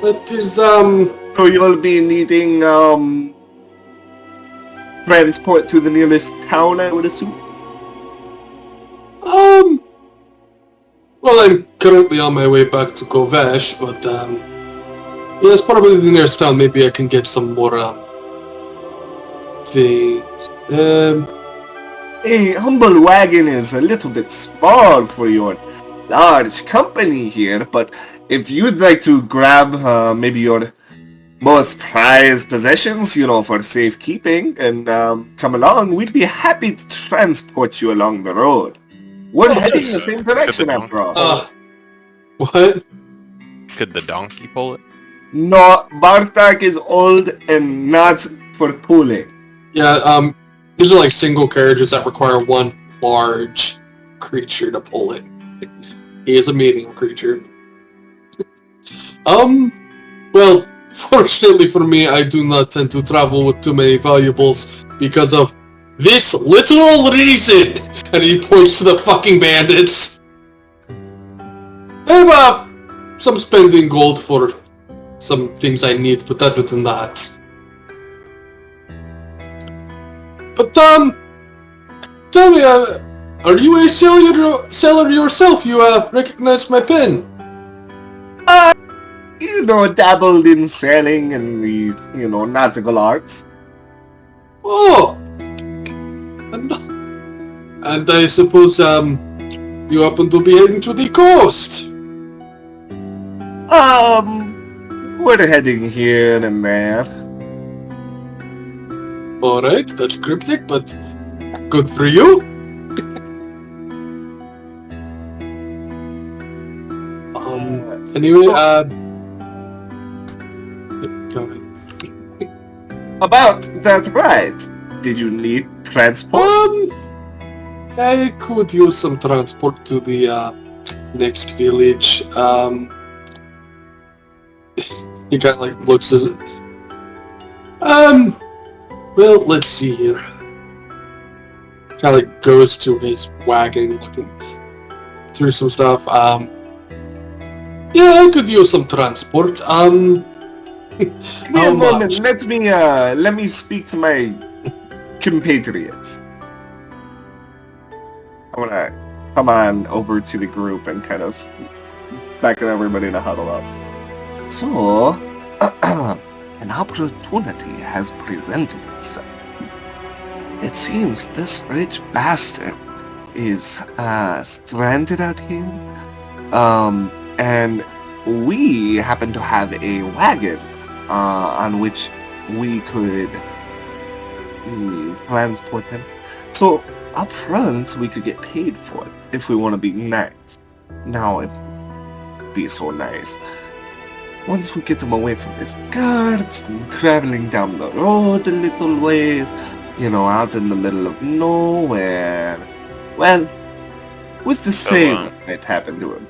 A: That is
C: So you'll be needing transport to the nearest town, I would assume.
A: Well, I'm currently on my way back to Kovesh, but yes, probably the nearest town. Maybe I can get some more things.
C: A humble wagon is a little bit small for your large company here, but if you'd like to grab maybe your most prized possessions, for safekeeping, and come along, we'd be happy to transport you along the road. We're heading in the same direction after all.
A: What?
E: Could the donkey pull it?
C: No, Bartak is old and not for pulling.
A: Yeah, these are like single carriages that require one large creature to pull it. He is a medium creature. Well, fortunately for me, I do not tend to travel with too many valuables because of this little reason! And he points to the fucking bandits. I have some spending gold for some things I need, but other than that. But, tell me, are you a seller yourself? You, recognize my pen?
C: Dabbled in selling and the, nautical arts.
A: Oh! And I suppose, you happen to be heading to the coast?
C: We're heading here and there.
A: Alright, that's cryptic, but good for you. Anyway, go ahead.
C: About that right. Did you need transport?
A: I could use some transport to the, next village. He kind of, like, looks as... well, let's see here. Kind of, like, goes to his wagon, looking through some stuff. Yeah, I could use some transport.
C: Give me a moment. Let me speak to my compatriots. I'm gonna come on over to the group and kind of beckon everybody to huddle up. So, an opportunity has presented itself. It seems this rich bastard is stranded out here, and we happen to have a wagon on which we could transport him. So up front, we could get paid for it if we want to be nice. Now, if be so nice. Once we get him away from his guards and traveling down the road a little ways, out in the middle of nowhere, well, what's to say what might happen to him?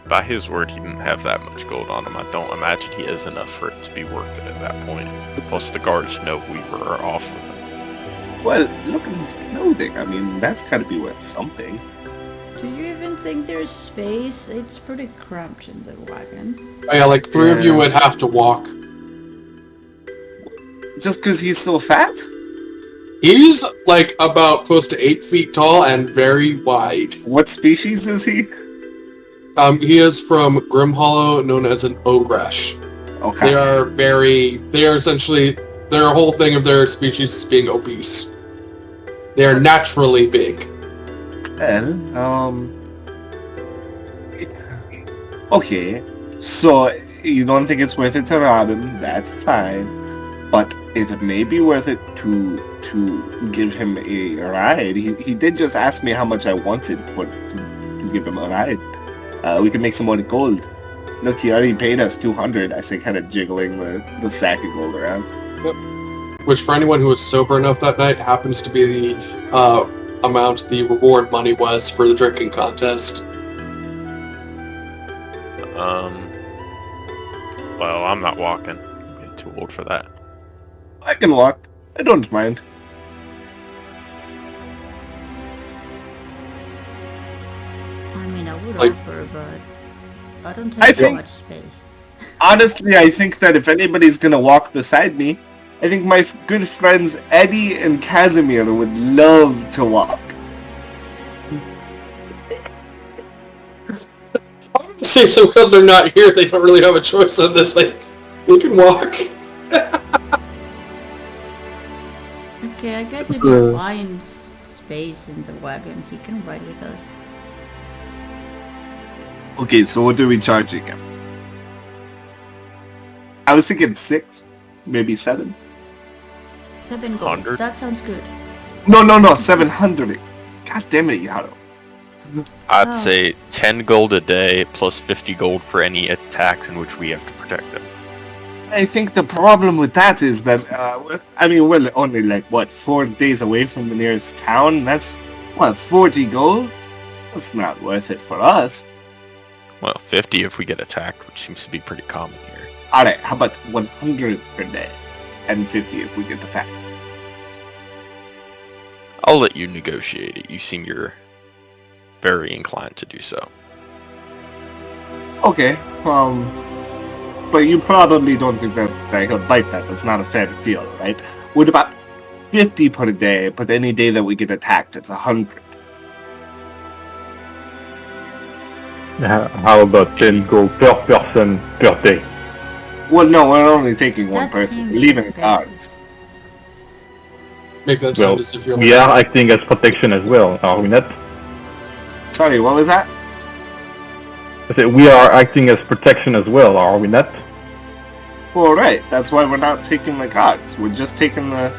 E: by his word, he didn't have that much gold on him. I don't imagine he has enough for it to be worth it at that point. Plus, the guards know we were off with him.
C: Well, look at his clothing. I mean, that's got to be worth something.
B: Do you even think there's space? It's pretty cramped in the wagon.
A: Oh, yeah, like 3 of you would have to walk.
C: Just because he's so fat?
A: He's like about close to 8 feet tall and very wide.
C: What species is he?
A: He is from Grim Hollow, known as an Ogresh.
C: Okay.
A: They are essentially, their whole thing of their species is being obese. They are naturally big.
C: Well, okay. So, you don't think it's worth it to rob him? That's fine. But it may be worth it to give him a ride. He did just ask me how much I wanted to give him a ride. We can make some more gold. Look, he already paid us 200. I say, kind of jiggling the sack of gold around.
A: Which, for anyone who was sober enough that night, happens to be the amount the reward money was for the drinking contest.
E: Well, I'm not walking. I'm getting too old for that.
C: I can walk. I don't mind.
B: I mean, I would
A: Like-
B: offer, but I don't
C: I
B: have so
C: think-
B: much space.
C: Honestly, I think that if anybody's gonna walk beside me, I think my good friends Eddie and Casimir would love to walk.
A: I'm gonna say so because they're not here, they don't really have a choice on this. They can walk.
B: Okay, I guess if he finds space in the wagon, he can ride with us.
C: Okay, so what are we charging him? I was thinking 6, maybe 7.
B: 7 gold.
E: 100?
B: That sounds good.
C: No, 700. God damn it, Yaro.
E: I'd
B: Oh.
E: say 10 gold a day plus 50 gold for any attacks in which we have to protect them.
C: I think the problem with that is that, we're only like, 4 days away from the nearest town? That's, 40 gold? That's not worth it for us.
E: Well, 50 if we get attacked, which seems to be pretty common here.
C: Alright, how about 100 per day? And 50 if we get attacked.
E: I'll let you negotiate it. You seem you're very inclined to do so.
C: Okay, but you probably don't think that he'll bite that. That's not a fair deal, right? What about 50 per day, but any day that we get attacked, it's 100.
D: How about 10 gold per person per day?
C: Well, no, we're only taking one
B: That
C: person.
B: seems
C: We're leaving
B: excessive.
C: cards.
A: Make that
D: Well,
A: sound as if you're
D: we are acting as protection as well, are we not?
C: Sorry, what was that?
D: I said we are acting as protection as well, are we not?
C: Well, right. That's why we're not taking the cards. We're just taking the,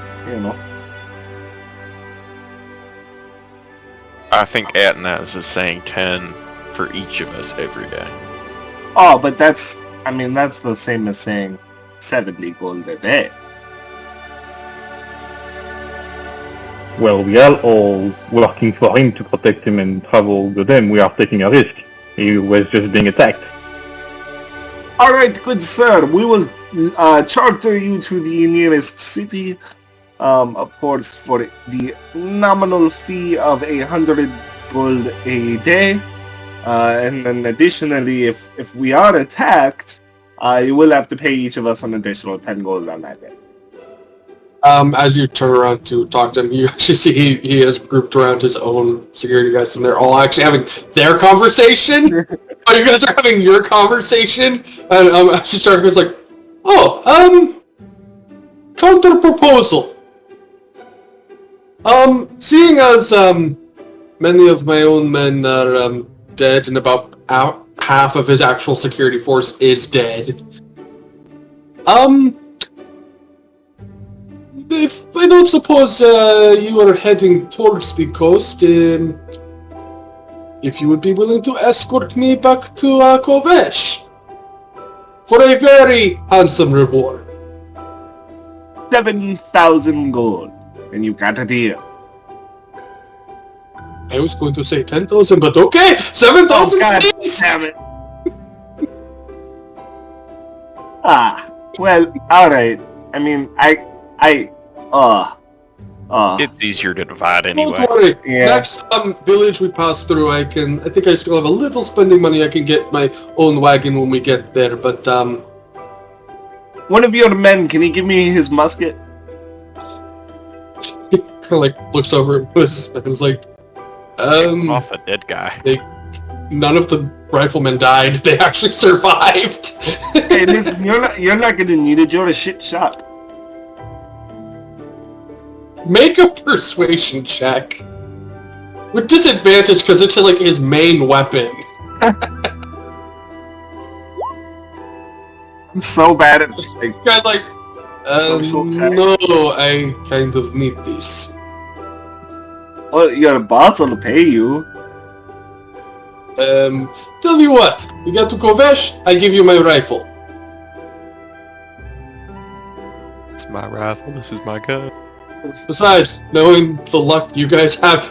E: I think Atnaz is saying 10 for each of us every day.
C: Oh, but that's the same as saying 70 gold a day.
D: Well, we are all working for him to protect him and travel with him. We are taking a risk. He was just being attacked.
C: All right, good sir. We will charter you to the nearest city. Of course, for the nominal fee of 100 gold a day. And then additionally, if we are attacked, you will have to pay each of us an additional 10 gold on that day.
A: As you turn around to talk to him, you actually see he has grouped around his own security guys, and they're all actually having their conversation. But you guys are having your conversation, and as you start, it's like, counter proposal. Seeing as many of my own men are dead, and about half of his actual security force is dead. If I don't suppose you are heading towards the coast, if you would be willing to escort me back to Kovesh for a very handsome reward.
C: 7,000 gold, and you've got a deal.
A: I was going to say 10,000, but okay, 7,000.
C: God damn it! Well, alright. I mean,
E: It's easier to divide anyway.
A: Don't worry.
C: Yeah.
A: Next village we pass through, I think I still have a little spending money. I can get my own wagon when we get there. But
C: one of your men, can he give me his musket?
A: he kind of like looks over at us and is like,
E: Off a dead guy.
A: none of the riflemen died. They actually survived.
C: Hey, listen, you're not gonna need it. You're a shit shot.
A: Make a persuasion check. With disadvantage because it's like his main weapon.
C: I'm so bad at like,
A: Guy's like,
C: Social check.
A: no, I kind of need this.
C: well, your boss will pay you.
A: Tell you what, you get to Kovesh, I give you my rifle.
E: It's my rifle. This is my gun.
A: Besides, knowing the luck you guys have,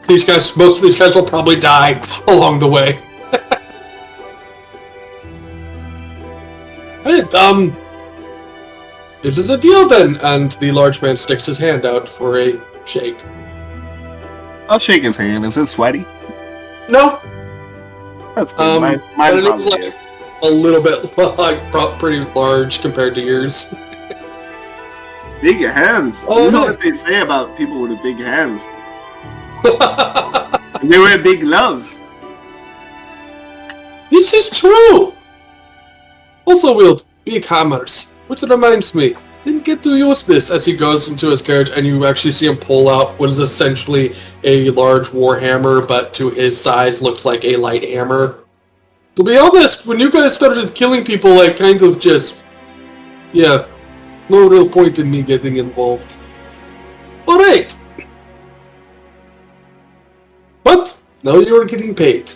A: most of these guys will probably die along the way. Hey, it is a deal then, and the large man sticks his hand out for a shake.
C: I'll shake his hand. Is it sweaty?
A: No,
C: That's good. Mine
A: but it
C: probably
A: is like
C: is.
A: a little bit pretty large compared to yours.
C: Big hands.
A: Oh,
C: you know
A: no.
C: what they say about people with big hands. They wear big gloves.
A: This is true! Also wield big hammers, which reminds me, didn't get to use this as he goes into his carriage and you actually see him pull out what is essentially a large warhammer, but to his size looks like a light hammer. To be honest, when you guys started killing people, I kind of just... yeah, no real point in me getting involved. Alright! But, now you're getting paid.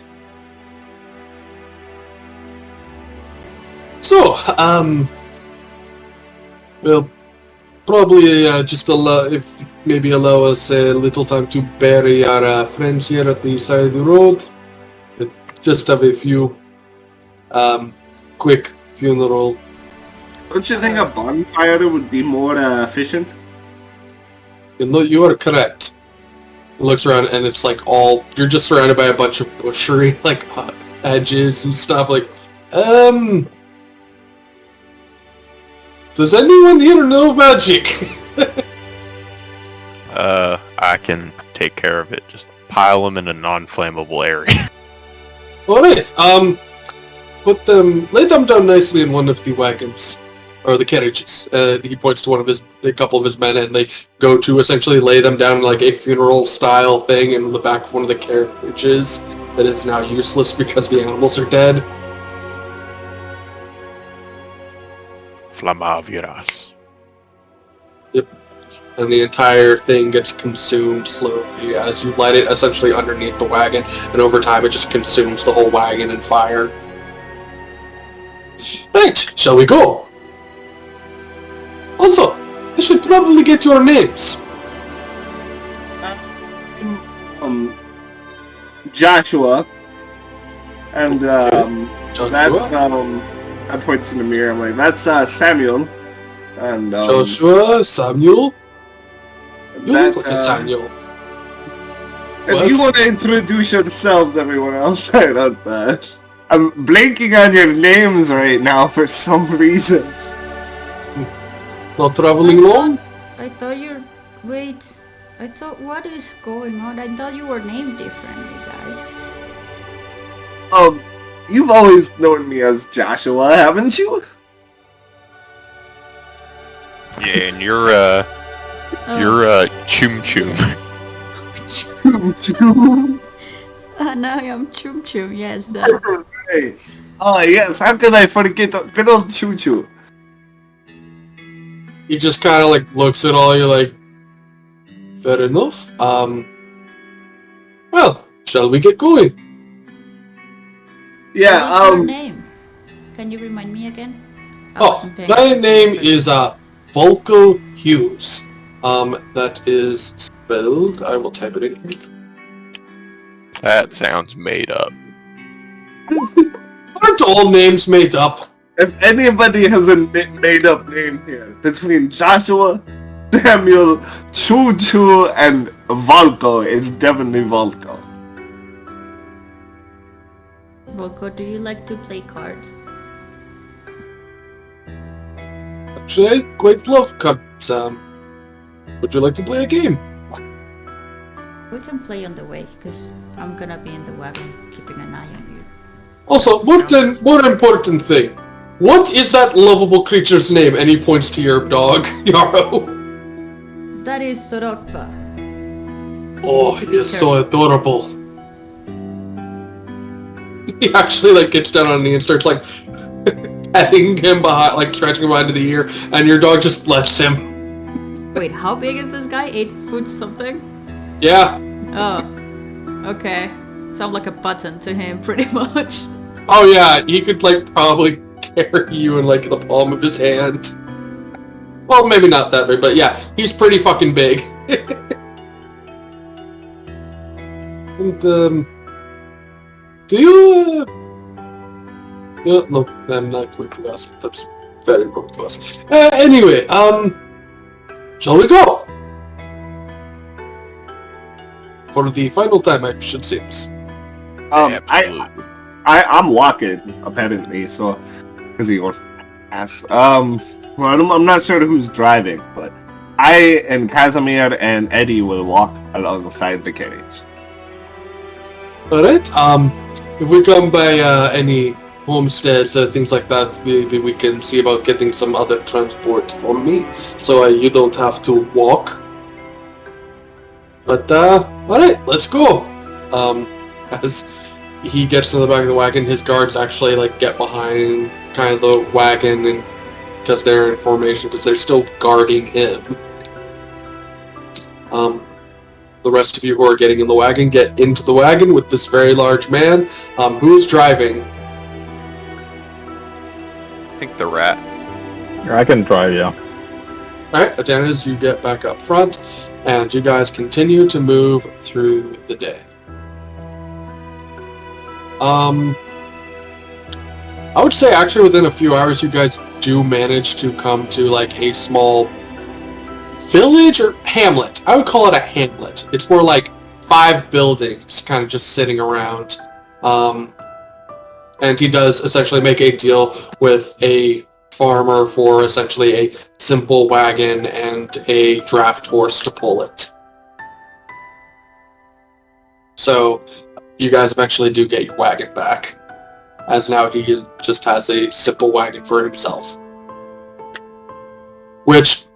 A: So, we'll probably just allow us a little time to bury our friends here at the side of the road. Just have a few quick funeral.
C: Don't you think a bonfire would be more efficient?
A: You know, you are correct. He looks around and it's like you're just surrounded by a bunch of bushery, like edges and stuff. Like, does anyone here know magic?
E: I can take care of it. Just pile them in a non-flammable area.
A: Alright, lay them down nicely in one of the wagons. Or the carriages. He points to a couple of his men, and they go to essentially lay them down like a funeral-style thing in the back of one of the carriages that is now useless because the animals are dead.
E: Flamaviras.
A: And the entire thing gets consumed slowly as you light it essentially underneath the wagon, and over time it just consumes the whole wagon in fire. Right, shall we go? Also, I should probably get your names.
C: Joshua. And
A: Joshua?
C: that's I point to the mirror. I'm like, that's Samuel. And
A: Joshua, Samuel. You
C: that,
A: look like a Samuel.
C: if you want to introduce yourselves, everyone else, I don't. I'm blanking on your names right now for some reason.
A: Not traveling long?
B: I thought you're... Wait. I thought... What is going on? I thought you were named differently, guys.
C: You've always known me as Joshua, haven't you?
E: Yeah, and you're Chum Chum.
B: Now I'm Chum Chum, yes.
C: Hey. Oh yes, how could I forget good old Choo Choo?
A: He just kind of like looks at all you like, fair enough. Well, shall we get going?
C: Yeah,
B: What was your name? Can you remind me again? I wasn't paying
A: my name is Volko Hughes. That is spelled. I will type it in.
E: That sounds made up.
A: Aren't all names made up?
C: If anybody has a made-up name here between Joshua, Samuel, Choo Choo, and Volko, it's definitely Volko.
B: Volko, do you like to play cards?
A: Actually, I quite love cards. Would you like to play a game?
B: We can play on the way, because I'm gonna be in the wagon, keeping an eye on you.
A: Also, one important thing. What is that lovable creature's name? And he points to your dog, Yarrow.
B: That is Sorokpa.
A: Oh, he is so adorable. He actually like gets down on a knee and starts like petting him behind, like scratching him behind the ear, and your dog just lets him.
B: Wait, how big is this guy? 8 foot something?
A: Yeah.
B: Oh. Okay. Sounds like a button to him, pretty much.
A: Oh yeah, he could like probably carry you in like the palm of his hand. Well, maybe not that big, but yeah, he's pretty fucking big. And do you no, I'm not going to ask. That's very wrong to us. Anyway, shall we go? For the final time, I should say this.
E: Absolutely.
C: I'm walking apparently, so because he wants ass. Well, I'm not sure who's driving, but I and Casimir and Eddie will walk alongside the carriage.
A: Alright, if we come by any homesteads, things like that, maybe we can see about getting some other transport for me, so you don't have to walk. But, alright, let's go! As he gets to the back of the wagon, his guards actually, like, get behind kind of the wagon, and because they're in formation, because they're still guarding him. The rest of you who are getting in the wagon get into the wagon with this very large man. Who is driving?
E: I think the rat.
D: I can drive, yeah.
A: Alright, Adonis, you get back up front, and you guys continue to move through the day. I would say actually within a few hours you guys do manage to come to like a small village or hamlet. I would call it a hamlet. It's more like 5 buildings kind of just sitting around. And he does essentially make a deal with a farmer for essentially a simple wagon and a draft horse to pull it. So you guys eventually do get your wagon back, as now he just has a simple wagon for himself. Which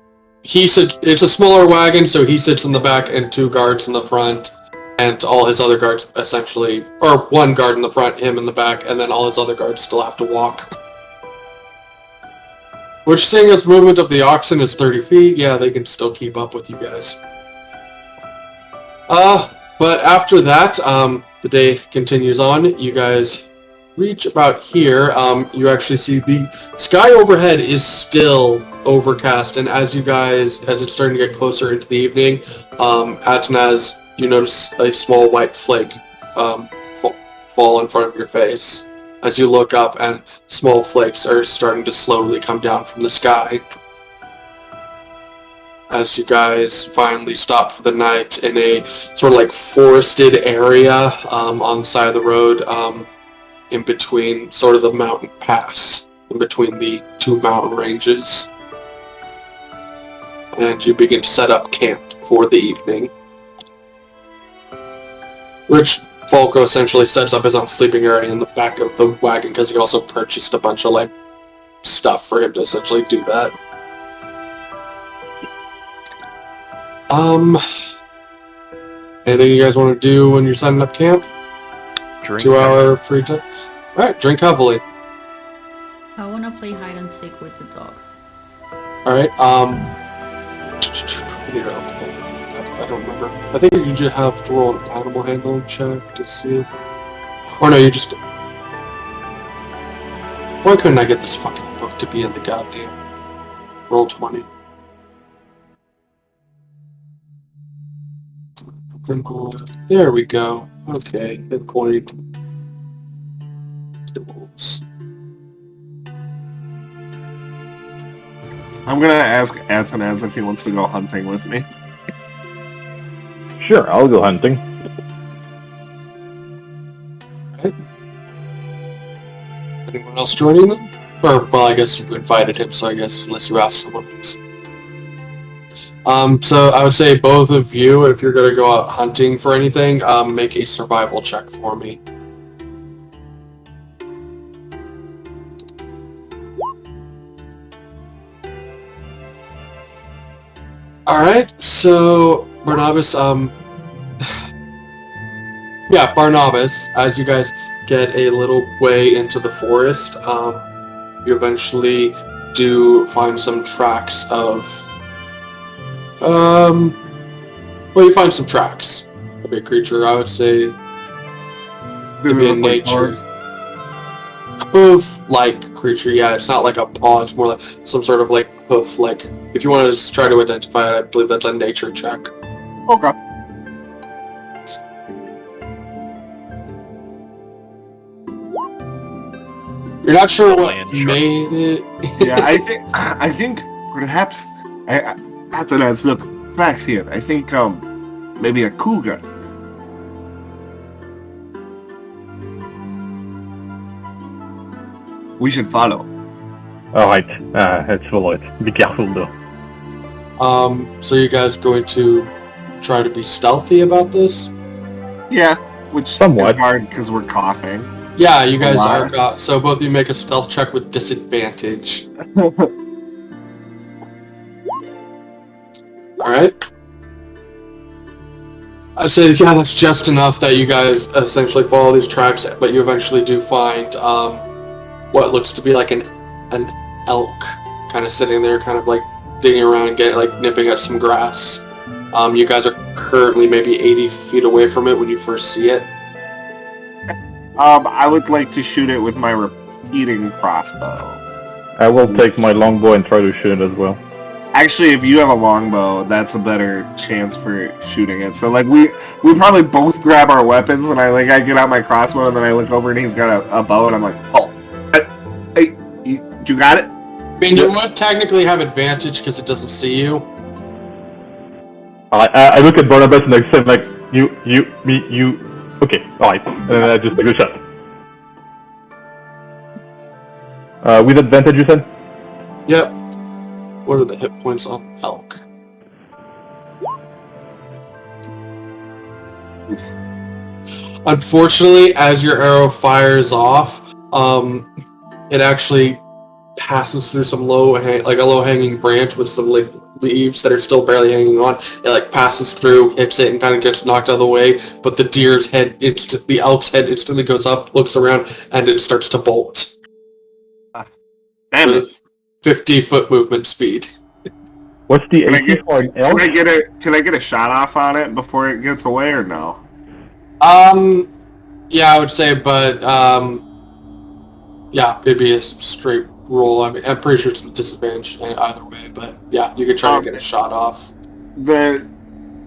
A: it's a smaller wagon, so he sits in the back and 2 guards in the front, and all his other guards essentially, or 1 guard in the front, him in the back, and then all his other guards still have to walk. Which, seeing as movement of the oxen is 30 feet, yeah, they can still keep up with you guys. But after that, the day continues on. You guys reach about here. You actually see the sky overhead is still overcast, and as it's starting to get closer into the evening, Atanaz, you notice a small white flake fall in front of your face. As you look up, and small flakes are starting to slowly come down from the sky. As you guys finally stop for the night in a sort of like forested area on the side of the road, in between sort of the mountain pass, in between the 2 mountain ranges. And you begin to set up camp for the evening. Which Volko essentially sets up his own sleeping area in the back of the wagon, because he also purchased a bunch of like stuff for him to essentially do that. Anything you guys want to do when you're setting up camp?
E: Drink
A: 2-hour free time? Alright, drink heavily.
B: I wanna play hide and seek with the dog.
A: Alright, I don't remember. I think you just have to roll an animal handling check to see if... Or no, you just... Why couldn't I get this fucking book to be in the goddamn roll 20? There we go. Okay, good point.
C: I'm gonna ask Antonaz if he wants to go hunting with me.
D: Sure, I'll go hunting.
A: Anyone else joining them? Or, well, I guess you invited him, so I guess unless you asked someone else. So I would say both of you, if you're gonna go out hunting for anything, make a survival check for me. Alright, so Barnabas, yeah, Barnabas, as you guys get a little way into the forest, you eventually do find some tracks of, well, you find some tracks of a creature, I would say, maybe a nature. Hoof-like creature, yeah, it's not like a paw, it's more like some sort of like hoof, like, if you want to just try to identify it, I believe that's a nature check.
C: Okay.
A: You're not sure what
E: Land shark.
A: made it.
C: Yeah, I think perhaps Antonaz, look, tracks here. I think maybe a cougar. We should follow.
D: Alright, let's follow it. Be careful though.
A: So you guys going to try to be stealthy about this?
C: Yeah, which
D: Somewhat.
C: is hard because we're coughing.
A: Yeah, you guys
C: lot.
A: are, so both of you make a stealth check with disadvantage. Alright. I'd say, yeah, that's just enough that you guys essentially follow these tracks, but you eventually do find, what looks to be like an elk kind of sitting there, kind of like digging around, nipping at some grass. You guys are currently maybe 80 feet away from it when you first see it.
C: I would like to shoot it with my repeating crossbow.
D: I will take my longbow and try to shoot it as well.
C: Actually, if you have a longbow, that's a better chance for shooting it. So like we probably both grab our weapons, and I get out my crossbow, and then I look over and he's got a bow, and I'm like, oh, hey, you got it?
A: I mean, you would technically have advantage because it doesn't see you.
D: I look at Barnabas and I said like, you. Okay, alright. And then I just take a shot. With advantage, you said?
A: Yep. What are the hit points on elk? Unfortunately, as your arrow fires off, it actually passes through some low-hanging branch with some leaves that are still barely hanging on. It passes through, hits it, and kind of gets knocked out of the way. But the the elk's head instantly goes up, looks around, and it starts to bolt.
C: Damn it!
A: With 50-foot movement speed.
D: What's the
C: Can I
D: AC
C: get-
D: for an elk?
C: Can I get a shot off on it before it gets away, or no?
A: Yeah, I would say, but yeah, it'd be a straight roll. I mean, I'm pretty sure it's a disadvantage either way, but yeah, you could try to get a shot off.
C: So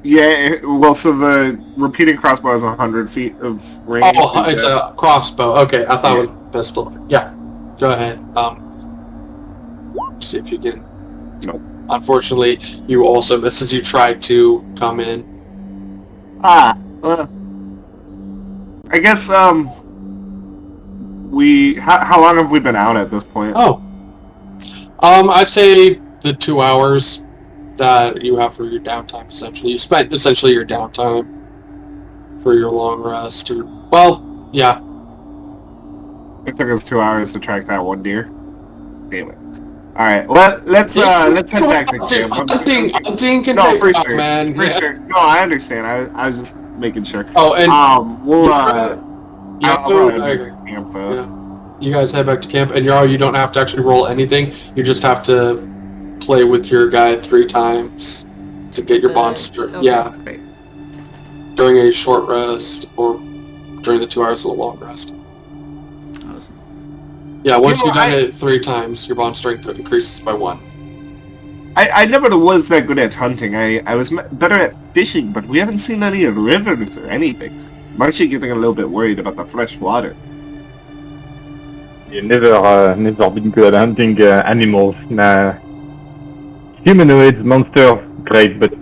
C: the repeating crossbow has 100 feet of range.
A: Oh, it's a crossbow. Okay, I thought it was a pistol. Yeah, go ahead. See if you can.
C: Nope.
A: Unfortunately, you also miss as you tried to come in.
C: I guess, how long have we been out at this point?
A: Oh. I'd say the 2 hours that you have for your downtime, essentially. You spent essentially your downtime for your long rest. Well, yeah.
C: It took us 2 hours to track that one deer. Damn it. Alright, well, let's head back to camp.
A: Hunting can
C: No,
A: take
C: for
A: time,
C: sure.
A: man.
C: For
A: Yeah.
C: sure. No, I understand. I was just making sure.
A: Oh, and
C: I'll head back to camp, though.
A: yeah. You guys head back to camp, and you don't have to actually roll anything. You just have to play with your guy 3 times to get your monster.
B: Okay,
A: Yeah,
B: great.
A: during a short rest or during the 2 hours of the long rest.
B: Awesome.
A: Yeah, once
C: You know,
A: you've done it 3 times, your bond strength increases by 1.
C: I never was that good at hunting. I was better at fishing, but we haven't seen any rivers or anything. I'm actually getting a little bit worried about the fresh water.
D: You never been good at hunting animals. Nah. Humanoids, monster, great, but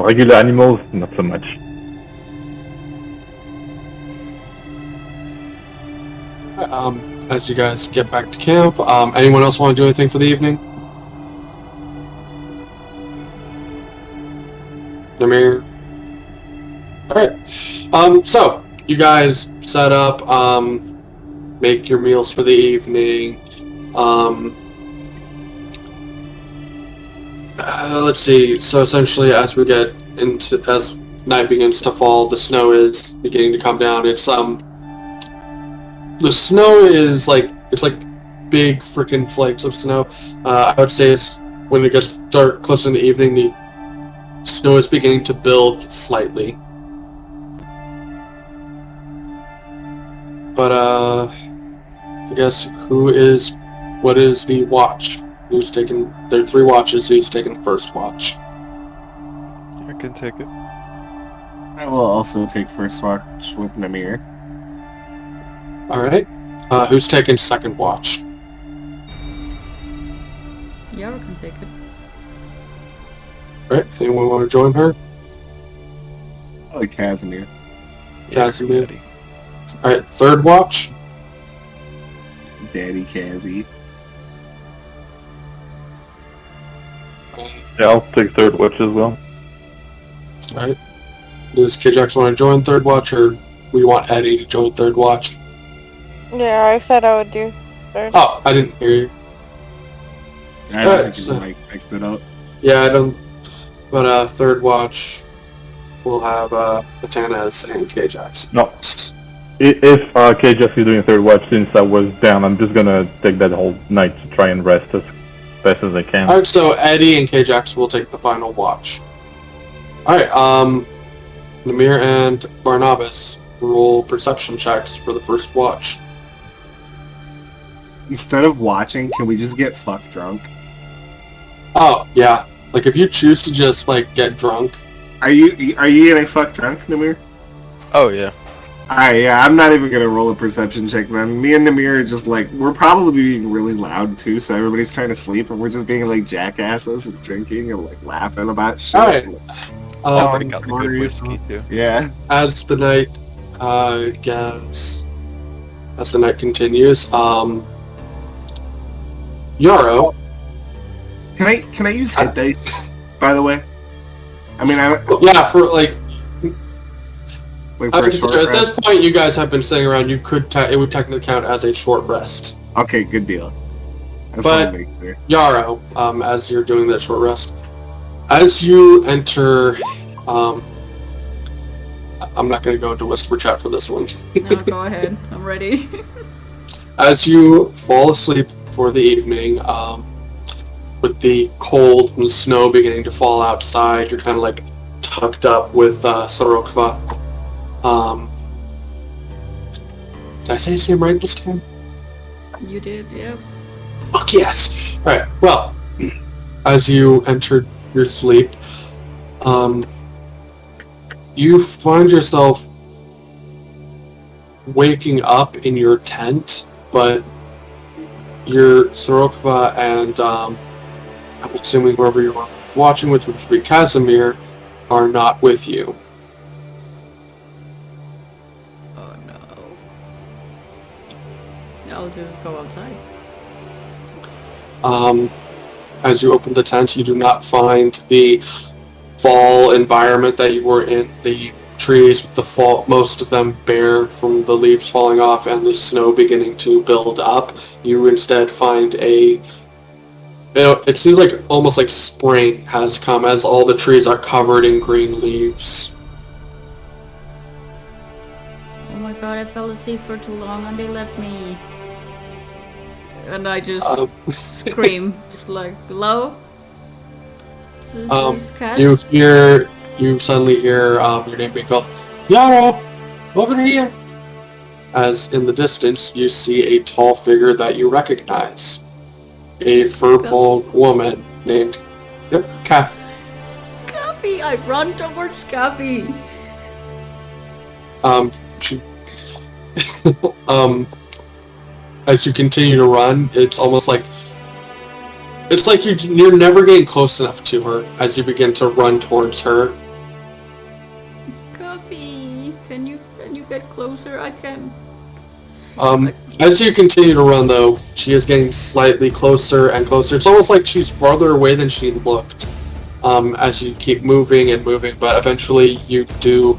D: regular animals, not so much.
A: As you guys get back to camp, anyone else want to do anything for the evening? Namir? Alright. So, you guys set up, make your meals for the evening. Let's see. So essentially, as night begins to fall, the snow is beginning to come down. The snow is like big freaking flakes of snow. I would say it's when it gets dark, close in the evening, the snow is beginning to build slightly. But I guess what is the watch? Who's taking? There are 3 watches. Who's taking the first watch?
H: I can take it.
C: I will also take first watch with Namir.
A: All right. Who's taking second watch?
B: Yara can take it.
A: All right. Anyone want to join her?
C: I like Casimir.
A: Casimir. All right. Third watch.
C: Daddy Kazzy.
D: Yeah, I'll take third watch as well.
A: All right. Does KJax want to join third watch, or we want Eddie to join third watch?
F: Yeah, I said I would do third.
A: Oh, I didn't hear you.
C: I
A: Alright,
C: think
A: so-
C: Mike picked it up.
A: Yeah, I don't. But third watch, we'll have Batanas and KJax.
D: No. If KJax is doing third watch, since I was down, I'm just gonna take that whole night to try and rest as best as I can.
A: All right, so Eddie and KJax will take the final watch. All right. Namir and Barnabas roll perception checks for the first watch.
C: Instead of watching, can we just get fuck drunk?
A: Oh yeah, like if you choose to just like get drunk.
C: Are you getting fuck drunk, Namir?
E: Oh yeah.
C: Alright, yeah, I'm not even gonna roll a perception check then. Me and Namir are just like, we're probably being really loud too, so everybody's trying to sleep, and we're just being like jackasses and drinking and like laughing about shit.
A: Alright.
E: Already got the good
C: Mario-
E: whiskey too.
C: Yeah.
A: As the night as the night continues, Yarrow.
C: Can I use hit dice, by the way? I mean,
A: Yeah, for like
C: for
A: I
C: a
A: mean,
C: short
A: at this
C: rest.
A: point, you guys have been sitting around. You could it would technically count as a short rest.
C: Okay, good deal. That's
A: But-
C: what I'm making clear.
A: Yarrow, as you're doing that short rest, as you enter, I'm not going to go into whisper chat for this one.
B: No, go ahead. I'm ready.
A: As you fall asleep for the evening, with the cold and snow beginning to fall outside, you're kind of like tucked up with Sorokva. Did I say his name right this time?
B: You did, yeah.
A: Fuck yes! Alright, well, as you enter your sleep, you find yourself waking up in your tent, but your Sorokva and I'm assuming whoever you're watching with, which would be Casimir, are not with you.
B: Oh no. I'll just go outside.
A: As you open the tent, you do not find the fall environment that you were in. The trees with the fall, most of them bare from the leaves falling off and the snow beginning to build up. You instead find it seems like almost like spring has come as all the trees are covered in green leaves.
B: Oh my god, I fell asleep for too long and they left me. And I just scream. It's like, hello? This is Cass?
A: You suddenly hear your name being called, Yarrow, over here. As in the distance, you see a tall figure that you recognize. A fur-balled woman named Kath.
B: Coffee! I run towards Coffee.
A: She, as you continue to run, it's almost like It's like you're never getting close enough to her as you begin to run towards her.
B: Coffee, can you get closer? I can.
A: As you continue to run, though, she is getting slightly closer and closer. It's almost like she's farther away than she looked as you keep moving and moving, but eventually you do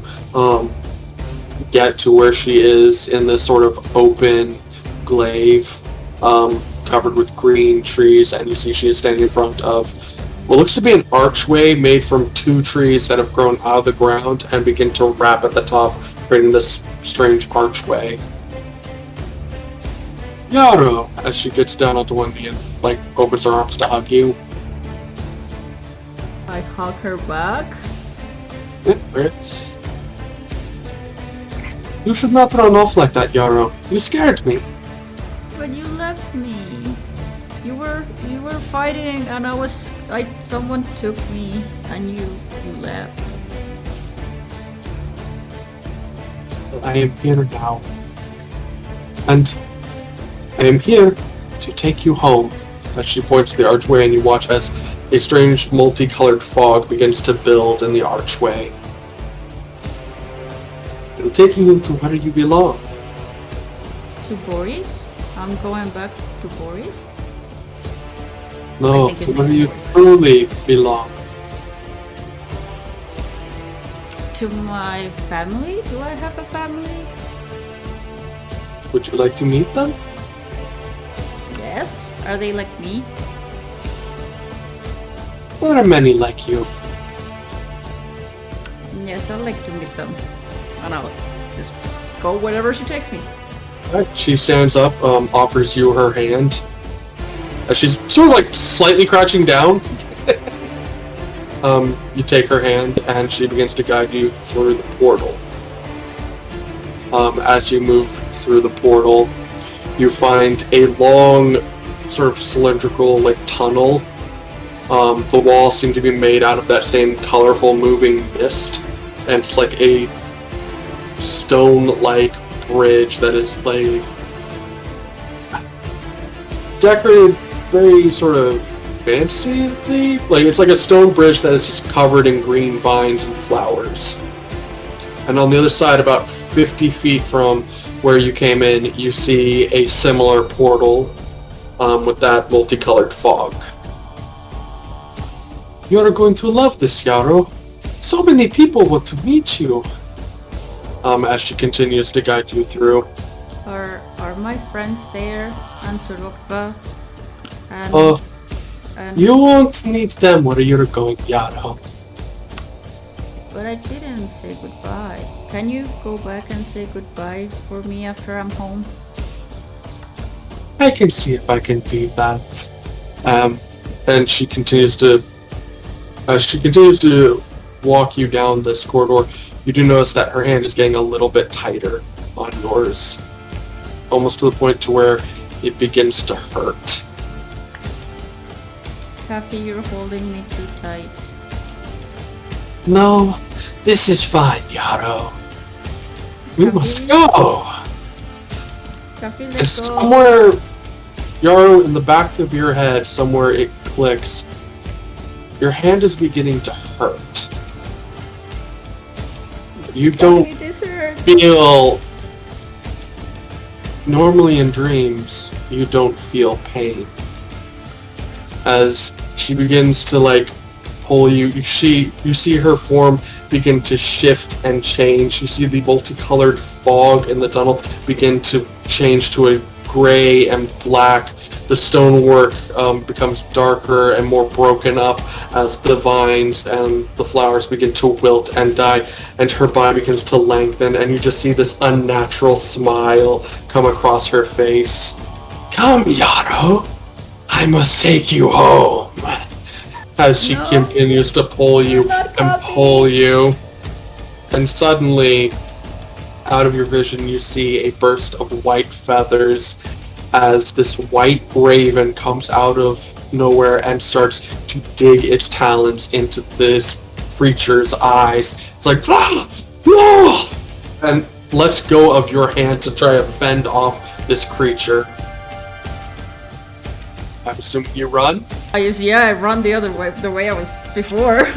A: get to where she is in this sort of open glaive covered with green trees, and you see she is standing in front of what looks to be an archway made from 2 trees that have grown out of the ground and begin to wrap at the top, creating this strange archway. Yarrow, as she gets down onto one knee and opens her arms to hug you.
B: I hug her back.
A: You should not run off like that, Yarrow. You scared me.
B: But you left me. You were fighting, and someone took me, and you left.
A: I am here now. And I am here to take you home. As she points to the archway, and you watch as a strange multicolored fog begins to build in the archway. It'll take you to where you belong.
B: To Boris? I'm going back to Boris?
A: No,
B: I think
A: to
B: his
A: where
B: name
A: you
B: is
A: truly belong.
B: To my family? Do I have a family?
A: Would you like to meet them?
B: Yes. Are they like me?
A: There are many like you.
B: Yes, I'd like to meet them. And I'll just go wherever she takes me.
A: Right, she stands up, offers you her hand. As she's sort of slightly crouching down. You take her hand and she begins to guide you through the portal. As you move through the portal, you find a long, sort of cylindrical tunnel. The walls seem to be made out of that same colorful moving mist, and it's like a stone-like bridge that is decorated very sort of fancyly. It's like a stone bridge that is just covered in green vines and flowers. And on the other side, about 50 feet from where you came in, you see a similar portal with that multicolored fog. You are going to love this, Yarrow. So many people want to meet you. As she continues to guide you through.
B: Are my friends there? And Sorokva? And
A: You won't need them where you're going, Yarrow.
B: But I didn't say goodbye. Can you go back and say goodbye for me after I'm home?
A: I can see if I can do that. And she continues to... As she continues to walk you down this corridor, you do notice that her hand is getting a little bit tighter on yours. Almost to the point to where it begins to hurt.
B: Kathy, you're holding me too tight.
A: No, this is fine, Yarrow. We must go!
B: Kathy,
A: And
B: let go.
A: somewhere, Yarrow, in the back of your head, somewhere it clicks. Your hand is beginning to hurt. You don't
B: Kathy, this hurts.
A: feel... Normally in dreams, you don't feel pain. As she begins to pull you, you see her form begin to shift and change. You see the multicolored fog in the tunnel begin to change to a gray and black. The stonework becomes darker and more broken up as the vines and the flowers begin to wilt and die, and her body begins to lengthen, and you just see this unnatural smile come across her face. Come, Yarrow! I must take you home! As she continues to pull you and pull you. And suddenly, out of your vision, you see a burst of white feathers as this white raven comes out of nowhere and starts to dig its talons into this creature's eyes. It's like, ah! Ah! And lets go of your hand to try to fend off this creature. I'm assuming you run.
B: I run the other way, the way I was before.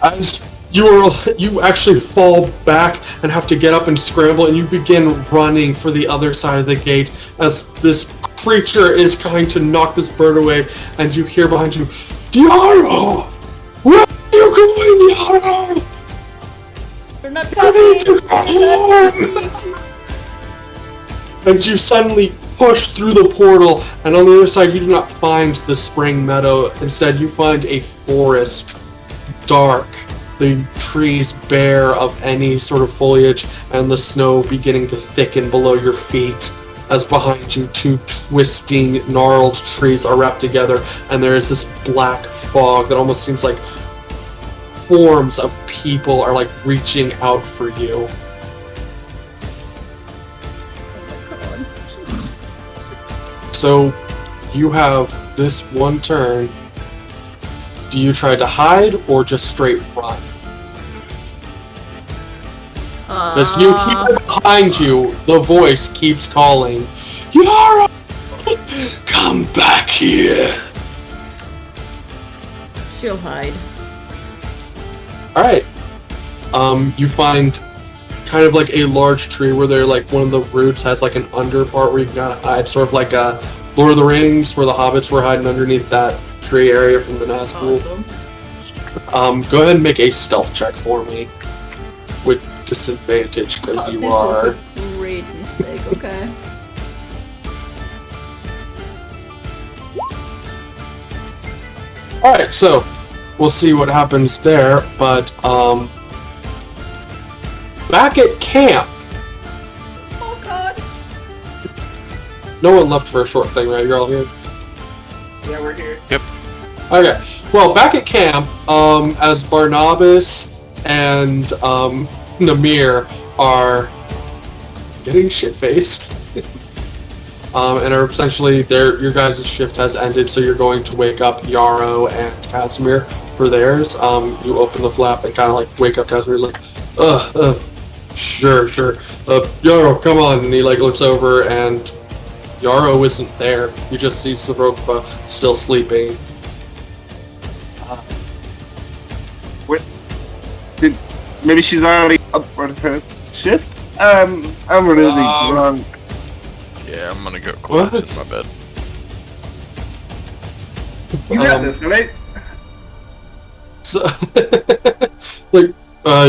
A: As you actually fall back and have to get up and scramble, and you begin running for the other side of the gate as this creature is trying to knock this bird away, and you hear behind you, Yarrow! Where are you going, Yarrow?
B: You're not
A: I need to go home! And you suddenly push through the portal, and on the other side you do not find the spring meadow. Instead you find a forest, dark, the trees bare of any sort of foliage, and the snow beginning to thicken below your feet as behind you 2 twisting, gnarled trees are wrapped together, and there is this black fog that almost seems like forms of people are like reaching out for you. So you have this one turn. Do you try to hide or just straight run? Because you hear behind you, the voice keeps calling, Yara! Come back here!
B: She'll hide.
A: Alright. You find kind of like a large tree where they're like one of the roots has like an under part where you can kind of hide, sort of like a Lord of the Rings where the hobbits were hiding underneath that tree area from the Nazgul.
B: Awesome.
A: Go ahead and make a stealth check for me with disadvantage because you
B: this
A: are.
B: was a great mistake. Okay.
A: Alright, so we'll see what happens there, but back at camp,
B: Oh God.
A: no one left for a short thing, right? You're all here?
C: Yeah, we're here.
A: Okay, well, back at camp, as Barnabas and Namir are getting shit-faced, and are essentially, your guys' shift has ended, so you're going to wake up Yarrow and Casimir for theirs. You open the flap and kind of like wake up Casimir's like, sure. Yarrow, come on, and he like looks over and Yarrow isn't there. You just see Sorokva still sleeping.
C: Maybe she's already up for her shift? I'm really drunk.
E: Yeah, I'm gonna go collapse
A: What?
E: in my bed.
C: You got this, right?
A: So,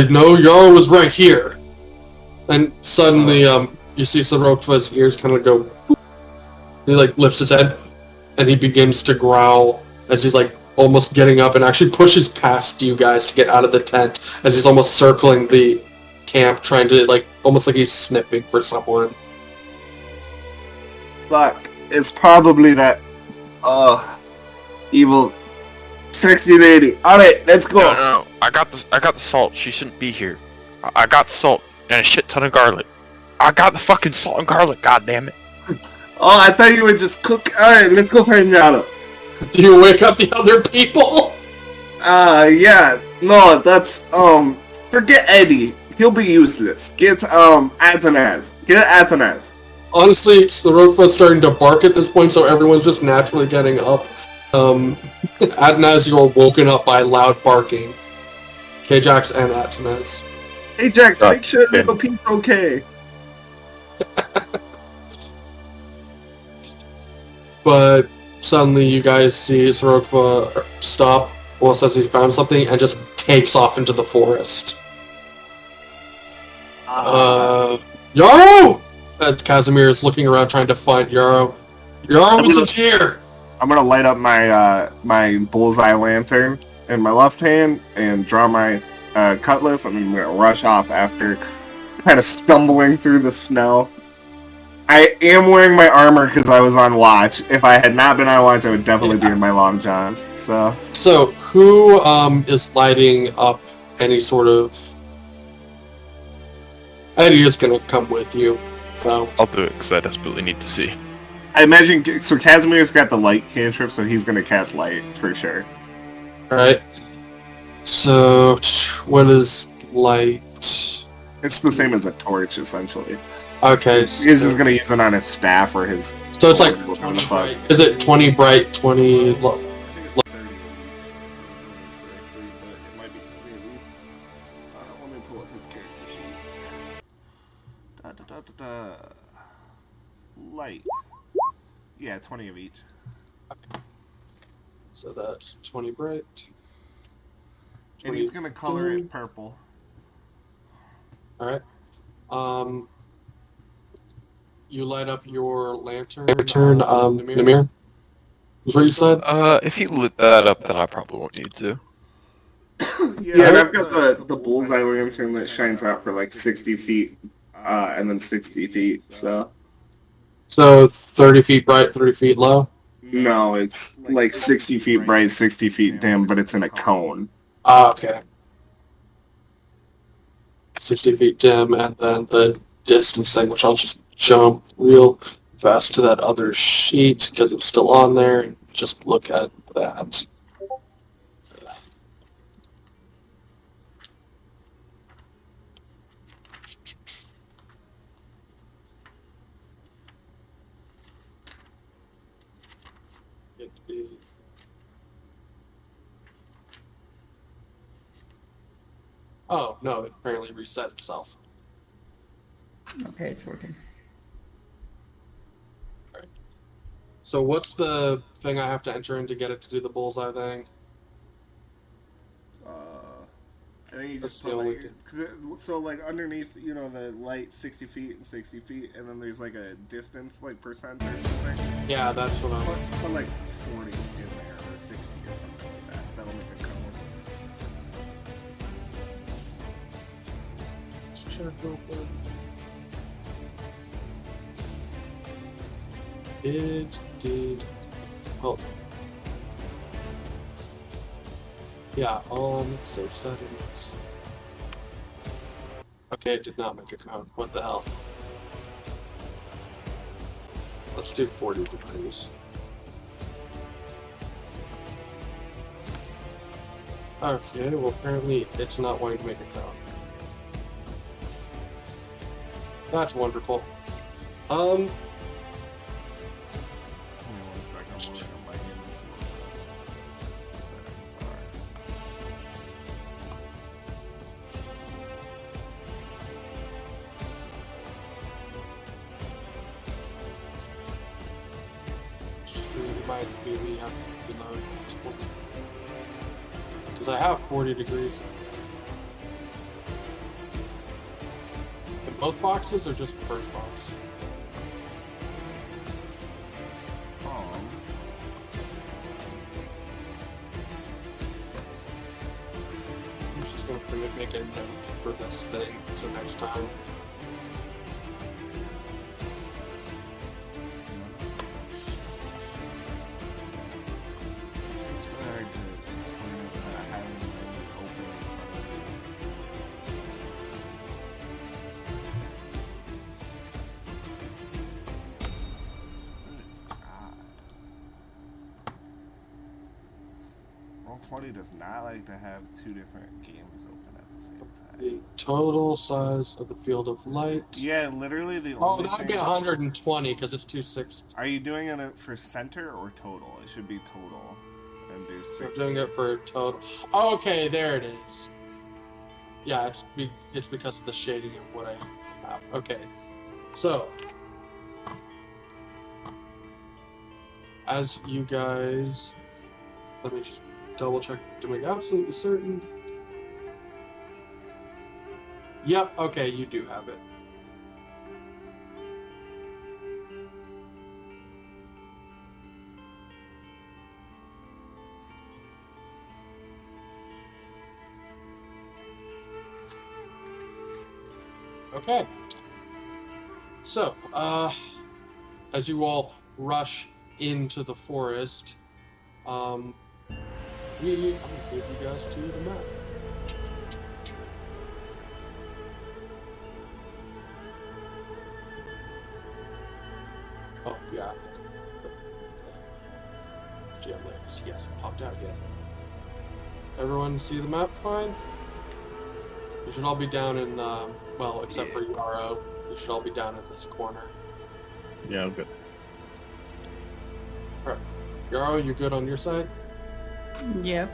A: no, Yarrow was right here. And suddenly, you see Sorokva's ears kind of go, boop. He like lifts his head, and he begins to growl as he's like almost getting up and actually pushes past you guys to get out of the tent as he's almost circling the camp, trying to like almost like he's sniffing for someone.
C: Fuck. It's probably that evil sexy lady. Alright, let's go.
E: No, I got the salt. She shouldn't be here. I got the salt and a shit ton of garlic. I got the fucking salt and garlic, god damn it.
C: Oh, I thought you would just cook. Alright, let's go find Yara.
A: Do you wake up the other people?
C: Yeah. No, that's, forget Eddie. He'll be useless. Get, Atanaz. Get Atanaz.
A: Honestly, Sorokva's starting to bark at this point, so everyone's just naturally getting up. Atanaz, you are woken up by loud barking. K-Jax and Atanaz.
C: Hey, Jax, make sure little Pete's okay.
A: But suddenly you guys see Sorokva stop, almost as he found something, and just takes off into the forest. Yarrow! As Casimir is looking around trying to find Yarrow. Yarrow isn't here!
C: I'm gonna light up my my bullseye lantern in my left hand and draw my cutlass, and I'm gonna rush off after kind of stumbling through the snow. I am wearing my armor because I was on watch. If I had not been on watch, I would definitely be in my long johns. So
A: who is lighting up any sort of... Eddie is gonna come with you. So
E: I'll do it because I desperately need to see.
C: I imagine Casimir's got the light cantrip, so he's gonna cast light for sure.
A: Alright. So, what is light?
C: It's the same as a torch, essentially.
A: Okay.
C: He's just gonna use it on his staff or his
A: So it's like
C: What
A: 20
C: the fuck?
A: bright. Is it 20 bright, 20 low?
C: I think it's 30 of each. But it might be 30 of each. Let me pull up his character sheet. Da, da, da, da, da. Light. Yeah, 20 of each.
A: So that's 20 bright.
C: And he's gonna color it purple.
A: Alright. You light up your lantern, Namir? Is what you said?
H: If he lit that up, then I probably won't need to.
C: Yeah, and I've got the bullseye lantern that shines out for like 60 feet, and then 60 feet, so...
A: So 30 feet bright, 30 feet low?
C: No, it's like 60 feet bright, 60 feet dim, but it's in a cone.
A: Ah, okay. 60 feet dim, and then the distance thing, which I'll just jump real fast to that other sheet, because it's still on there, and just look at that. Oh, no, it apparently reset itself.
B: Okay, it's working.
A: Alright. So what's the thing I have to enter in to get it to do the bullseye thing?
C: I think you just
A: That's the only
C: so like underneath, you know, the light 60 feet and 60 feet, and then there's like a distance, like percent or something.
A: Yeah, that's what I'm...
C: Put like 40 in there, or 60 or something like that. That'll make it come
A: It did help. Yeah, save settings. Okay, it did not make a count. What the hell? Let's do 40 degrees. Okay, well apparently it's not wanting to make a count. That's wonderful. Might maybe have to load because I have 40 degrees. In both boxes or just the first box? I'm just gonna make a note for this thing so next time.
C: Roll20 does not like to have two different games open at the same time.
A: The total size of the field of light.
C: Yeah, literally the
A: Oh,
C: only
A: that would
C: thing...
A: be 120 because it's 260.
C: Are you doing it for center or total? It should be total. And do 60.
A: We're doing it for total. Okay, there it is. Yeah, it's because of the shading of what I have. Okay. So, as you guys... Let me just double check to make absolutely certain. Yep, okay, you do have it. Okay. So, as you all rush into the forest, I'm gonna give you guys to the map. Oh, yeah. He hasn't popped out yet. Everyone see the map fine? You should all be down in, well, except for Yarrow. You should all be down in this corner.
D: Yeah, good.
A: Yarrow, you good on your side?
B: Yep.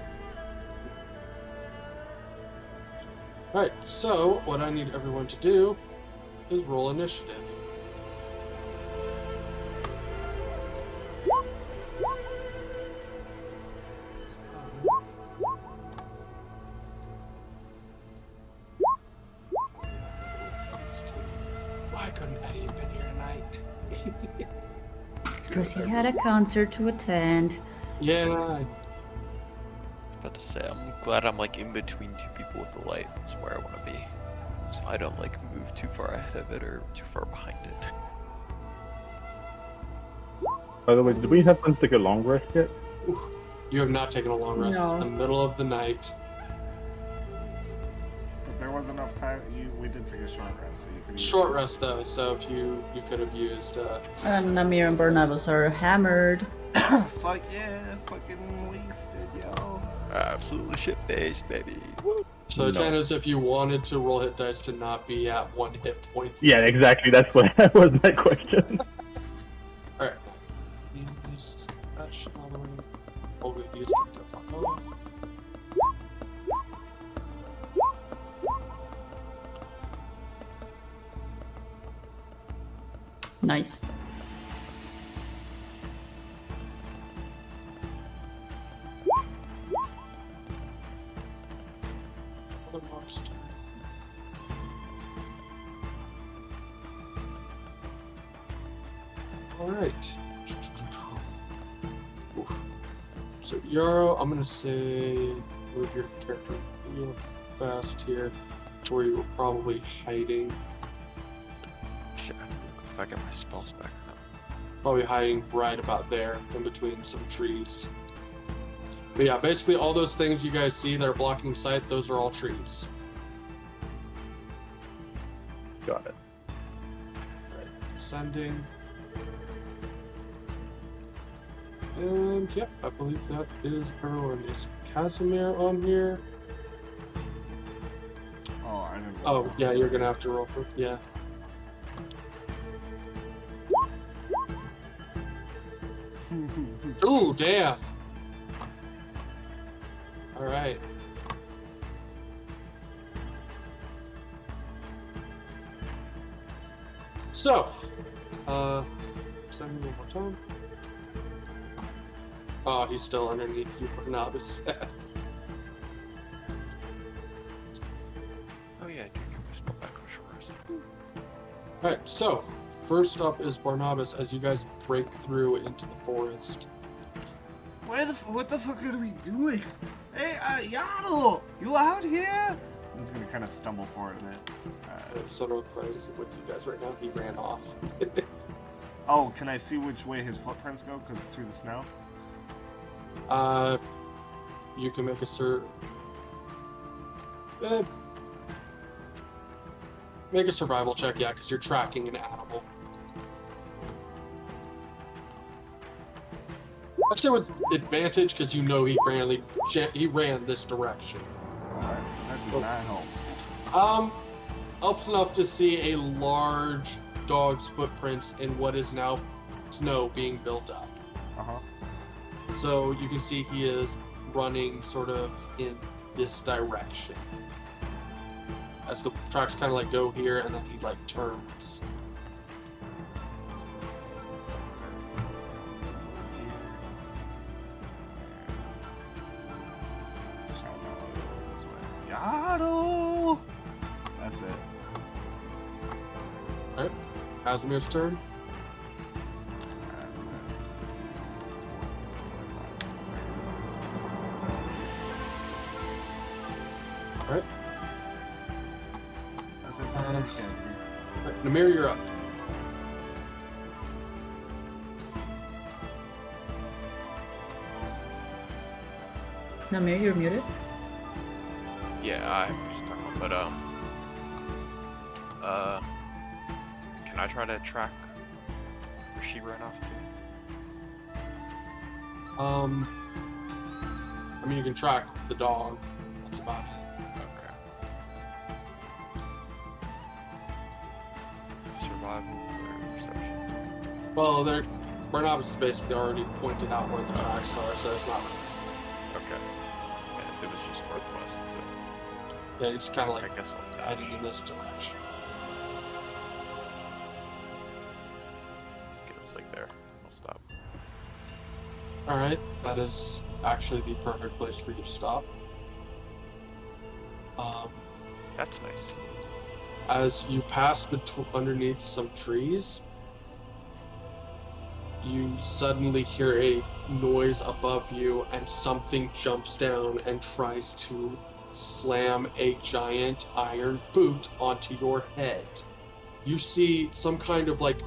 A: Alright, so what I need everyone to do is roll initiative. Why couldn't Eddie have been here tonight?
B: Because he had a concert to attend.
A: Yeah,
H: I was about to say, I'm glad I'm like in between two people with the light. That's where I want to be. So I don't like move too far ahead of it or too far behind it.
D: By the way, did we happen to take a long rest yet?
A: you have not taken a long rest.
B: No.
A: It's the middle of the night.
C: But there was enough time. We did take a short rest, so you could.
A: Short rest though, so if you could have used.
B: And Namir and Barnabas are hammered.
C: Fuck yeah, fucking wasted, yo.
H: Absolutely shit-faced, baby. Woo.
A: So it's kind of as if you wanted to roll hit dice to not be at 1 hit point.
D: Yeah, exactly. That's what that was my question.
A: Alright. Oh, we used to go fuck off.
B: Nice.
A: Other monster. Alright. So Yarrow, I'm gonna say move your character real fast here to where you were probably hiding.
H: Shit, I have to look if I get my spells back up.
A: Probably hiding right about there in between some trees. But yeah, basically all those things you guys see that are blocking sight, those are all trees.
D: Got it.
A: Right, descending. And yep, I believe that is everyone. Is Casimir on here?
C: Oh, I didn't.
A: Oh, yeah, you're gonna have to roll for yeah. Ooh, damn! Alright. So, send me one more time. Oh, he's still underneath you, Barnabas.
H: Oh yeah, I do get my spell back on short rest.
A: Alright, so, first up is Barnabas as you guys break through into the forest.
C: What the fuck are we doing? Hey, Yano! You out here? I'm just gonna kind of stumble forward a bit.
A: Sonok is with you guys right now. He ran off.
C: Oh, can I see which way his footprints go? Because it's through the snow?
A: You can make a make a survival check, yeah, because you're tracking an animal. Actually, with advantage, because you know he ran this direction.
C: That did not help.
A: Helps enough to see a large dog's footprints in what is now snow being built up.
C: Uh-huh.
A: So you can see he is running sort of in this direction. As the tracks kind of like go here and then he like turns.
C: Yano! That's it.
A: Alright, Casimir's turn.
C: That's it.
A: Alright.
C: That's it for Casimir.
A: Alright, Namir, you're up.
B: Namir, you're muted.
E: Yeah, I'm stuck on, but can I try to track where she ran off to?
A: I mean, you can track the dog. That's about it.
E: Okay. Survival or perception?
A: Well, Barnabas has basically already pointed out where the tracks are, so it's not.
E: Okay. And it was just northwest, so
A: Yeah, it's kind of like
E: I guess I'll
A: heading
E: dash.
A: in this direction.
E: Okay, it was like there. I'll stop.
A: All right, that is actually the perfect place for you to stop.
E: That's nice.
A: As you pass underneath some trees, you suddenly hear a noise above you, and something jumps down and tries to slam a giant iron boot onto your head. You see some kind of like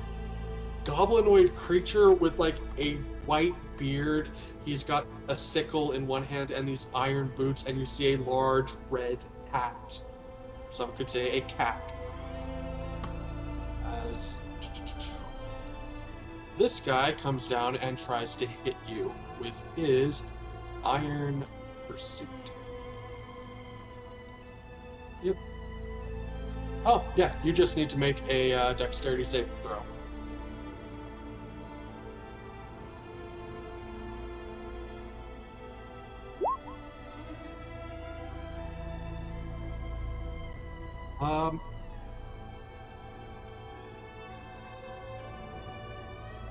A: goblinoid creature with like a white beard. He's got a sickle in one hand and these iron boots, and you see a large red hat. Some could say a cap. As this guy comes down and tries to hit you with his iron pursuit. Yep. Oh, yeah, you just need to make a dexterity saving throw.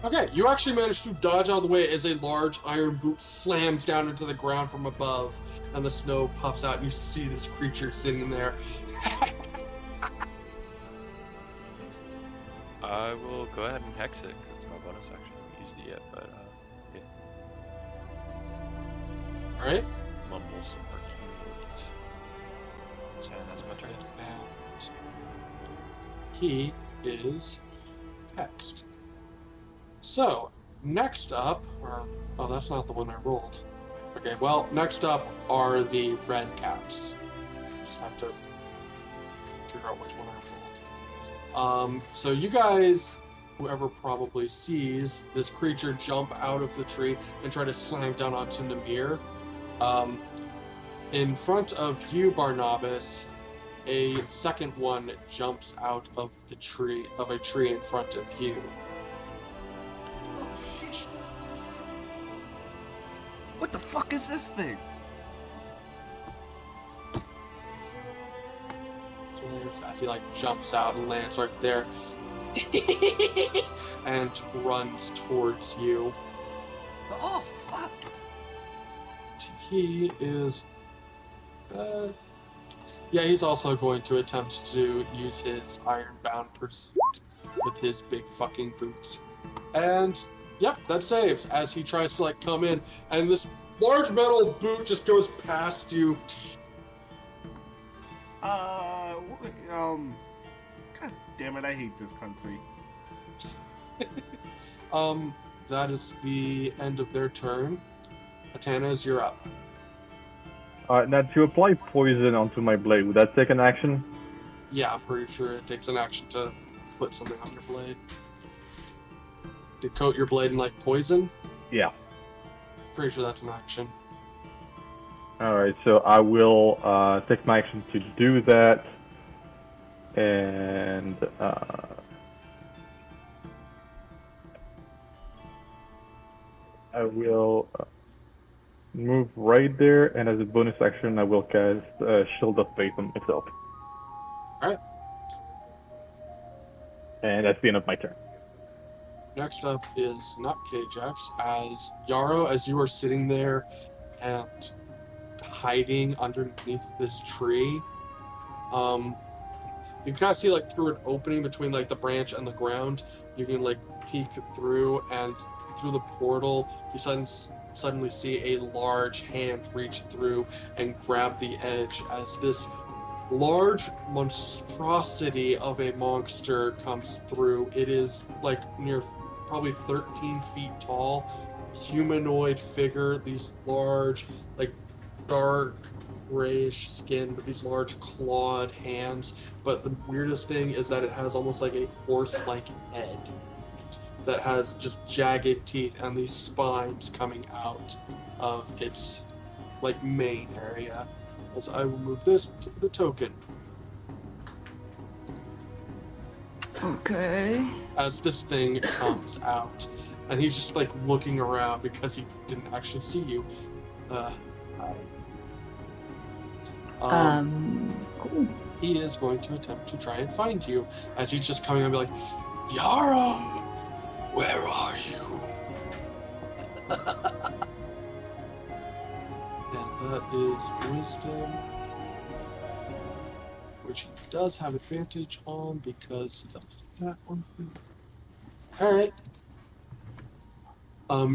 A: Okay, you actually managed to dodge out of the way as a large iron boot slams down into the ground from above, and the snow puffs out, and you see this creature sitting there.
E: I will go ahead and hex it because my bonus action. I haven't used it yet, but yeah.
A: Alright?
E: Mumble some arcane words. And that's my turn.
A: And he is hexed. So, next up, oh, that's not the one I rolled. Okay, well, next up are the red caps. Just have to figure out which one I rolled. So you guys, whoever probably sees this creature jump out of the tree and try to slam down onto Namir. In front of you, Barnabas, a second one jumps out of a tree in front of you.
I: What the fuck is this thing?
A: As he jumps out and lands right there and runs towards you.
I: Oh fuck!
A: He is he's also going to attempt to use his ironbound pursuit with his big fucking boots. And yep, that saves as he tries to come in, and this large metal boot just goes past you.
C: God damn it, I hate this country.
A: That is the end of their turn. Atanas, you're up.
D: Alright, now to apply poison onto my blade, would that take an action?
A: Yeah, I'm pretty sure it takes an action to put something on your blade. To coat your blade in poison?
D: Yeah.
A: Pretty sure that's an action.
D: Alright, so I will take my action to do that. And I will move right there, and as a bonus action, I will cast Shield of Faith on myself.
A: Alright.
D: And that's the end of my turn.
A: Next up is not Kjax, as Yarrow, as you are sitting there and hiding underneath this tree, you can kind of see through an opening between the branch and the ground. You can peek through, and through the portal you suddenly see a large hand reach through and grab the edge as this large monstrosity of a monster comes through. It is near probably 13 feet tall, humanoid figure, these large dark grayish skin with these large clawed hands. But the weirdest thing is that it has almost a horse-like head that has just jagged teeth and these spines coming out of its main area. As I will move this to the token.
B: Okay.
A: As this thing comes out, and he's just like looking around because he didn't actually see you. Hi.
B: Cool.
A: He is going to attempt to try and find you as he's just coming and be like, Yara, where are you? And that is wisdom, which he does have advantage on because of that one thing. Alright.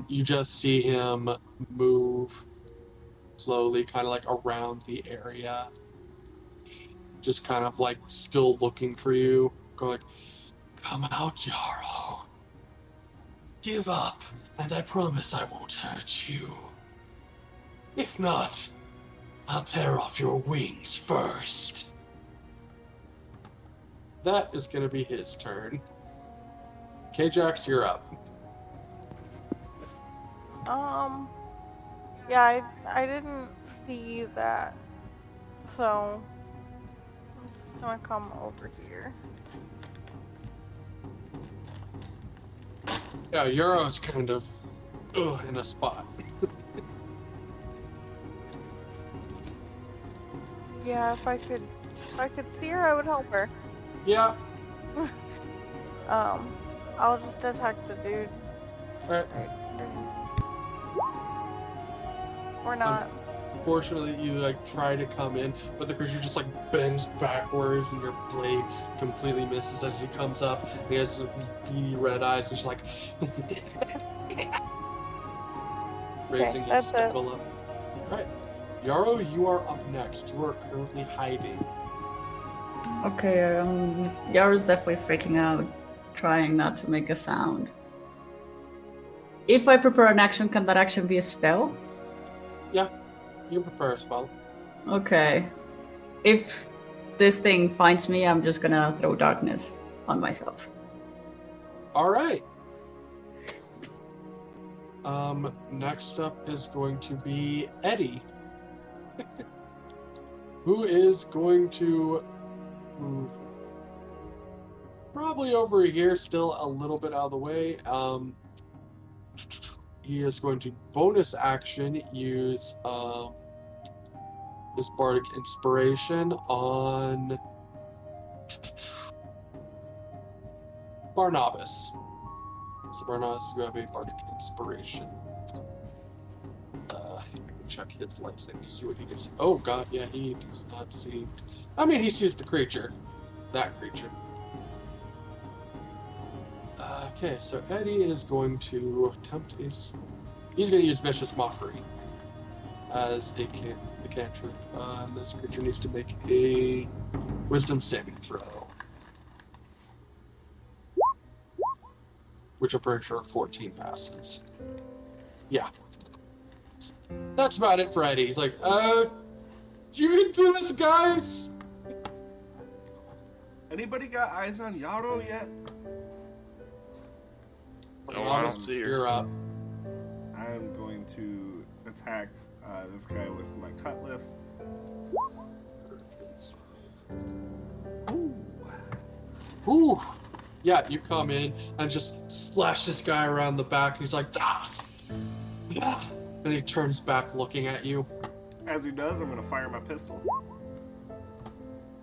A: You just see him move slowly, kind of like around the area. Just kind of like still looking for you. Go like, come out, Yarrow. Give up, and I promise I won't hurt you. If not, I'll tear off your wings first. That is going to be his turn. K-Jax, you're up.
F: Yeah, I didn't see that, so I'm just gonna come over here.
A: Yeah, Yarrow's kind of in a spot.
F: Yeah, if I could see her, I would help her.
A: Yeah.
F: I'll just attack the dude.
A: Alright.
F: Or not.
A: Unfortunately, you like try to come in, but the creature just like bends backwards, and your blade completely misses as he comes up. And he has these beady red eyes, and just like raising his sickle up. All right, Yarrow, you are up next. You are currently hiding.
B: Okay, Yaro's definitely freaking out, trying not to make a sound. If I prepare an action, can that action be a spell?
A: Yeah, you can prepare a spell.
B: Okay. If this thing finds me, I'm just gonna throw darkness on myself.
A: All right. Next up is going to be Eddie, who is going to move probably over here, still a little bit out of the way. He is going to bonus action use his bardic inspiration on Barnabas. So Barnabas, you have a bardic inspiration. I can check his light save to see what he can see. Oh god, yeah, he does not see. I mean, he sees the creature. That creature. Okay, so Eddie is going to attempt his... He's going to use Vicious Mockery as a cantrip. This creature needs to make a Wisdom saving throw. Which I'm pretty sure 14 passes. Yeah. That's about it for Eddie. He's like, you can do this, guys!
I: Anybody got eyes on Yarrow yet?
A: Barnabas, you're up.
C: I'm going to attack this guy with my cutlass.
A: Ooh. Yeah, you come in and just slash this guy around the back. He's like, ah! Yeah. And he turns back looking at you.
C: As he does, I'm going to fire my pistol.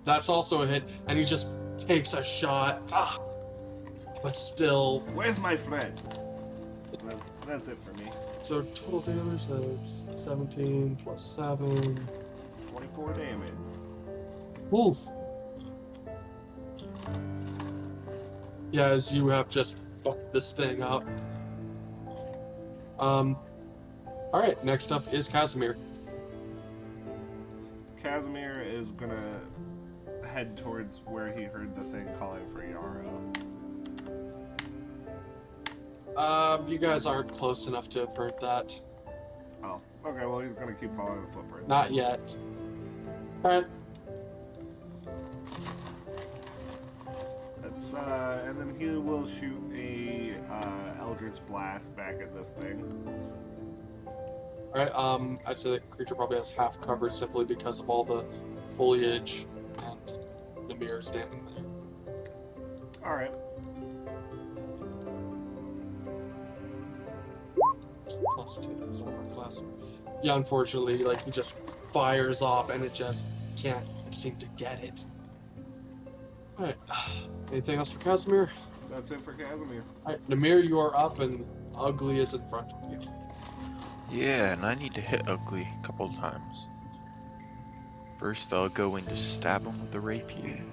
A: That's also a hit, and he just takes a shot. Ah! But still...
C: Where's my friend? That's it for me.
A: So total damage, that's 17 plus 7.
C: 24 damage.
A: Oof. Yeah, as you have just fucked this thing up. Alright, next up is Casimir.
C: Casimir is gonna head towards where he heard the thing calling for Yarrow.
A: You guys aren't close enough to have heard that.
C: Oh, okay, well he's gonna keep following the footprints.
A: Not yet. Alright.
C: That's, and then he will shoot a, Eldritch Blast back at this thing.
A: Alright, I'd say that creature probably has half cover simply because of all the foliage and the mirror standing there.
C: Alright.
A: +2, that's armor class. Yeah, unfortunately, like, he just fires off and it just can't seem to get it. Alright, anything else for Casimir?
I: That's it for Casimir.
A: Alright, Namir, you are up and Ugly is in front of you.
E: Yeah, and I need to hit Ugly a couple times. First, I'll go in to stab him with the rapier.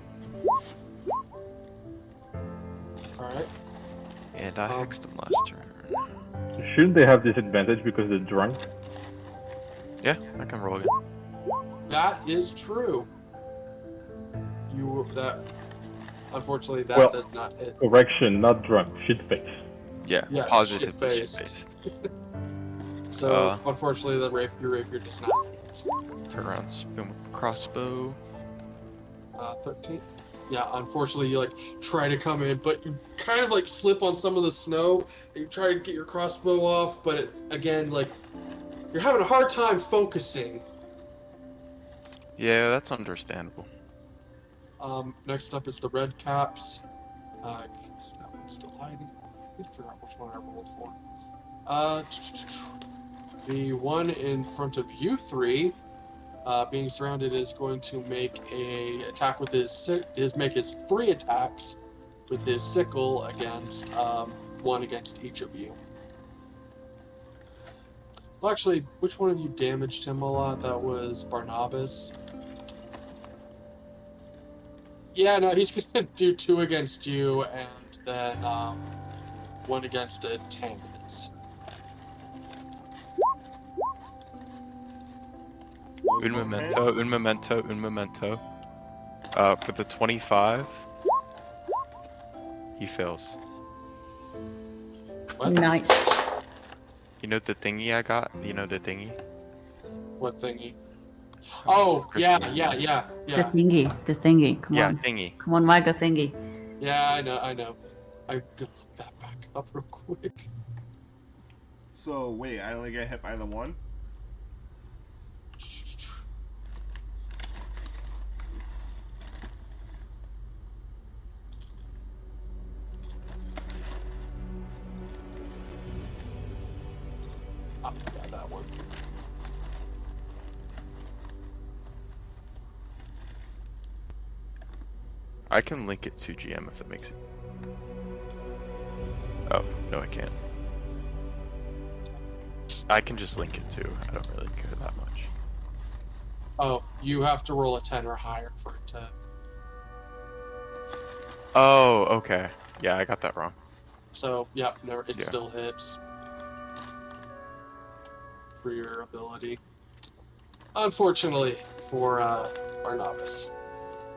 A: Alright.
E: And I hexed him last turn.
D: Shouldn't they have disadvantage because they're drunk?
E: Yeah, I can roll again.
A: That is true. Unfortunately, that
D: Well,
A: does not hit.
D: Correction, not drunk. Shit-faced.
E: Yeah,
A: Yeah,
E: positively
A: shit-faced.
E: shit-faced.
A: So, unfortunately, your rapier does not hit.
E: Turn around, spin with crossbow.
A: 13. Yeah, unfortunately, you like try to come in, but you kind of like slip on some of the snow. And you try to get your crossbow off, but again, like you're having a hard time focusing.
E: Yeah, that's understandable.
A: Next up is the red caps. I guess that one's still hiding. I need to figure out which one I rolled for. The one in front of you three, being surrounded, is going to make a attack with make his 3 attacks with his sickle against one against each of you. Well, actually, which one of you damaged him a lot? That was Barnabas. Yeah, no, he's gonna do 2 against you and then 1 against Tammins.
E: Un momento. For the 25, he fails.
A: What?
B: Nice.
E: You know the thingy I got? You know the thingy?
A: What thingy? Oh, yeah.
B: The thingy. Come
E: Yeah,
B: on.
E: thingy.
B: Come on, Micah, thingy.
A: Yeah, I know. I'm gonna look that back up real quick.
I: So, wait, I only get hit by the 1?
A: Oh, yeah, that one.
E: I can link it to GM if it makes it. Oh, no I can't. I can just link it too. I don't really care that much.
A: Oh, you have to roll a 10 or higher for it to...
E: Oh, okay. Yeah, I got that wrong.
A: So, yeah, no, it
E: Yeah.
A: still hits. For your ability. Unfortunately, for Barnabas,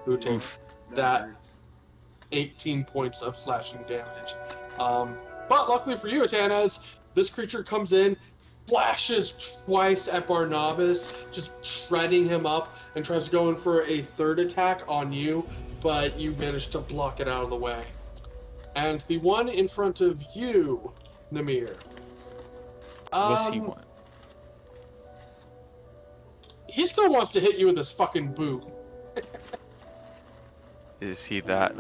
A: who takes that
I: hurts.
A: 18 points of slashing damage. But luckily for you, Atanaz, this creature comes in, flashes twice at Barnabas, just shredding him up, and tries to go in for a 3rd attack on you, but you manage to block it out of the way. And the one in front of you, Namir.
E: What's he want?
A: He still wants to hit you with his fucking boot.
E: Is he that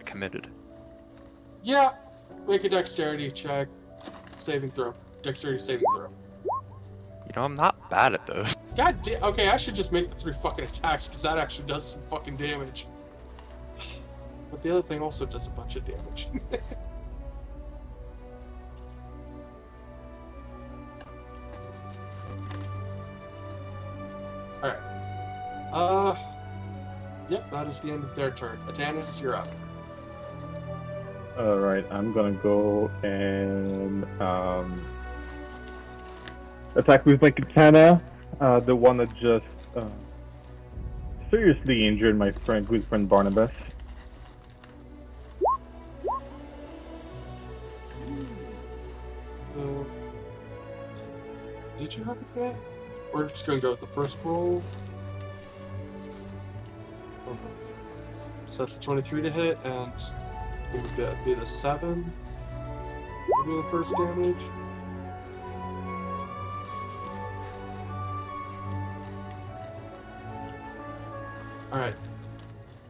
E: committed?
A: Yeah, make a dexterity check. Saving throw. Dexterity saving throw.
E: You know, I'm not bad at those.
A: God damn. Okay, I should just make the 3 fucking attacks because that actually does some fucking damage. But the other thing also does a bunch of damage. Alright. Yep, that is the end of their turn. Atanus, you're up.
D: Alright, I'm gonna go and attack with my katana, the one that just seriously injured my good friend Barnabas.
A: Did you have that? We're just gonna go with the first roll. So that's a 23 to hit, and it would be the 7. Would be the first damage. Alright.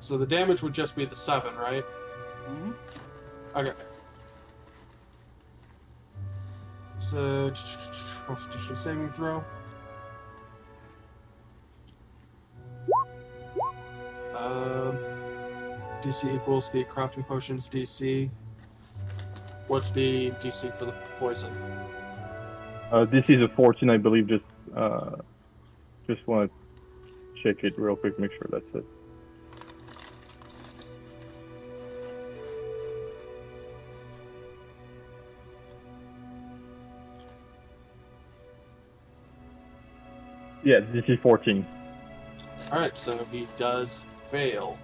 A: So the damage would just be the 7, right?
I: Mm-hmm.
A: Okay. it's Constitution saving throw. DC equals the crafting potions DC. What's the DC for the poison?
D: This is a 14, I believe. Just want to check it real quick, make sure that's it. Yeah, DC 14.
A: Alright, so he does fail.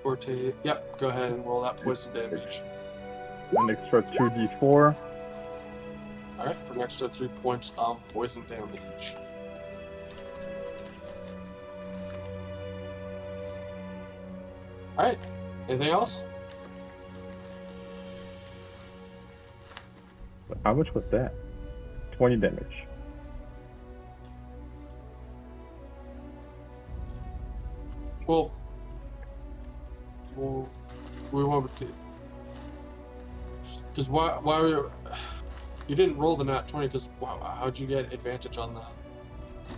A: Forte, yep, go ahead and roll that poison damage.
D: An extra 2d4.
A: Alright, for an extra 3 points of poison damage. Alright, anything else?
D: How much was that? 20 damage.
A: Well, we won't do. Because why were you didn't roll the nat 20? Because how'd you get advantage on that?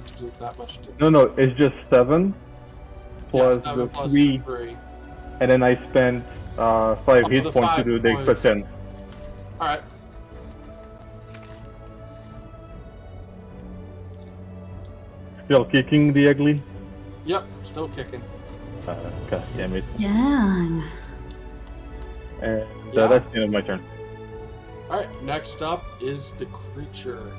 A: To do that much.
D: No, it's just 7 plus
A: yeah, 7
D: the
A: plus
D: 3,
A: 3.
D: and then I spent 5 hit
A: the
D: points
A: 5
D: to do the extra
A: points.
D: 10.
A: All right.
D: Still kicking the ugly?
A: Yep, still kicking.
D: God damn it.
B: Dang.
D: And
A: Yeah.
D: that's the end of my turn.
A: Alright, next up is the creature,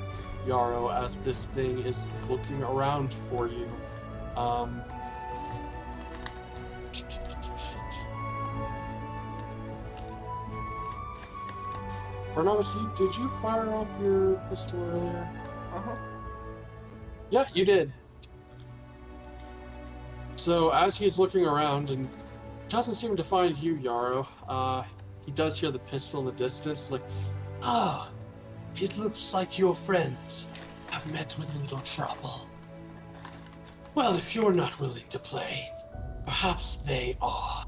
A: Yarrow, as this thing is looking around for you. Barnabas, did you fire off your pistol earlier?
I: Uh-huh.
A: Yeah, you did. So as he's looking around and doesn't seem to find you, Yarrow, he does hear the pistol in the distance. Like, it looks like your friends have met with a little trouble. Well, if you're not willing to play, perhaps they are.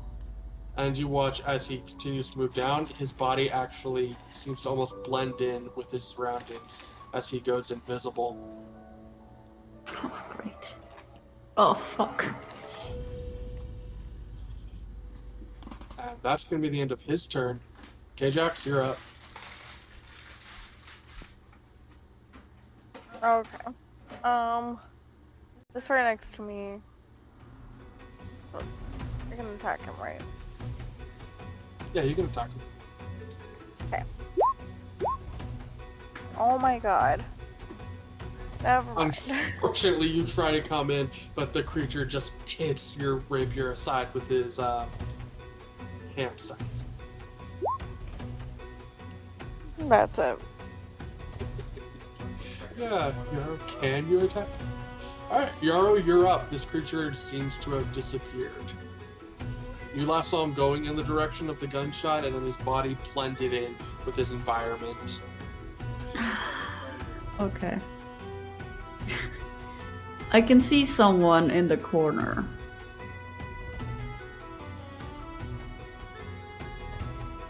A: And you watch as he continues to move down, his body actually seems to almost blend in with his surroundings as he goes invisible.
B: Oh, great. Oh, fuck.
A: And that's going to be the end of his turn. K-Jax, you're up.
F: Okay. This right next to me. So I can attack him, right?
A: Yeah, you can attack him.
F: Okay. Oh my god. Never mind.
A: Unfortunately, you try to come in, but the creature just hits your rapier aside with his hand scythe.
F: That's it.
A: Yeah, Yarrow, can you attack? Alright, Yarrow, you're up. This creature seems to have disappeared. You last saw him going in the direction of the gunshot, and then his body blended in with his environment.
B: Okay. I can see someone in the corner.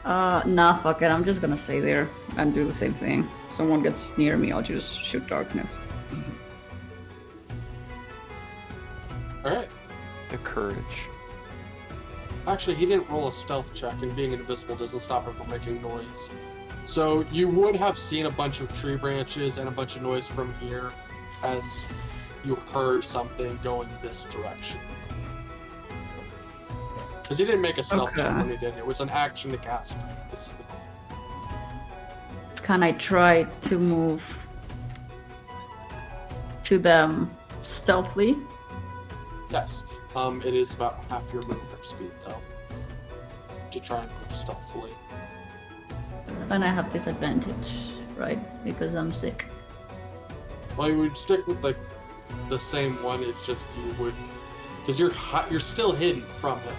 B: Nah, fuck it. I'm just gonna stay there and do the same thing. Someone gets near me, I'll just shoot darkness.
A: Alright.
H: The courage.
A: Actually, he didn't roll a stealth check, and being invisible doesn't stop him from making noise. So you would have seen a bunch of tree branches and a bunch of noise from here as you heard something going this direction. Because he didn't make a stealth check
B: Okay.
A: when he did. It was an action to cast. Basically.
B: Can I try to move to them stealthily?
A: Yes. It is about half your movement speed, though, to try and move stealthily.
B: And I have disadvantage, right? Because I'm sick.
A: Well, you would stick with like the same one. It's just you would, because you're still hidden from him.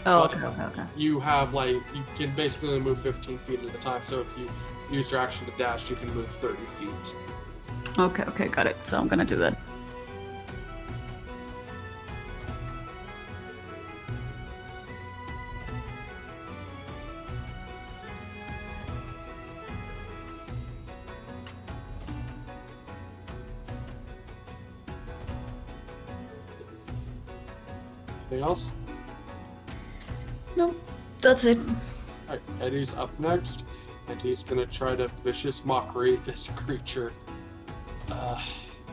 B: Oh,
A: But
B: okay.
A: You have like you can basically only move 15 feet at a time. So if you use your action to dash, you can move 30 feet.
B: Okay, got it. So I'm gonna do that.
A: Anything else?
B: Nope, that's it.
A: Alright, Eddie's up next, and he's gonna try to vicious mockery this creature.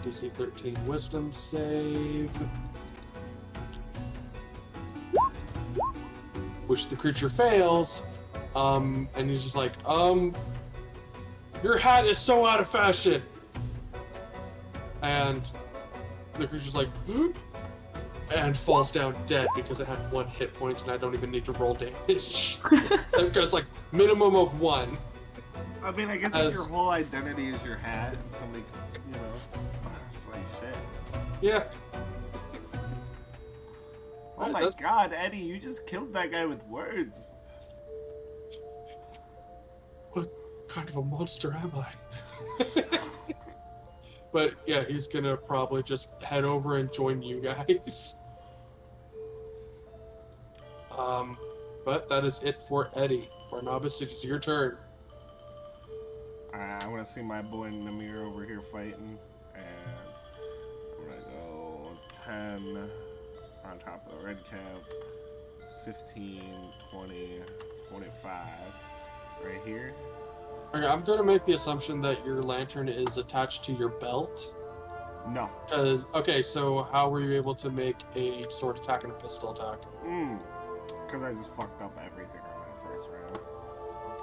A: DC 13 wisdom save. Which the creature fails, and he's just like, your hat is so out of fashion! And the creature's like, and falls down dead because it had 1 hit point and I don't even need to roll damage. Because like minimum of 1.
C: I mean, I guess if your whole identity is your hat, and somebody's, you know, it's like shit.
A: Yeah.
C: Oh my god, Eddie, you just killed that guy with words.
A: What kind of a monster am I? But yeah, he's gonna probably just head over and join you guys. But that is it for Eddie. Barnabas, it is your turn.
C: I want to see my boy Namir over here fighting, and I'm gonna go 10 on top of the red cap, 15, 20, 25, right here.
A: Okay, I'm gonna make the assumption that your lantern is attached to your belt.
C: No.
A: Okay, so how were you able to make a sword attack and a pistol attack?
C: Because I just fucked up everything on that first round.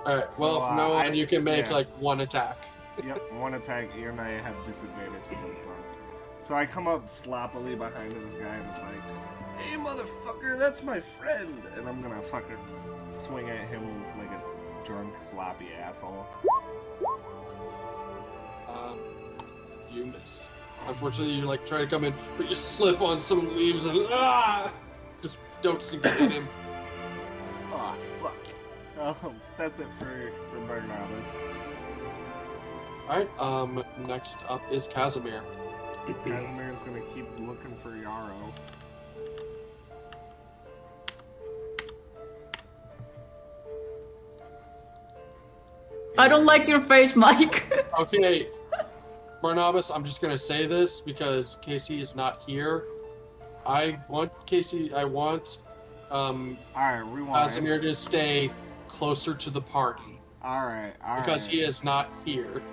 A: Alright,
C: So,
A: well, from now on you can make
C: yeah.
A: like 1 attack.
C: Yep, 1 attack, and I have disadvantage because I'm drunk. So I come up sloppily behind this guy, and it's like, hey motherfucker, that's my friend! And I'm gonna fucking swing at him like a drunk, sloppy asshole.
A: You miss. Unfortunately, you like try to come in, but you slip on some leaves and just don't seem to hit him.
C: Oh fuck. That's it for Barnabas.
A: Alright, next up is Casimir.
C: Casimir's gonna keep looking for Yarrow.
B: I don't like your face, Mike.
A: Okay, Barnabas, I'm just gonna say this because Casey is not here. I want
C: Alright, rewind.
A: Casimir to stay closer to the party.
C: Alright.
A: Because he is not here.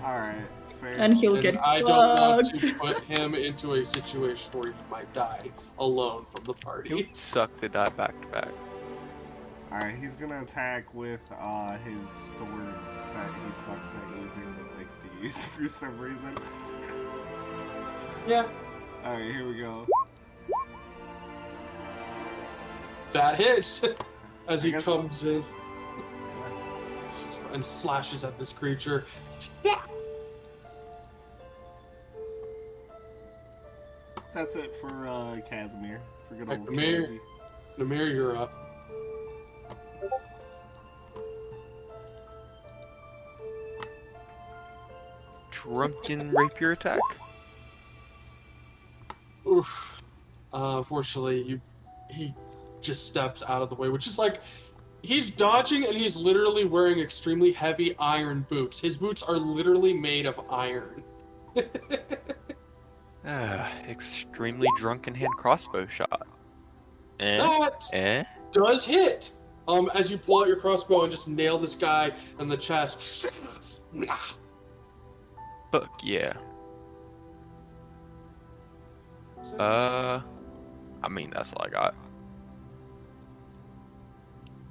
C: Alright, fair.
B: And he'll get
A: I don't want
B: fucked.
A: to put him into a situation where he might die alone from the
E: It
A: party.
E: would suck to die back to back.
C: Alright, he's gonna attack with his sword that he sucks at using but likes to use for some reason.
A: Yeah,
C: Alright, here we go.
A: that hits as
C: I
A: he
C: guess-
A: comes in and slashes at this creature.
C: That's it for Casimir. For good
A: Alright,
C: old
A: Namir.
C: Casey.
A: Namir, you're up.
E: Drunken rapier attack?
A: Oof. Unfortunately, he just steps out of the way, which is like, he's dodging and he's literally wearing extremely heavy iron boots. His boots are literally made of iron.
E: Extremely drunken hand crossbow shot.
A: That does hit! As you pull out your crossbow and just nail this guy in the chest.
E: Fuck yeah. I mean, that's all I got.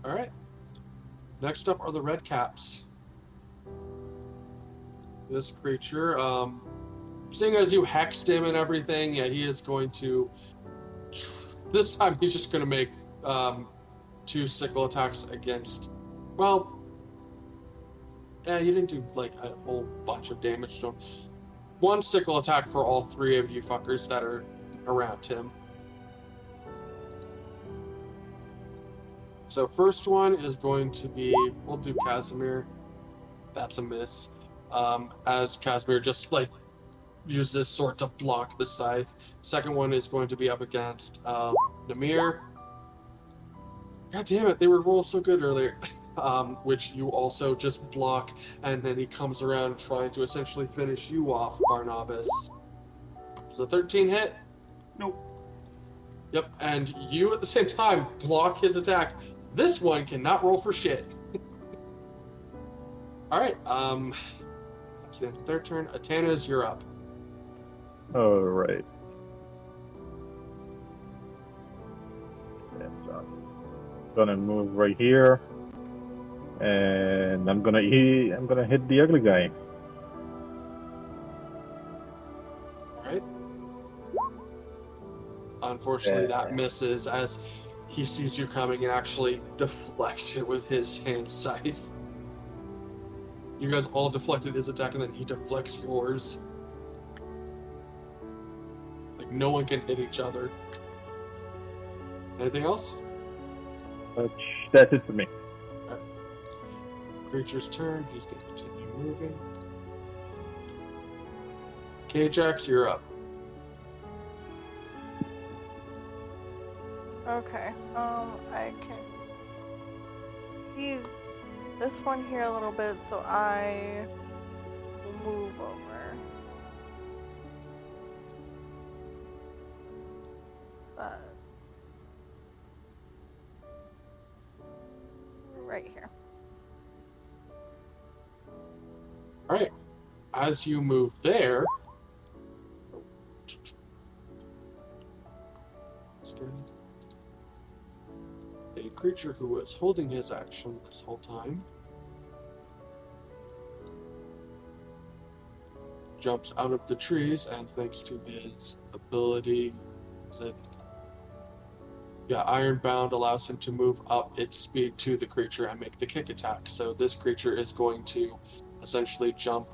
A: Alright. Next up are the red caps. This creature, seeing as you hexed him and everything, yeah, he is going to... This time he's just going to make 2 sickle attacks against... Well... Yeah, you didn't do, like, a whole bunch of damage to him. 1 sickle attack for all 3 of you fuckers that are around him. So first one is going to be... We'll do Casimir. That's a miss. As Casimir just, like, use this sword to block the scythe. Second one is going to be up against Namir. God damn it, they were rolled so good earlier. Which you also just block, and then he comes around trying to essentially finish you off, Barnabas. Does a 13 hit?
C: Nope.
A: Yep, and you at the same time block his attack. This one cannot roll for shit. Alright, that's the end of their turn. Atanas, you're up.
D: Alright. Yes, I'm gonna move right here. And I'm gonna hit the ugly guy.
A: Alright. Unfortunately, that misses as he sees you coming and actually deflects it with his hand scythe. You guys all deflected his attack and then he deflects yours. Like, no one can hit each other. Anything else?
D: That's it for me.
A: Creature's turn. He's going to continue moving. Kjax, you're up.
F: Okay, I can see this one here a little bit, so I will move over. Right here.
A: Alright. As you move there... A creature who was holding his action this whole time jumps out of the trees, and thanks to his ability, Ironbound allows him to move up its speed to the creature and make the kick attack. So this creature is going to essentially jump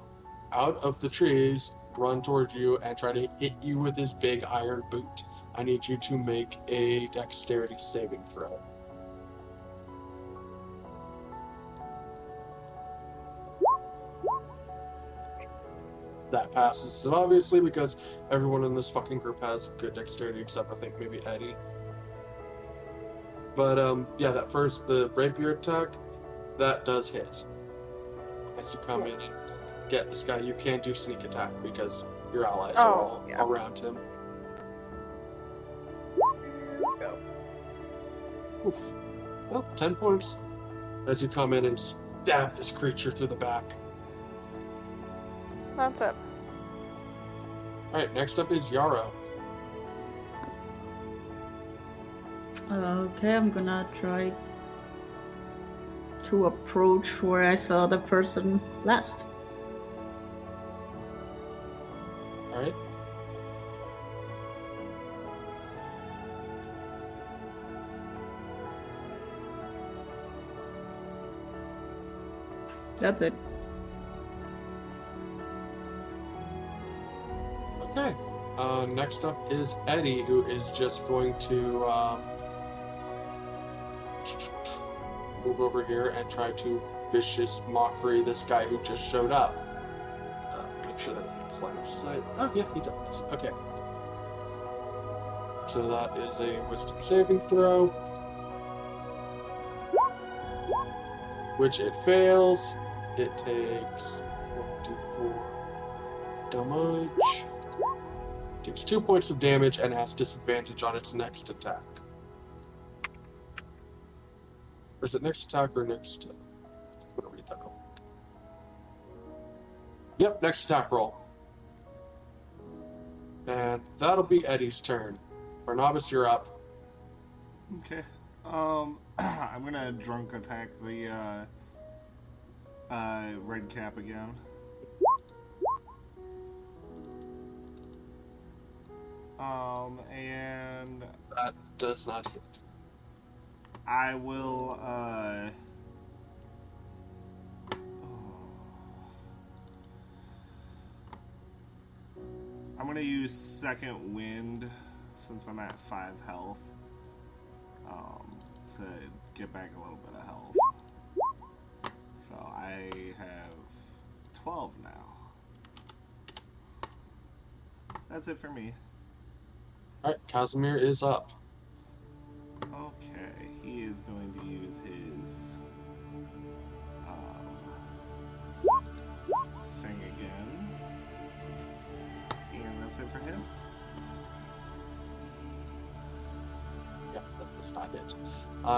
A: out of the trees, run toward you, and try to hit you with his big iron boot. I need you to make a dexterity saving throw. That passes, and obviously because everyone in this fucking group has good dexterity except I think maybe Eddie. But the rapier attack, that does hit. As you come in and get this guy, you can't do sneak attack because your allies are all around him.
F: Go.
A: Oof. Well, 10 points. As you come in and stab this creature through the back.
F: That's it.
A: Alright, next up is Yarrow.
B: Okay, I'm gonna try to approach where I saw the person last.
A: Alright.
B: That's it.
A: Okay. Next up is Eddie, who is just going to move over here and try to vicious mockery this guy who just showed up. Make sure that he has line of sight. Oh yeah, he does. Okay. So that is a wisdom saving throw, which it fails. It takes 1d4 damage. Takes 2 points of damage and has disadvantage on its next attack. Or is it next attack or next... I'm gonna read that real quick. Yep, next attack roll. And that'll be Eddie's turn. Barnabas, you're up.
I: Okay. I'm gonna drunk attack the red cap again. And
A: That does not hit.
I: I will I'm gonna use second wind since I'm at 5 health. To get back a little bit of health. So I have 12 now. That's it for me.
A: Alright, Casimir is up.
I: Okay, he is going to use his thing again. And that's it for him.
A: does not hit.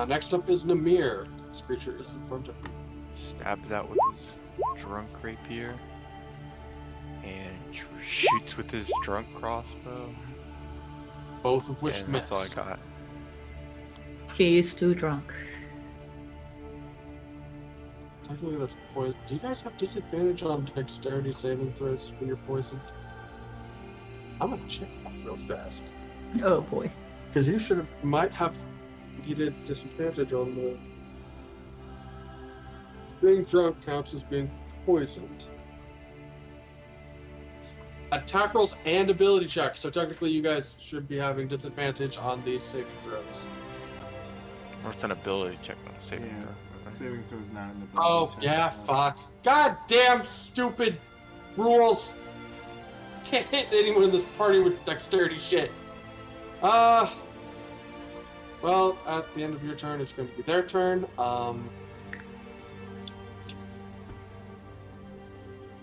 A: Next up is Namir. This creature is in front of you.
E: Stabs out with his drunk rapier. And shoots with his drunk crossbow.
A: Both of which
E: And
A: miss.
E: that's all I got.
B: He is too drunk.
A: Technically that's poison. Do you guys have disadvantage on dexterity saving throws when you're poisoned? I'm gonna check that real fast.
B: Oh boy.
A: Because you might have needed disadvantage on the... Being drunk counts as being poisoned. Attack rolls and ability checks, so technically you guys should be having disadvantage on these saving throws.
E: Or it's an ability check, not a saving
I: Yeah.
E: throw.
I: Saving throws not in the.
A: Oh, yeah, fuck. God damn stupid rules! Can't hit anyone in this party with dexterity shit. Well, at the end of your turn, it's going to be their turn.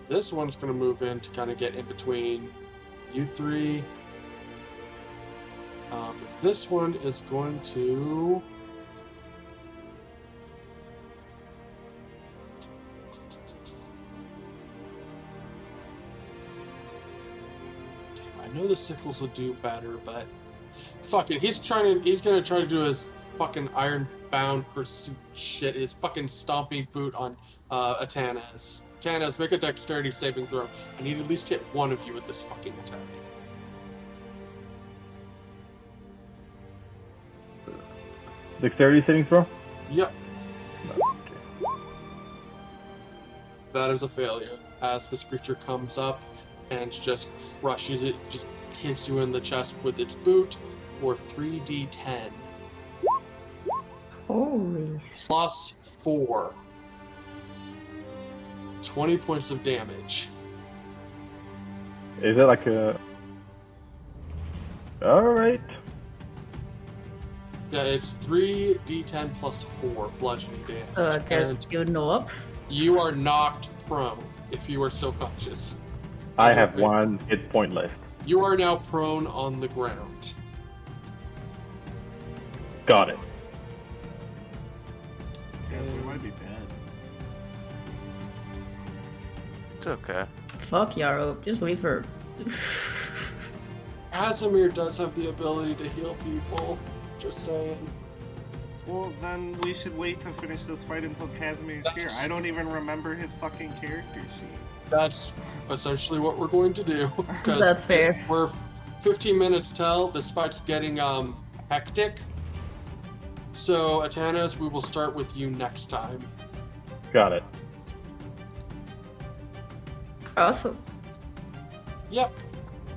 A: This one's going to move in to kind of get in between you three. This one is going to... Damn, I know the sickles will do better, but... Fuck it, he's gonna try to do his fucking iron-bound pursuit shit, his fucking stomping boot on Atanas. Atanas, make a dexterity saving throw. I need to at least hit one of you with this fucking attack.
D: Dexterity saving throw?
A: Yep. That is a failure, as this creature comes up and just crushes it, just hits you in the chest with its boot for 3d10.
B: Holy.
A: Plus 4. 20 points of damage.
D: Is it like a... Alright.
A: Yeah, it's 3d10 plus 4 bludgeoning damage.
B: So I guess
A: And
B: you know up.
A: you are knocked prone if you are still conscious.
D: I have 1 hit point left.
A: You are now prone on the ground.
D: Got it.
I: Yeah, we might be dead.
E: It's okay.
B: Fuck Yarrow, just leave her.
A: Casimir does have the ability to heal people. Just saying.
I: Well, then we should wait to finish this fight until Casimir's here. I don't even remember his fucking character sheet.
A: That's essentially what we're going to do. 'Cause
B: That's fair.
A: We're 15 minutes till. This fight's getting hectic. So, Atanas, we will start with you next time.
D: Got it.
B: Awesome.
A: Yep.